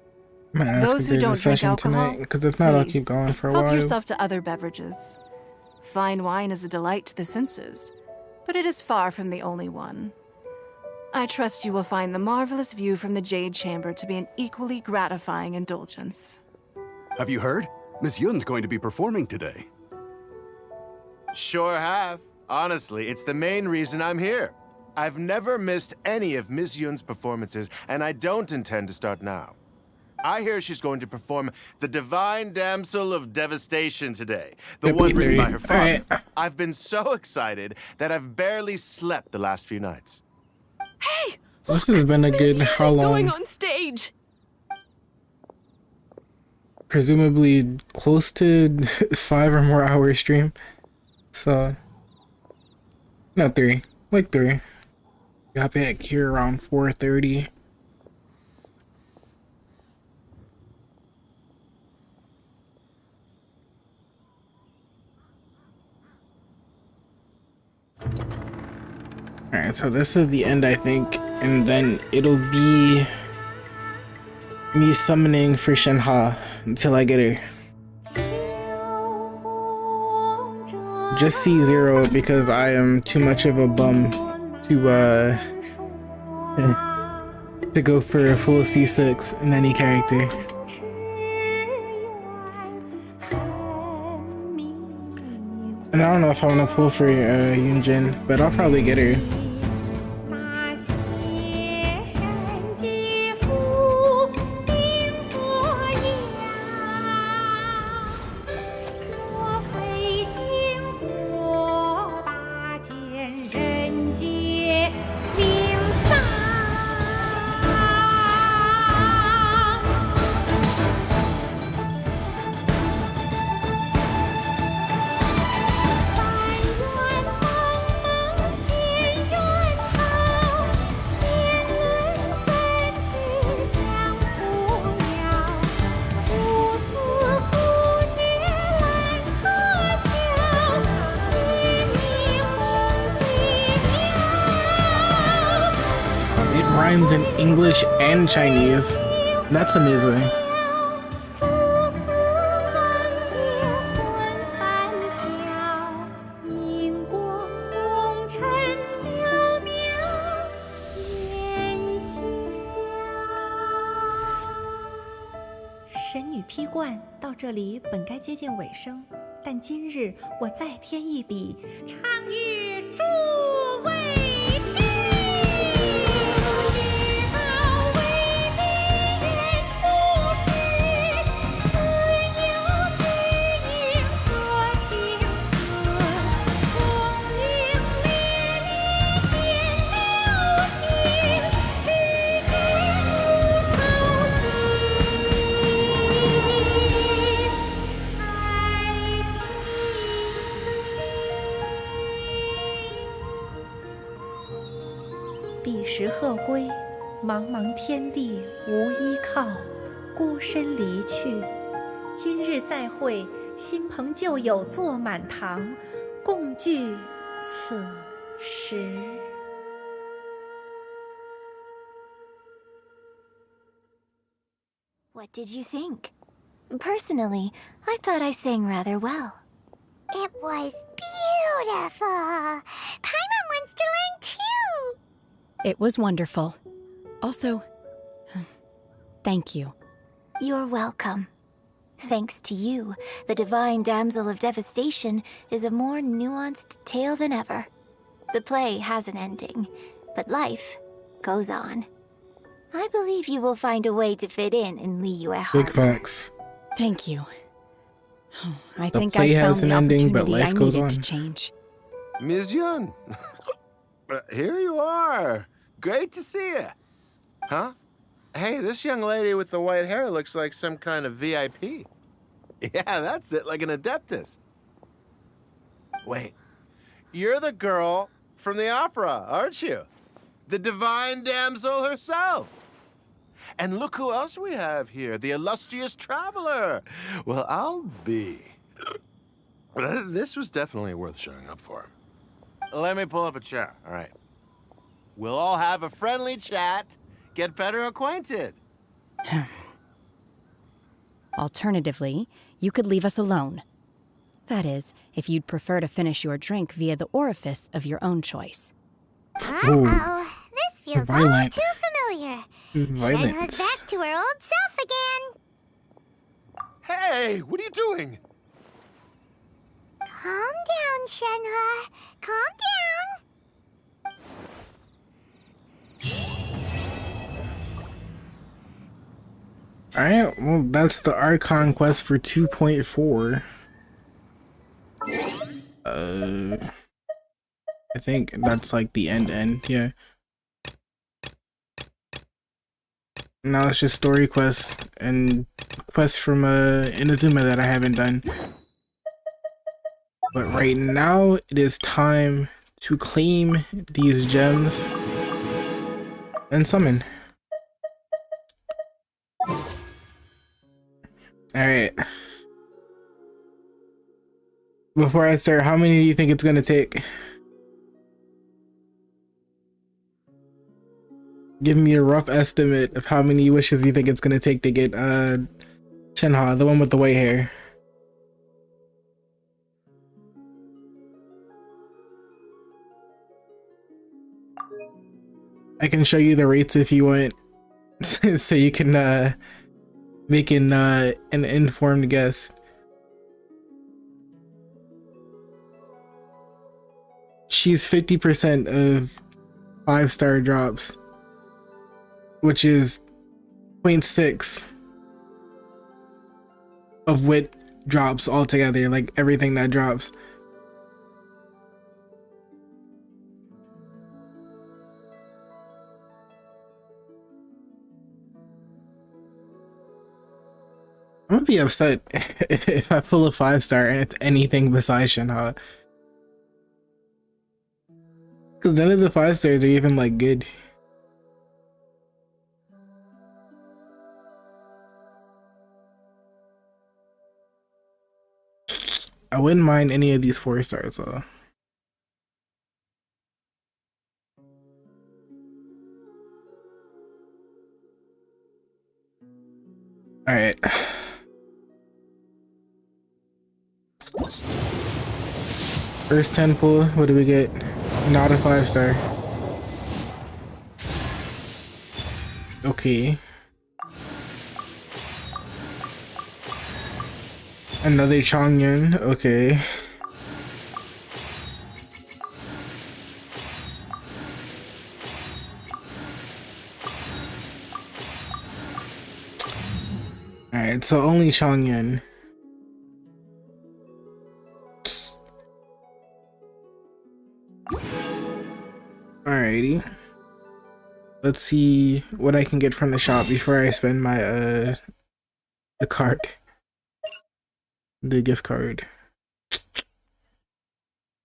Those who don't drink alcohol, because if not, I'll keep please going for a help while. yourself to other beverages. Fine wine is a delight to the senses, but it is far from the only one. I trust you will find the marvelous view from the Jade Chamber to be an equally gratifying indulgence. Have you heard? Miss Yun's going to be performing today. Sure have. Honestly, it's the main reason I'm here. I've never missed any of Miss Yun's performances, and I don't intend to start now. I hear she's going to perform The Divine Damsel of Devastation today, the one written by her father. I've been so excited that I've barely slept the last few nights. Hey! This has been a good how Going long? on stage. Presumably close to 5 or more hour stream. So, no, 3, like 3. Got back here around 4:30. Alright, so this is the end, I think, and then it'll be me summoning for Shenhe until I get her. Just C0 because I am too much of a bum to go for a full C6 in any character. And I don't know if I want to pull for Yunjin, but I'll probably get her. Rhymes in English and Chinese. That's amazing.神女劈冠到这里本该接近尾声，但今日我再添一笔，唱与诸位。彼时鹤归，茫茫天地无依靠，孤身离去。今日再会，新朋旧友坐满堂，共聚此时。What did you think? Personally, I thought I sang rather well. It was beautiful. Paimon wants to learn too. It was wonderful. Also, thank you. You're welcome. Thanks to you, the Divine Damsel of Devastation is a more nuanced tale than ever. The play has an ending, but life goes on. I believe you will find a way to fit in Liyue Harbor. Big facts. Thank you. I The think play I found has an the ending, but opportunity life I goes needed on. to change. Ms. Yun, here you are. Great to see you. Huh? Hey, this young lady with the white hair looks like some kind of VIP. Yeah, that's it, like an adeptus. Wait, you're the girl from the opera, aren't you? The Divine Damsel herself. And look who else we have here, the illustrious traveler. Well, I'll be. This was definitely worth showing up for. Let me pull up a chair, all right? We'll all have a friendly chat, get better acquainted. Alternatively, you could leave us alone. That is, if you'd prefer to finish your drink via the orifice of your own choice. Uh-oh, this feels all Violent. too familiar. Violence. Shenhe's back to her old self again. Hey, what are you doing? Calm down, Shenhe. Calm down. Alright, well, that's the Archon quest for 2.4. I think that's like the end, yeah. Now it's just story quests and quests from Inazuma that I haven't done. But right now, it is time to claim these gems and summon. Alright. Before I start, how many do you think it's gonna take? Give me a rough estimate of how many wishes you think it's gonna take to get Shenhe, the one with the white hair. I can show you the rates if you want, so you can make an informed guess. She's 50% of 5-star drops, which is 0.6 of what drops altogether, like everything that drops. I'm gonna be upset if I pull a 5-star and it's anything besides Shenhe. Because none of the 5-stars are even like good. I wouldn't mind any of these 4-stars though. Alright. First 10 pull, what do we get? Not a 5-star. Okay. Another Chongyun, okay. Alright, so only Chongyun. Alrighty. Let's see what I can get from the shop before I spend my the card. The gift card.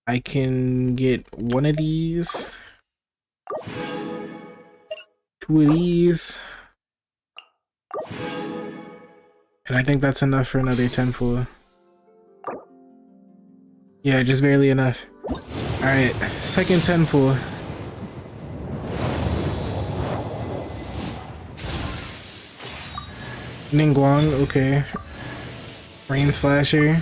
I can get one of these. 2 of these. And I think that's enough for another 10 pull. Yeah, just barely enough. Alright, second 10 pull. Ningguang, okay. Rain Slasher.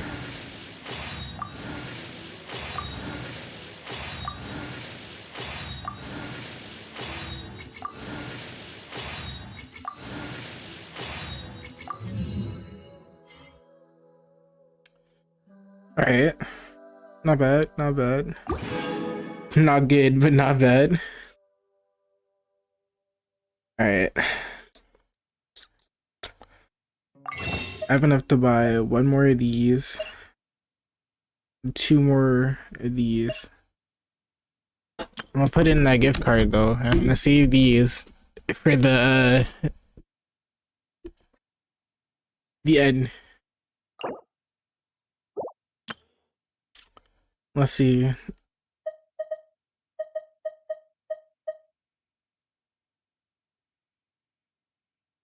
Alright. Not bad, not bad. Not good, but not bad. Alright. I have enough to buy 1 more of these. 2 more of these. I'm gonna put in that gift card though. I'm gonna save these for the end. Let's see.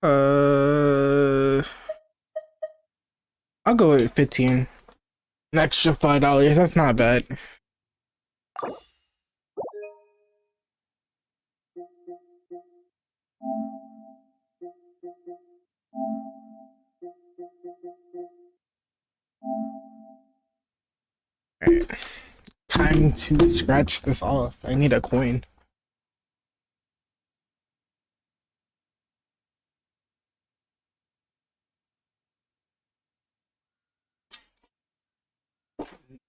I'll go with 15. An extra $5. That's not bad. Alright. Time to scratch this off. I need a coin.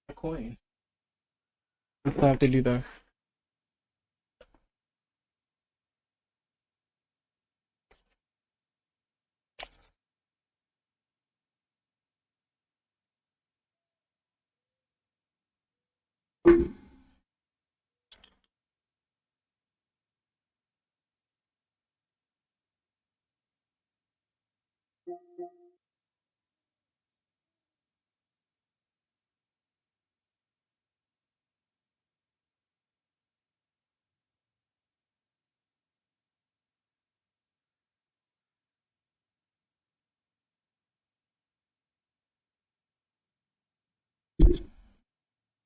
A coin. I still have to do that.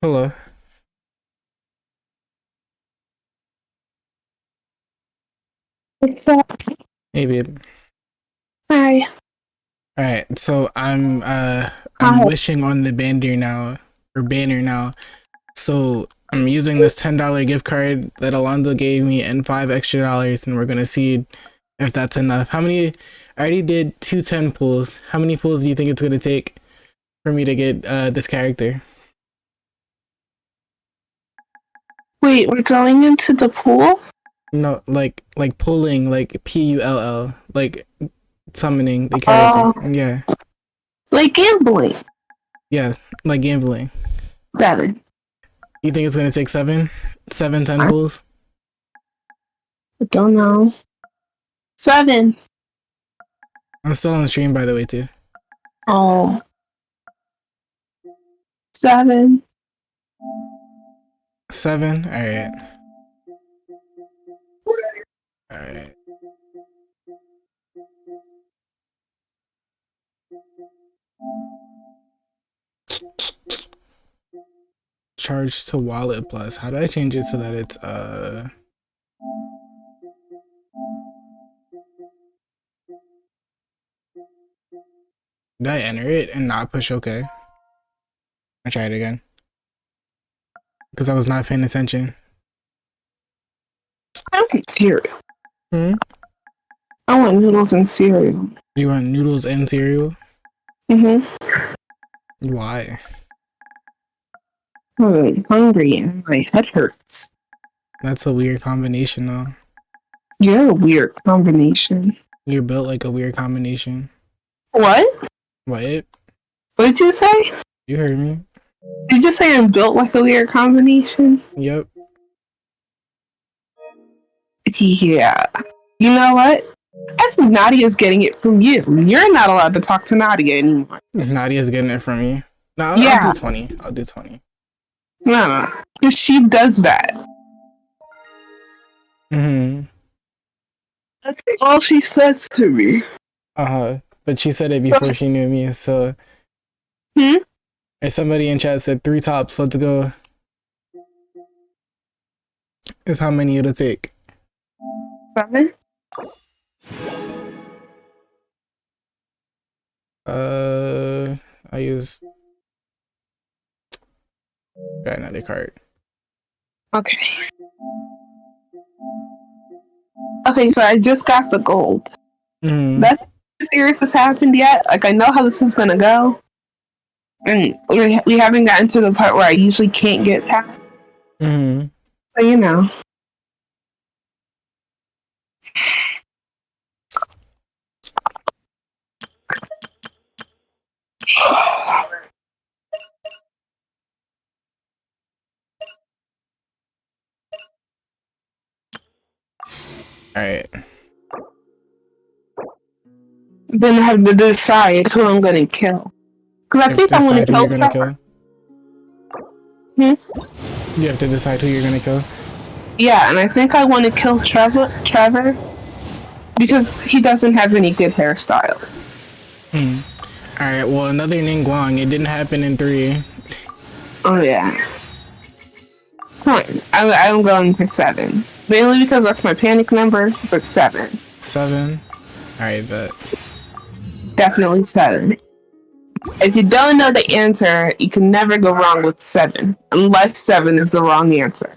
Hello. What's up? Hey, babe. Hi. Alright, so I'm wishing on the banner now. So I'm using this $10 gift card that Alonzo gave me and $5 extra, and we're gonna see if that's enough. I already did 2 10 pulls. How many pulls do you think it's gonna take for me to get this character? Wait, we're going into the pool? No, like pulling, like PULL, like summoning the character. Yeah. Like gambling. Yeah, like gambling. 7. You think it's gonna take 7? 10 pulls? I don't know. 7. I'm still on the stream, by the way, too. Oh. 7. 7? Alright. Alright. Charge to wallet plus. How do I change it so that it's did I enter it and not push OK? I'll try it again. Because I was not paying attention. I don't get cereal. I want noodles and cereal. You want noodles and cereal? Why? I'm hungry and my head hurts. That's a weird combination, though. You're a weird combination. You're built like a weird combination. What? What? What did you say? You heard me. Did you say I'm built like a weird combination? Yep. Yeah. You know what? I think Nadia's getting it from you. You're not allowed to talk to Nadia anymore. Nadia's getting it from me. No, I'll do 20. I'll do 20. No. Because she does that. That's all she says to me. But she said it before she knew me, so... And somebody in chat said 3 tops, let's go. Is how many it'll take. 7? I use... Got another card. Okay. Okay, so I just got the gold. That's serious has happened yet. Like, I know how this is gonna go. And we haven't gotten to the part where I usually can't get past. So, you know. Alright. Then I have to decide who I'm gonna kill. Because I think I want to kill Trevor. You have to decide who you're gonna kill? Yeah, and I think I want to kill Trevor. Because he doesn't have any good hairstyle. Alright, well, another Ningguang. It didn't happen in 3. Oh, yeah. I'm going for 7. Mainly because that's my panic number, but 7. 7? Alright, bet. Definitely 7. If you don't know the answer, you can never go wrong with 7. Unless 7 is the wrong answer.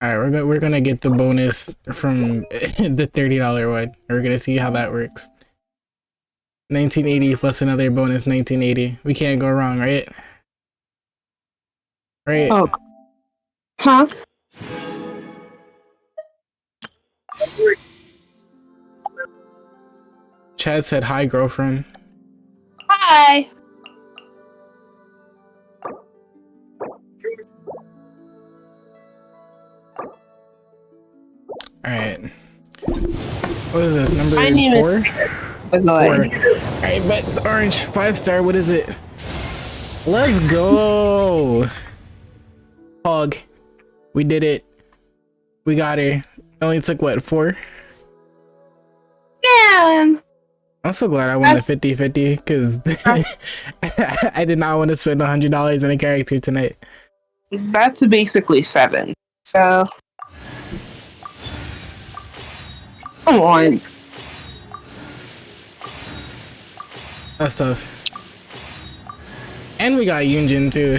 Alright, we're gonna get the bonus from the $30 one. We're gonna see how that works. 1980 plus another bonus 1980. We can't go wrong, right? Right? Oh. Huh? Chad said hi, girlfriend. Hi. Alright. What is this? Number My name 4? is 4. Alright, but it's orange. 5-star. What is it? Let's go. Hog. We did it. We got her. It only took what, 4? Yeah. I'm so glad I won the 50-50 because I did not want to spend $100 on a character tonight. That's basically 7. So. Come on. That's tough. And we got Yunjin too.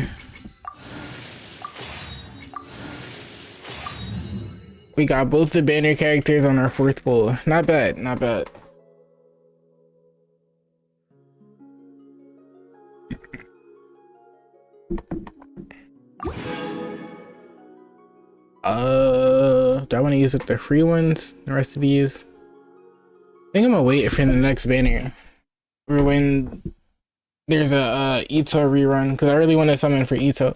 We got both the banner characters on our 4th bowl. Not bad, not bad. Do I want to use the free ones? The rest of these? I think I'm gonna wait for the next banner. Or when there's a Ito rerun, because I really want to summon for Ito.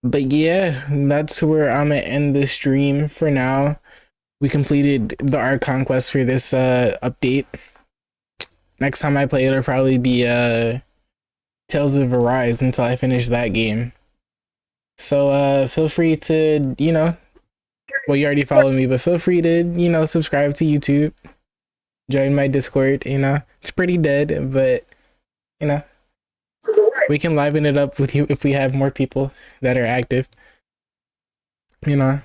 But yeah, that's where I'm gonna end the stream for now. We completed the Archon quest for this update. Next time I play, it'll probably be Tales of Arise until I finish that game. So feel free to, you know, well, you already follow me, but feel free to, you know, subscribe to YouTube, join my Discord. You know, it's pretty dead, but you know, we can liven it up with you if we have more people that are active. You know,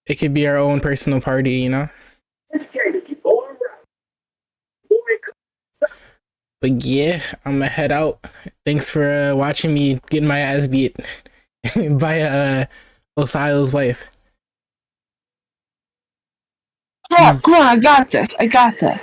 it could be our own personal party, you know. But yeah, I'm gonna head out. Thanks for watching me getting my ass beat by Osial's wife. Come on, I got this.